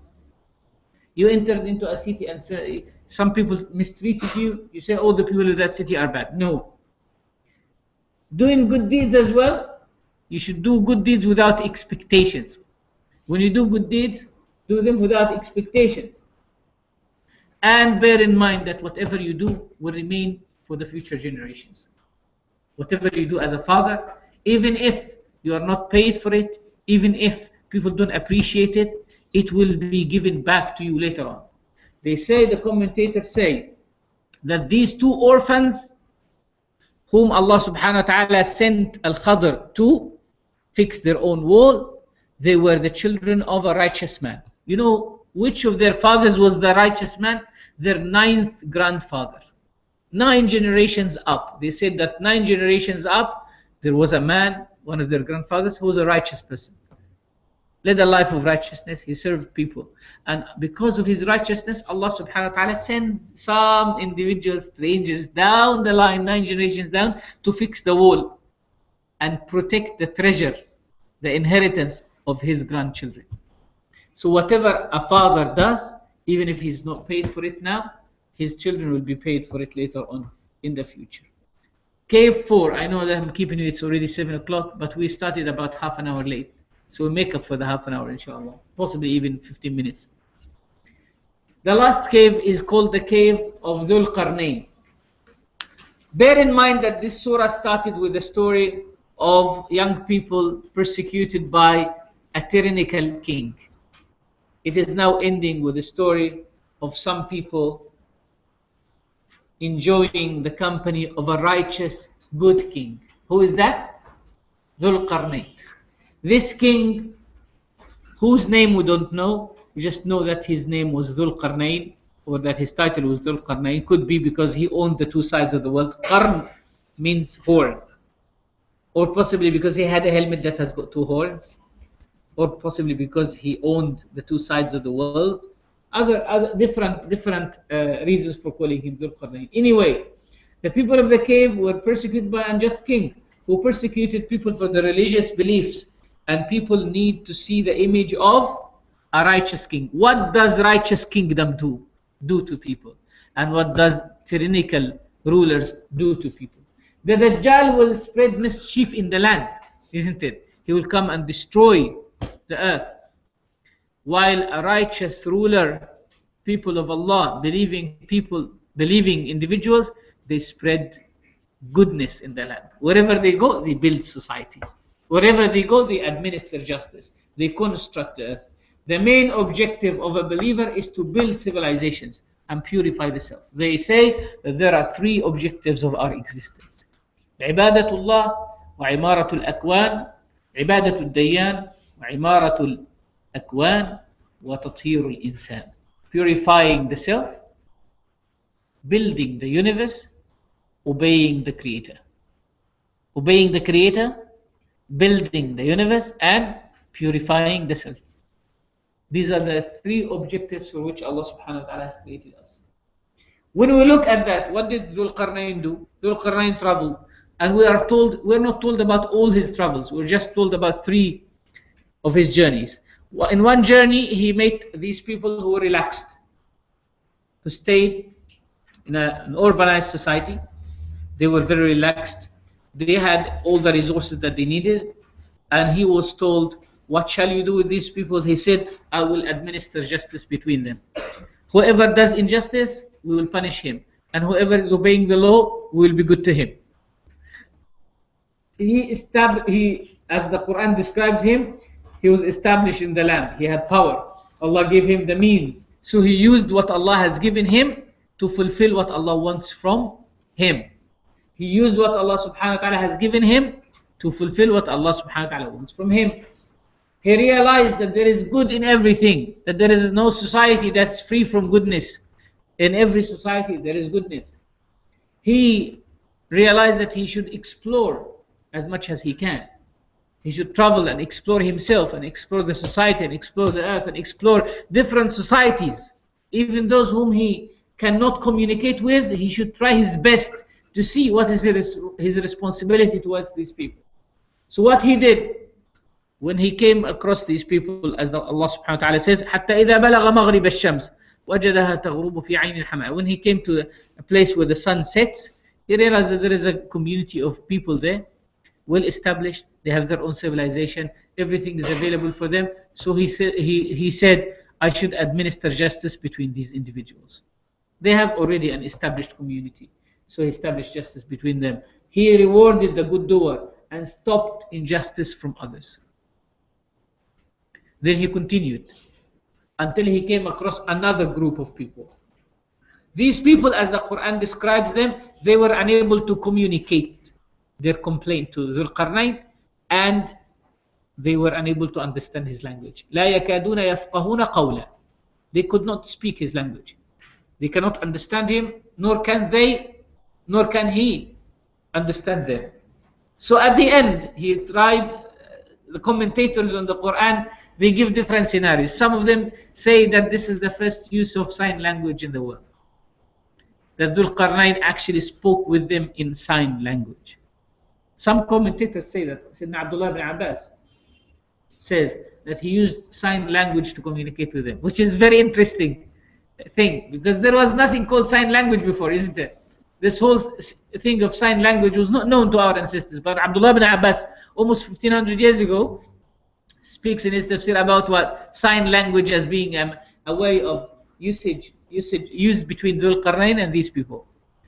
You entered into a city and say some people mistreated you, you say all the people of that city are bad. No. Doing good deeds as well, you should do good deeds without expectations. When you do good deeds, do them without expectations. And bear in mind that whatever you do will remain for the future generations. Whatever you do as a father, even if you are not paid for it, even if people don't appreciate it, it will be given back to you later on. They say, the commentators say, that these two orphans whom Allah subhanahu wa ta'ala sent Al-Khadr to fix their own wall, they were the children of a righteous man. You know which of their fathers was the righteous man? Their 9th grandfather. 9 generations up. They said that 9 generations up, there was a man, one of their grandfathers, who was a righteous person. Led a life of righteousness, he served people. And because of his righteousness, Allah subhanahu wa ta'ala sent some individuals, strangers, down the line, 9 generations down, to fix the wall and protect the treasure, the inheritance of his grandchildren. So whatever a father does, even if he's not paid for it now, his children will be paid for it later on in the future. Cave 4, I know that I'm keeping you, it's already 7 o'clock, but we started about half an hour late. So we'll make up for the half an hour, inshallah. Possibly even 15 minutes. The last cave is called the cave of Dhul Qarnayn. Bear in mind that this surah started with the story of young people persecuted by a tyrannical king. It is now ending with the story of some people enjoying the company of a righteous, good king. Who is that? Dhul Qarnayn. This king, whose name we don't know, we just know that his name was Dhul Qarnayn, or that his title was Dhul Qarnayn. Could be because he owned the two sides of the world. Qarn means horn. Or possibly because he had a helmet that has got 2 horns. Or possibly because he owned the 2 sides of the world. Other different reasons for calling him Dhul Qarnayn. Anyway, the people of the cave were persecuted by an unjust king, who persecuted people for their religious beliefs. And people need to see the image of a righteous king. What does righteous kingdom do to people? And what does tyrannical rulers do to people? The Dajjal will spread mischief in the land, isn't it? He will come and destroy the earth. While a righteous ruler, people of Allah, believing individuals, they spread goodness in the land. Wherever they go, they build societies. Wherever they go, they administer justice. They construct the earth. The main objective of a believer is to build civilizations and purify the self. They say that there are 3 objectives of our existence. Ibadatullah wa imaratul akwan, ibadatul dayan wa imaratul akwan wa tathirul insan. Purifying the self, building the universe, obeying the creator. Obeying the creator, building the universe, and purifying the self. These are the three objectives for which Allah subhanahu wa ta'ala has created us. When we look at that, what did Dhul Qarnayn do? Dhul Qarnayn traveled, and we're not told about all his travels. We're just told about three of his journeys. In one journey, he met these people who were relaxed, who stayed in an urbanized society. They were very relaxed. They had all the resources that they needed. And he was told, what shall you do with these people? He said, I will administer justice between them. Whoever does injustice, we will punish him. And whoever is obeying the law, we will be good to him. As the Quran describes him, he was established in the land. He had power. Allah gave him the means. So he used what Allah has given him to fulfill what Allah wants from him. He used what Allah subhanahu wa ta'ala has given him to fulfill what Allah subhanahu wa ta'ala wants from him. He realized that there is good in everything, that there is no society that's free from goodness. In every society there is goodness. He realized that he should explore as much as he can. He should travel and explore himself and explore the society and explore the earth and explore different societies. Even those whom he cannot communicate with, he should try his best to see what is his responsibility towards these people. So what he did, when he came across these people, as Allah subhanahu wa ta'ala says, حَتَّى إِذَا بَلَغَ مَغْرِبَ الشَّمْسِ وَجَدَهَا تَغْرُبُ فِي عَيْنِ الْحَمَامِ. When he came to a place where the sun sets, he realized that there is a community of people there, well established. They have their own civilization. Everything is available for them. So he said, I should administer justice between these individuals. They have already an established community. So he established justice between them. He rewarded the good doer and stopped injustice from others. Then he continued until he came across another group of people. These people, as the Quran describes them, they were unable to communicate their complaint to Dhul Qarnayn, and they were unable to understand his language. لا يكادون يفقهون قولا. They could not speak his language. They cannot understand him, nor can he understand them. So at the end, he tried, the commentators on the Quran, they give different scenarios. Some of them say that this is the first use of sign language in the world. That Dhul Qarnayn actually spoke with them in sign language. Some commentators say that Sayyidina Abdullah ibn Abbas says that he used sign language to communicate with them, which is very interesting thing, because there was nothing called sign language before, isn't it? This whole thing of sign language was not known to our ancestors, but Abdullah ibn Abbas, almost 1500 years ago, speaks in his tafsir about what sign language as being a way of usage used between Dhul Qarnayn and these people.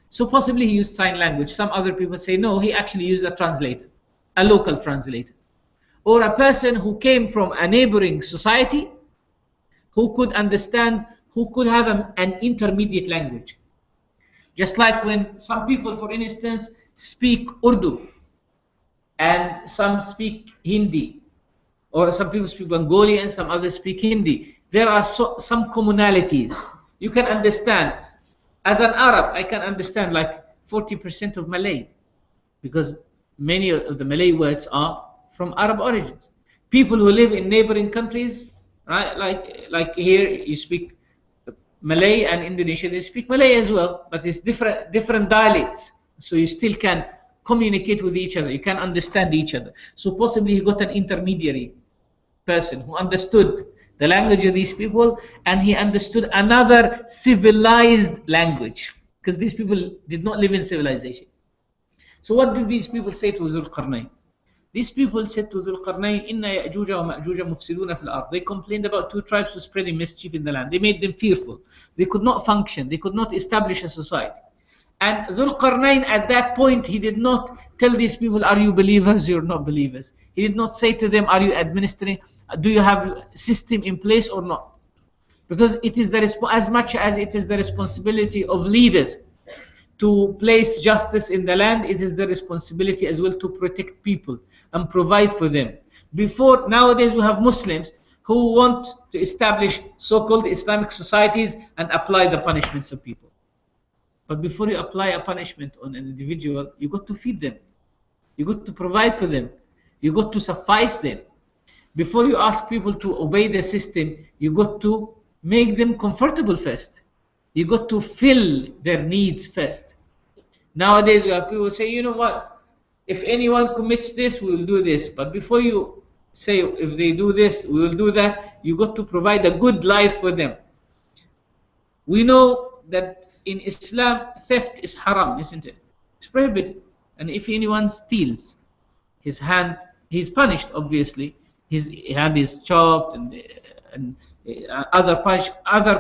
So possibly he used sign language. Some other people say no, he actually used a translator, a local translator, or a person who came from a neighboring society who could understand, who could have an intermediate language. Just like when some people, for instance, speak Urdu and some speak Hindi, or some people speak Bengali and some others speak Hindi. There are some commonalities. You can understand. As an Arab, I can understand like 40% of Malay, because many of the Malay words are from Arab origins. People who live in neighboring countries, right? Like here, you speak Malay, and Indonesia, they speak Malay as well, but it's different dialects. So you still can communicate with each other. You can understand each other. So possibly he got an intermediary person who understood the language of these people, and he understood another civilized language, because these people did not live in civilization. So what did these people say to Dhul Qarnayn? These people said to Dhul Qarnayn, Inna Ya'juja wa Ma'juja mufsiduna fil ard. They complained about two tribes who spreading mischief in the land. They made them fearful. They could not function. They could not establish a society. And Dhul Qarnayn, at that point, he did not tell these people, are you believers? You're not believers. He did not say to them, are you administering? Do you have a system in place or not? Because it is as much as it is the responsibility of leaders to place justice in the land, it is the responsibility as well to protect people and provide for them. Nowadays we have Muslims who want to establish so-called Islamic societies and apply the punishments of people. But before you apply a punishment on an individual, you got to feed them. You got to provide for them. You got to suffice them. Before you ask people to obey the system, you got to make them comfortable first. You got to fill their needs first. Nowadays, we have people say, you know what? If anyone commits this, we will do this. But before you say, if they do this, we will do that, you got to provide a good life for them. We know that in Islam, theft is haram, isn't it? It's prohibited. And if anyone steals, his hand, he's punished, obviously. His hand is chopped, and other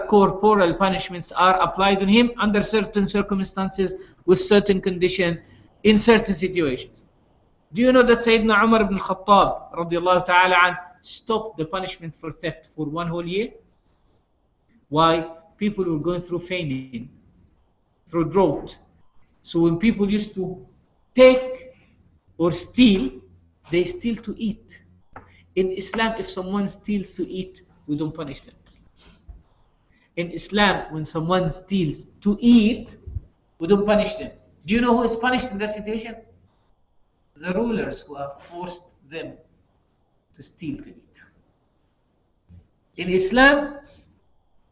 corporal punishments are applied on him under certain circumstances, with certain conditions, in certain situations. Do you know that Sayyidina Umar ibn Khattab radiallahu ta'ala an, stopped the punishment for theft for 1 whole year? Why? People were going through famine, through drought. So when people used to take or steal, they steal to eat. In Islam, if someone steals to eat, we don't punish them. In Islam, when someone steals to eat, we don't punish them. Do you know who is punished in that situation? The rulers who have forced them to steal to eat. In Islam,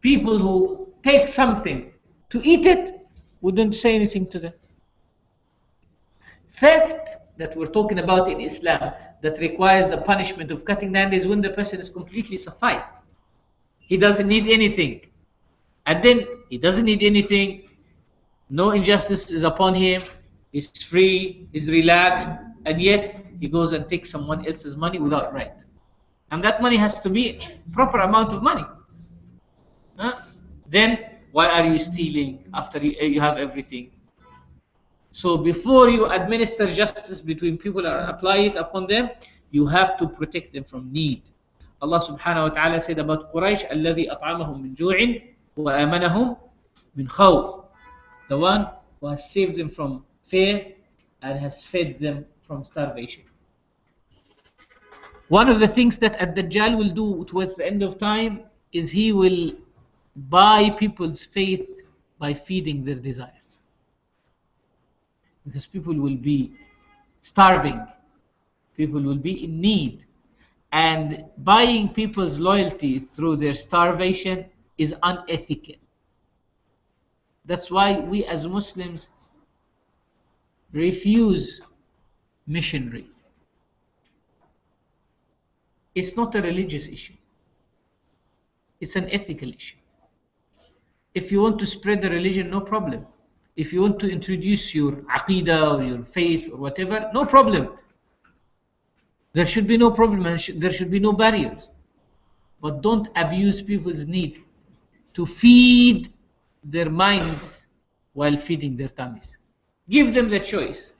people who take something to eat it, we don't say anything to them. Theft that we're talking about in Islam, that requires the punishment of cutting the hand, is when the person is completely sufficed. He doesn't need anything. And then he doesn't need anything, no injustice is upon him, he's free, he's relaxed, and yet he goes and takes someone else's money without right. And that money has to be proper amount of money. Then why are you stealing after you have everything? So before you administer justice between people and apply it upon them, you have to protect them from need. Allah subhanahu wa ta'ala said about Quraysh, الَّذِي أَطْعَمَهُم مِّن جُوعٍ وَآمَنَهُم مِّن خَوْفٍ, the one who has saved them from fear and has fed them from starvation. One of the things that Ad-Dajjal will do towards the end of time is he will buy people's faith by feeding their desires. Because people will be starving, people will be in need, and buying people's loyalty through their starvation is unethical. That's why we as Muslims refuse missionary. It's not a religious issue, it's an ethical issue. If you want to spread the religion, no problem. If you want to introduce your aqidah or your faith or whatever, no problem. There should be no problem, and there should be no barriers. But don't abuse people's need to feed their minds while feeding their tummies. Give them the choice.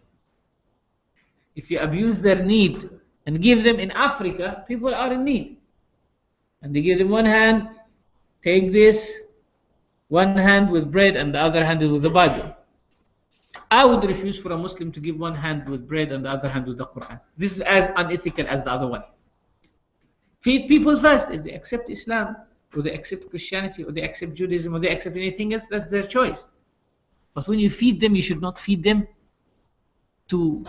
If you abuse their need and give them, in Africa, people are in need, and they give them one hand, take this, one hand with bread and the other hand with the Bible. I would refuse for a Muslim to give one hand with bread and the other hand with the Quran. This is as unethical as the other one. Feed people first. If they accept Islam, or they accept Christianity, or they accept Judaism, or they accept anything else, that's their choice. But when you feed them, you should not feed them to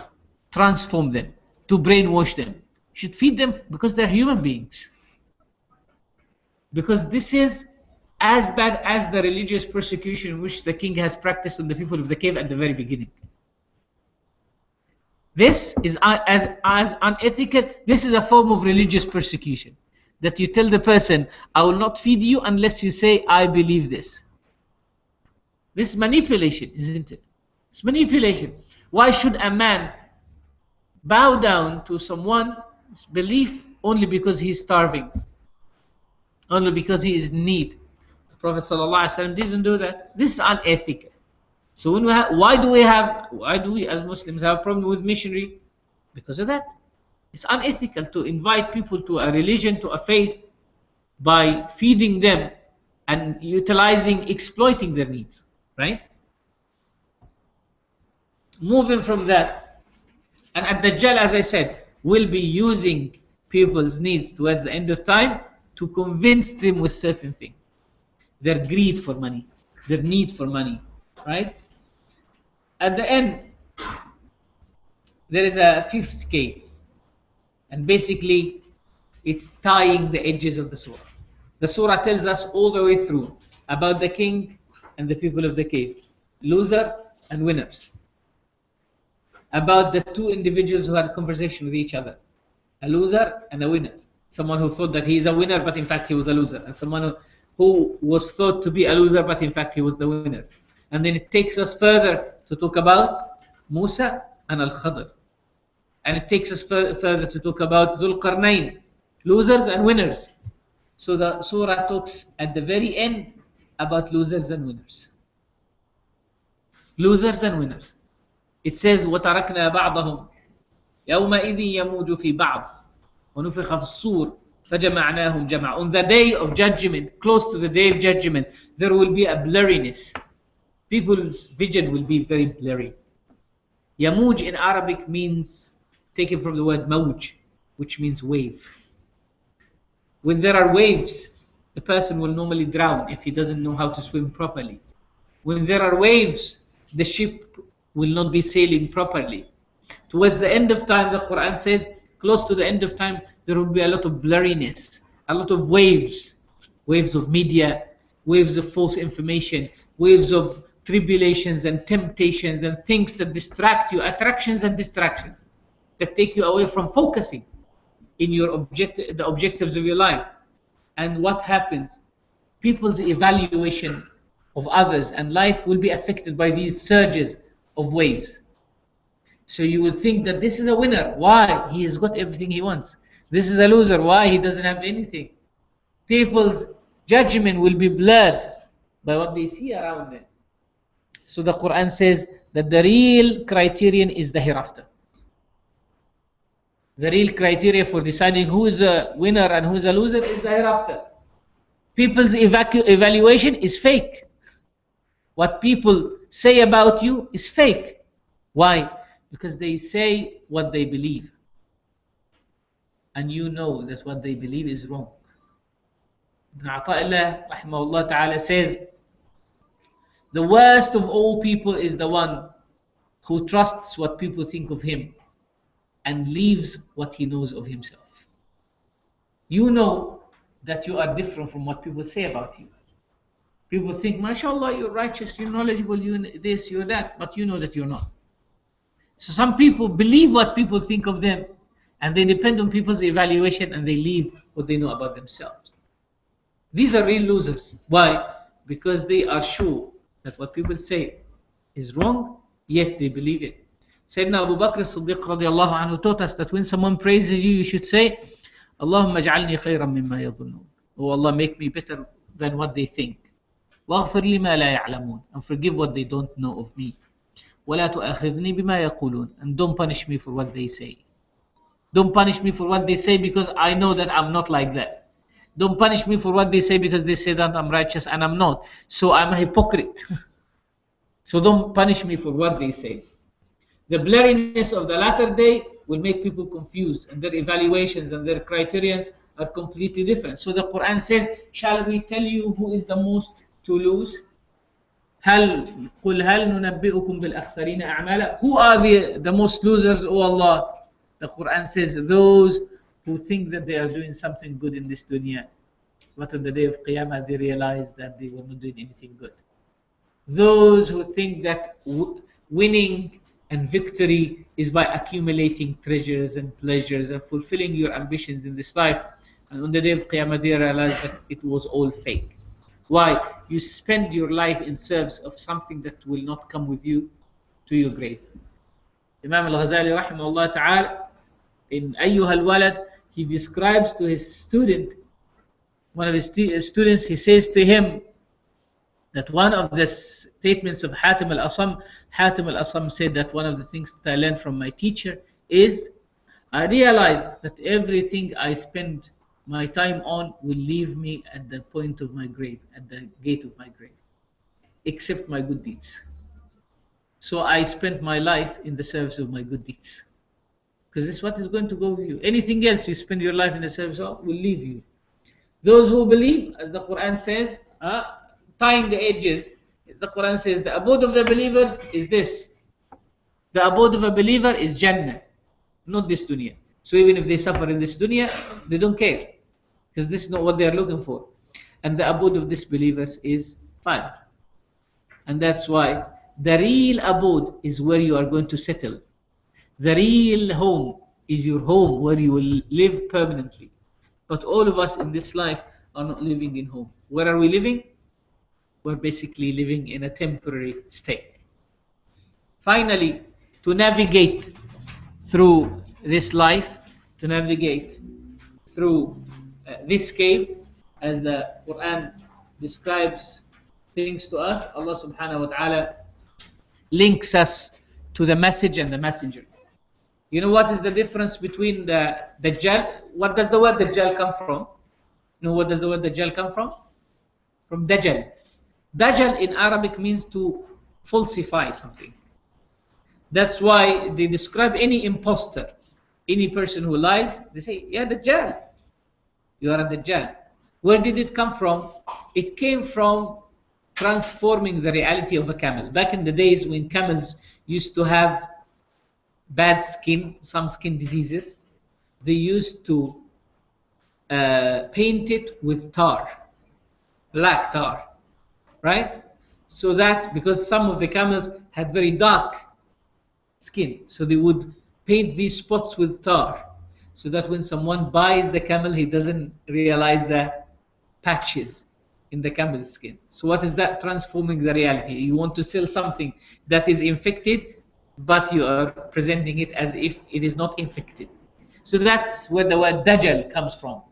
transform them, to brainwash them. You should feed them because they're human beings. Because this is as bad as the religious persecution which the king has practiced on the people of the cave at the very beginning. This is as unethical. This is a form of religious persecution, that you tell the person, I will not feed you unless you say, I believe this. This is manipulation, isn't it? It's manipulation. Why should a man bow down to someone's belief only because he's starving, only because he is in need? The Prophet ﷺ didn't do that. This is unethical. So when why do we as Muslims have a problem with missionary? Because of that. It's unethical to invite people to a religion, to a faith, by feeding them and exploiting their needs, right? Moving from that, and Ad-Dajjal, as I said, will be using people's needs towards the end of time to convince them with certain things. Their greed for money, their need for money, right? At the end, there is a fifth cave, and basically It's tying the edges of the surah. The surah tells us all the way through about the king and the people of the cave, loser and winners. About the two individuals who had a conversation with each other, a loser and a winner. Someone who thought that he is a winner, but in fact he was a loser. And someone who was thought to be a loser, but in fact he was the winner. And then it takes us further to talk about Musa and Al-Khadr. And it takes us further to talk about Dhul Qarnayn, losers and winners. So the surah talks at the very end about losers and winners. Losers and winners. It says, وَتَرَكْنَا بَعْضَهُمْ يَوْمَئِذٍ يَمُوجُ فِي بَعْضٍ وَنُفِخَ فِي الصُّورِ فَجَمَعْنَاهُم جَمْعًا. On the day of judgment, close to the day of judgment, there will be a blurriness. People's vision will be very blurry. Yamuj in Arabic means, taken from the word mawj, which means wave. When there are waves, the person will normally drown if he doesn't know how to swim properly. When there are waves, the ship will not be sailing properly. Towards the end of time, the Quran says, close to the end of time, there will be a lot of blurriness, a lot of waves. Waves of media, waves of false information, waves of tribulations and temptations and things that distract you, attractions and distractions that take you away from focusing in your the objectives of your life. And what happens? People's evaluation of others and life will be affected by these surges of waves. So you will think that this is a winner. Why? He has got everything he wants. This is a loser. Why? He doesn't have anything. People's judgment will be blurred by what they see around them. So the Quran says that the real criterion is the hereafter. The real criteria for deciding who is a winner and who is a loser is the hereafter. People's evaluation is fake. What people say about you is fake. Why? Because they say what they believe. And you know that what they believe is wrong. Ibn Ata'illah rahimahullah ta'ala says, the worst of all people is the one who trusts what people think of him and leaves what he knows of himself. You know that you are different from what people say about you. People think, mashallah, you're righteous, you're knowledgeable, you're this, you're that, but you know that you're not. So some people believe what people think of them and they depend on people's evaluation and they leave what they know about themselves. These are real losers. Why? Because they are sure that what people say is wrong, yet they believe it. Sayyidina Abu Bakr as-Siddiq radiallahu anhu taught us that when someone praises you, you should say, Allahumma ja'alni khayran mimma yadhunnun. Oh Allah, make me better than what they think. وَاغْفِرْ لِمَا لَا يَعْلَمُونَ. And forgive what they don't know of me. وَلَا تُؤَاخِذْنِي بِمَا يَقُولُونَ. And don't punish me for what they say. Don't punish me for what they say because I know that I'm not like that. Don't punish me for what they say because they say that I'm righteous and I'm not. So I'm a hypocrite. So don't punish me for what they say. The blurriness of the latter day will make people confused and their evaluations and their criterions are completely different. So the Quran says, shall we tell you who is the most to lose? قُلْ هَلْ نُنَبِّئُكُمْ بِالْأَخْسَرِينَ أَعْمَالًا. Who are the most losers, O Allah? The Quran says, those who think that they are doing something good in this dunya, but on the day of Qiyamah they realize that they were not doing anything good. Those who think that winning and victory is by accumulating treasures and pleasures and fulfilling your ambitions in this life, and on the day of Qiyamah they realize that it was all fake. Why? You spend your life in service of something that will not come with you to your grave. Imam al-Ghazali rahimahullah ta'ala in Ayyuha al-Walad, he describes to his student, one of his students, he says to him that one of the statements of Hatim al-Asam said that one of the things that I learned from my teacher is, I realized that everything I spend my time on will leave me at the point of my grave, at the gate of my grave, except my good deeds. So I spent my life in the service of my good deeds. Because this is what is going to go with you. Anything else you spend your life in the service of will leave you. Those who believe, as the Quran says, tying the edges, the Quran says the abode of the believers is this. The abode of a believer is Jannah, not this dunya. So even if they suffer in this dunya, they don't care, because this is not what they are looking for. And the abode of disbelievers is fire. And that's why the real abode is where you are going to settle. The real home is your home where you will live permanently. But all of us in this life are not living in home. Where are we living? We're basically living in a temporary state. Finally, to navigate through this life, to navigate through this cave, as the Quran describes things to us, Allah subhanahu wa ta'ala links us to the message and the messenger. You know what is the difference between the Dajjal? What does the word Dajjal come from? You know what does the word Dajjal come from? From Dajjal. Dajjal in Arabic means to falsify something. That's why they describe any imposter, any person who lies, they say, yeah, Dajjal. You are a Dajjal. Where did it come from? It came from transforming the reality of a camel. Back in the days when camels used to have bad skin, some skin diseases, they used to paint it with tar, black tar, right? So that, because some of the camels had very dark skin, so they would paint these spots with tar, so that when someone buys the camel, he doesn't realize the patches in the camel's skin. So what is that? Transforming the reality. You want to sell something that is infected, but you are presenting it as if it is not infected. So that's where the word Dajjal comes from.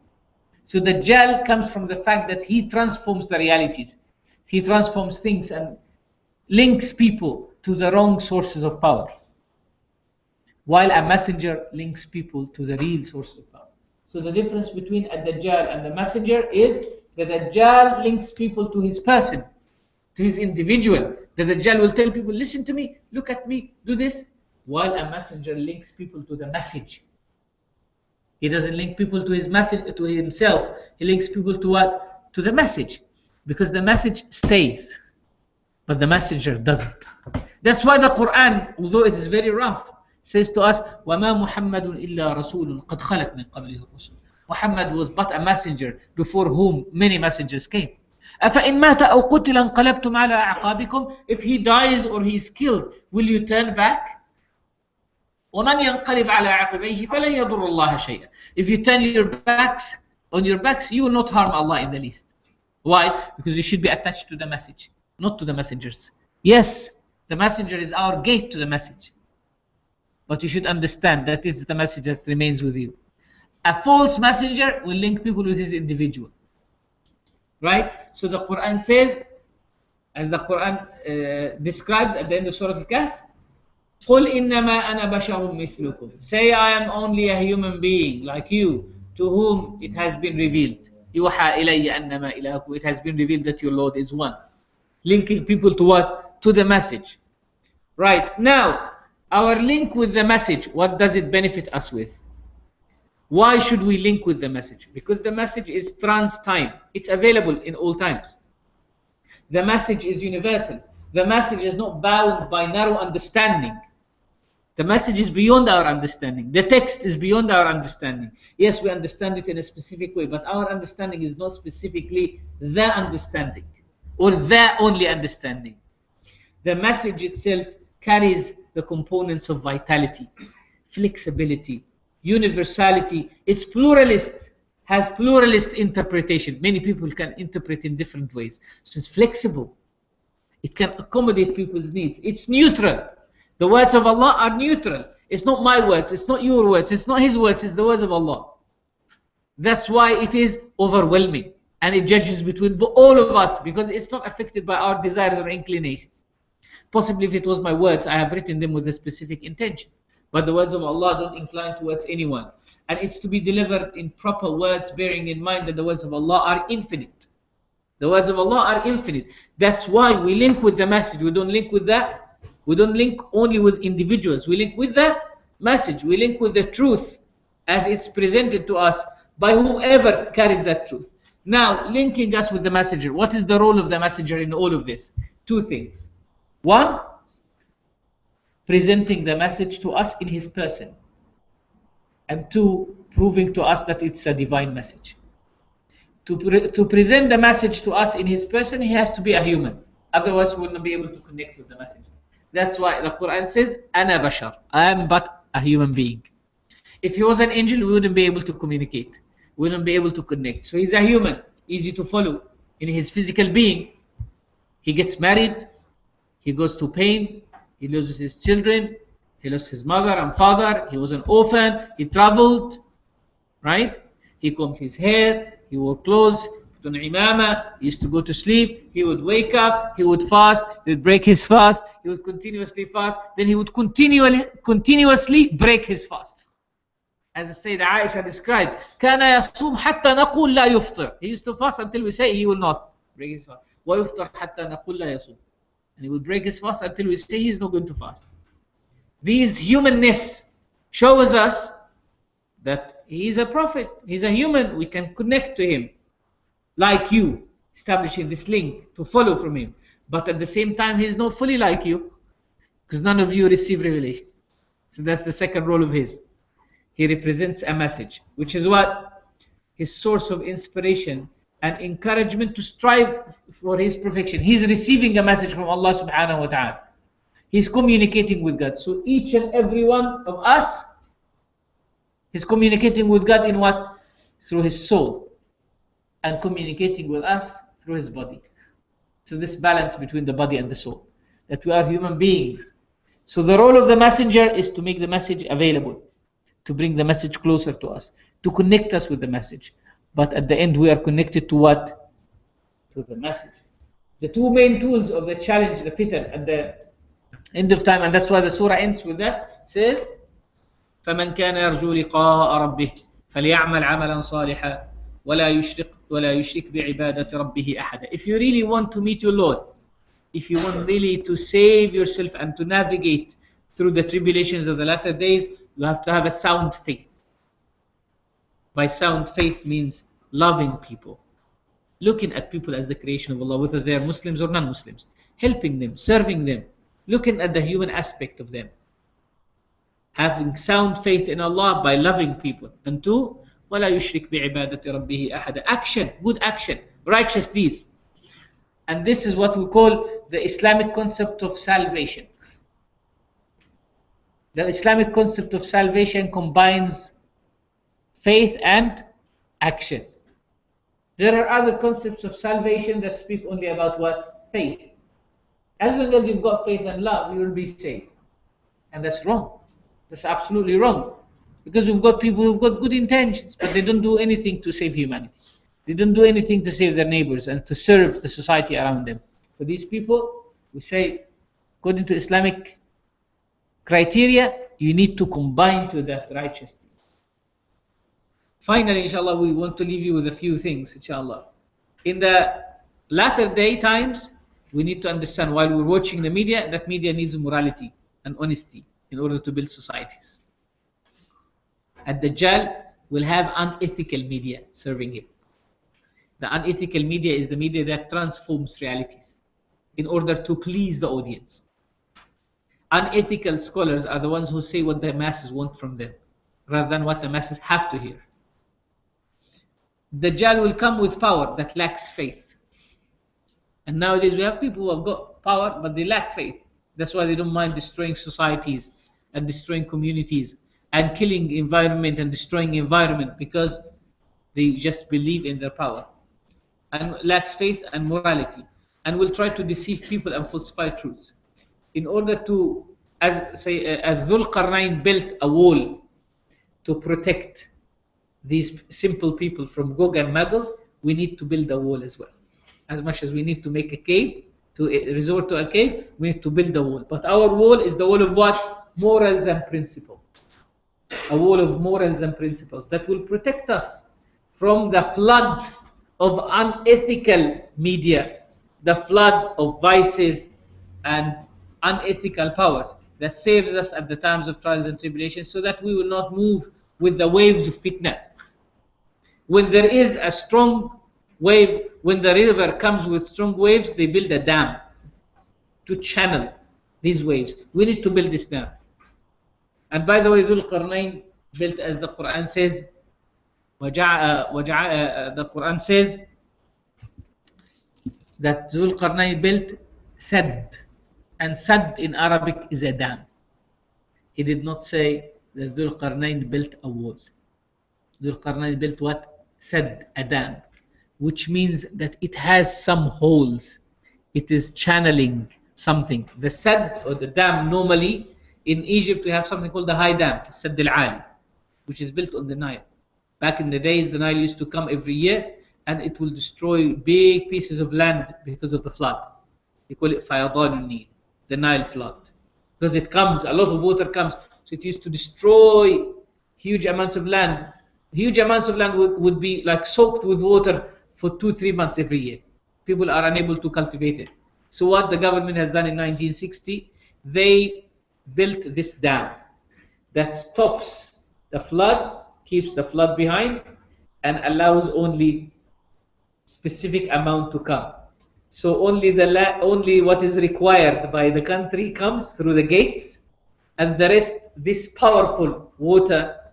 So Dajjal comes from the fact that he transforms the realities. He transforms things and links people to the wrong sources of power, while a messenger links people to the real source of power. So the difference between a Dajjal and the messenger is the Dajjal links people to his person, to his individual. The Dajjal will tell people, listen to me, look at me, do this, while a messenger links people to the message. He doesn't link people to his message, to himself. He links people to what? To the message, because the message stays, but the messenger doesn't. That's why the Quran, although it is very rough, says to us, وَمَا مُحَمَّدٌ إِلَّا رَسُولٌ قَدْ خَلَتْ مِنْ قَبْلِهِ الرُّسُلُ. Muhammad was but a messenger before whom many messengers came. أَفَإِنْ مَاتَ أَوْ قُتِلَ انْقَلَبْتُمْ عَلَىٰ أَعْقَابِكُمْ. If he dies or he is killed, will you turn back? وَمَنْ يَنْقَلِبْ عَلَىٰ عَقِبَيْهِ فَلَنْ يَضُرَّ اللَّهَ شَيْئًا. If you turn your backs on your backs, you will not harm Allah in the least. Why? Because you should be attached to the message, not to the messengers. Yes, the messenger is our gate to the message, but you should understand that it's the message that remains with you. A false messenger will link people with his individual. Right? So the Quran says, as the Quran describes at the end of Suratul Kahf, قُلْ إِنَّمَا أَنَا بَشَرٌ مِثْلُكُمْ. Say, I am only a human being like you, to whom it has been revealed. يُوحَى إِلَيَّ أَنَّمَا إِلَهُكُمْ. It has been revealed that your Lord is one. Linking people to what? To the message. Right. Now, our link with the message, what does it benefit us with? Why should we link with the message? Because the message is trans-time. It's available in all times. The message is universal. The message is not bound by narrow understanding. The message is beyond our understanding. The text is beyond our understanding. Yes, we understand it in a specific way, but our understanding is not specifically the understanding or the only understanding. The message itself carries the components of vitality, flexibility, universality. It's pluralist, has pluralist interpretation. Many people can interpret in different ways. So it's flexible. It can accommodate people's needs. It's neutral. The words of Allah are neutral. It's not my words, it's not your words, it's not his words, it's the words of Allah. That's why it is overwhelming, and it judges between all of us, because it's not affected by our desires or inclinations. Possibly if it was my words, I have written them with a specific intention. But the words of Allah don't incline towards anyone. And it's to be delivered in proper words, bearing in mind that the words of Allah are infinite. The words of Allah are infinite. That's why we link with the message. We don't link with that. We don't link only with individuals. We link with the message. We link with the truth as it's presented to us by whoever carries that truth. Now, linking us with the messenger. What is the role of the messenger in all of this? Two things. One, presenting the message to us in his person. and two, proving to us that it's a divine message. To present the message to us in his person, he has to be a human. Otherwise, we will not be able to connect with the message. That's why the Quran says, Ana bashar. I am but a human being. If he was an angel, we wouldn't be able to communicate. We wouldn't be able to connect. So he's a human, easy to follow in his physical being. He gets married, he goes to pain, he loses his children, he lost his mother and father, he was an orphan, he traveled, right? He combed his hair, he wore clothes, put on imama, he used to go to sleep, he would wake up, he would fast, he would break his fast, he would continuously fast, then he would continuously break his fast. As the Sayyidah Aisha described, كان يصوم حتى نقول لا يفطر. He used to fast until we say he will not break his fast. ويفطر حتى نقول لا يصوم. And he would break his fast until we say he is not going to fast. These humanness shows us that he is a prophet, he's a human, we can connect to him like you, establishing this link to follow from him. But at the same time, he is not fully like you, because none of you receive revelation. So that's the second role of his. He represents a message, which is what? His source of inspiration and encouragement to strive for his perfection. He's receiving a message from Allah subhanahu wa ta'ala. He's communicating with God. So each and every one of us is communicating with God in what? Through his soul. And communicating with us through his body. So this balance between the body and the soul. That we are human beings. So the role of the messenger is to make the message available. To bring the message closer to us, to connect us with the message. But at the end, we are connected to what? To the message. The two main tools of the challenge, the fitan, at the end of time, and that's why the surah ends with that, says, فَمَنْ كَانَ يَرْجُو لِقَاءَ رَبِّهِ فَلْيَعْمَلْ عَمَلًا صَالِحًا وَلَا يُشْرِكْ بِعِبَادَةِ رَبِّهِ أَحَدًا. If you really want to meet your Lord, if you want really to save yourself and to navigate through the tribulations of the latter days, you have to have a sound faith. By sound faith means loving people, looking at people as the creation of Allah, whether they are Muslims or non-Muslims, helping them, serving them, looking at the human aspect of them, having sound faith in Allah by loving people. And two, وَلَا يُشْرِكْ بِعِبَادَةِ رَبِّهِ أَحَدًا. Action, good action, righteous deeds. And this is what we call the Islamic concept of salvation. The Islamic concept of salvation combines faith and action. There are other concepts of salvation that speak only about what? Faith. As long as you've got faith and love, you will be saved. And that's wrong. That's absolutely wrong. Because we've got people who've got good intentions, but they don't do anything to save humanity. They don't do anything to save their neighbors and to serve the society around them. For these people, we say, according to Islamic criteria, you need to combine to that righteousness. Finally, inshallah, we want to leave you with a few things, inshallah. In the latter day times, we need to understand while we're watching the media, that media needs morality and honesty in order to build societies. And Dajjal will have unethical media serving him. The unethical media is the media that transforms realities in order to please the audience. Unethical scholars are the ones who say what the masses want from them, rather than what the masses have to hear. Dajjal will come with power that lacks faith. And nowadays we have people who have got power, but they lack faith. That's why they don't mind destroying societies and destroying communities and killing environment and destroying environment, because they just believe in their power and lacks faith and morality, and will try to deceive people and falsify truth. In order to, as Dhul Qarnayn built a wall to protect these simple people from Gog and Magog, we need to build a wall as well. As much as we need to make a cave, to resort to a cave, we need to build a wall. But our wall is the wall of what? Morals and principles. A wall of morals and principles that will protect us from the flood of unethical media, the flood of vices and unethical powers that saves us at the times of trials and tribulations, so that we will not move with the waves of fitna. When there is a strong wave, when the river comes with strong waves, they build a dam to channel these waves. We need to build this dam. And by the way, Dhul Qarnayn built as the Quran says. The Quran says that Dhul Qarnayn built Sad, and Sad in Arabic is a dam. He did not say that Dhul Qarnayn built a wall. Dhul Qarnayn built what? Sad, a dam, which means that it has some holes. It is channeling something. The Sad or the dam, normally in Egypt we have something called the high dam, Sad al-Ali, which is built on the Nile. Back in the days, the Nile used to come every year and it will destroy big pieces of land because of the flood. They call it Fayadan Nil, the Nile flood. Because it comes, a lot of water comes, so it used to destroy huge amounts of land. Huge amounts of land would be like soaked with water for 2-3 months every year. People are unable to cultivate it. So what the government has done in 1960, they built this dam that stops the flood, keeps the flood behind, and allows only specific amount to come. So only what is required by the country comes through the gates, and the rest, this powerful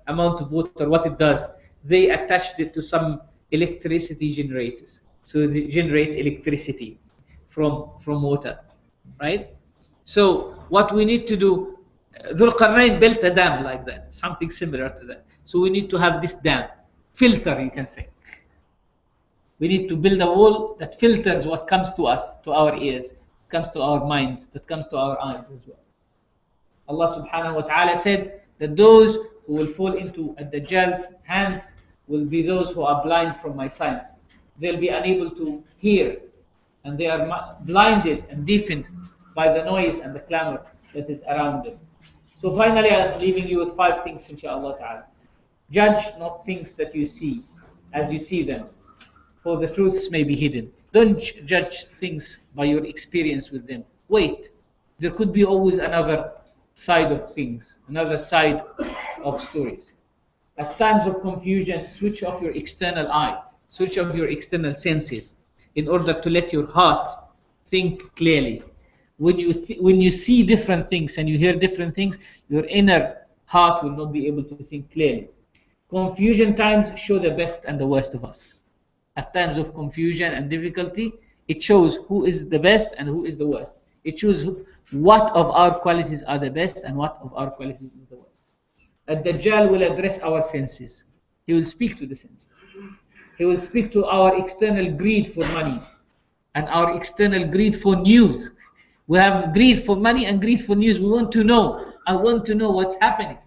amount of water, what it does, they attached it to some electricity generators. So they generate electricity from water, right? So what we need to do, Dhul Qarnayn built a dam like that, something similar to that. So we need to have this dam, filter, you can say. We need to build a wall that filters what comes to us, to our ears, comes to our minds, that comes to our eyes as well. Allah subhanahu wa ta'ala said that those who will fall into Ad-Dajjal's hands will be those who are blind from my signs. They'll be unable to hear, and they are blinded and deafened by the noise and the clamor that is around them. So finally, I'm leaving you with 5 things, inshaAllah ta'ala. Judge not things that you see as you see them, for the truths may be hidden. Don't judge things by your experience with them. Wait, there could be always another side of things, another side of stories. At times of confusion, switch off your external eye, switch off your external senses, in order to let your heart think clearly. When you see different things and you hear different things, your inner heart will not be able to think clearly. Confusion times show the best and the worst of us. At times of confusion and difficulty, it shows who is the best and who is the worst. It shows what of our qualities are the best and what of our qualities is the worst. Ad-Dajjal will address our senses. He will speak to the senses. He will speak to our external greed for money and our external greed for news. We have greed for money and greed for news. We want to know. I want to know what's happening.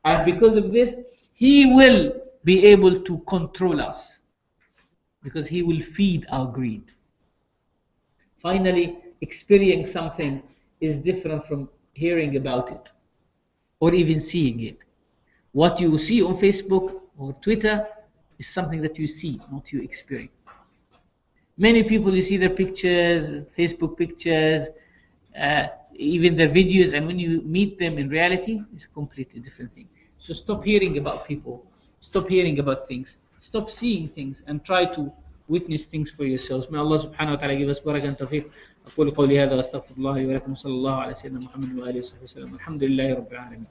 And because of this, he will be able to control us, because he will feed our greed. Finally, experiencing something is different from hearing about it or even seeing it. What you see on Facebook or Twitter is something that you see, not you experience. Many people, you see their pictures, Facebook pictures, even their videos, and when you meet them in reality, it's a completely different thing. So stop hearing about people, stop hearing about things, stop seeing things, and try to witness things for yourselves. May Allah subhanahu wa ta'ala give us barakah and tawfiq. أقول قولي هذا وأستغفر الله لي ولكم صلى الله على سيدنا محمد وآله وصحبه وسلم. الحمد لله رب العالمين.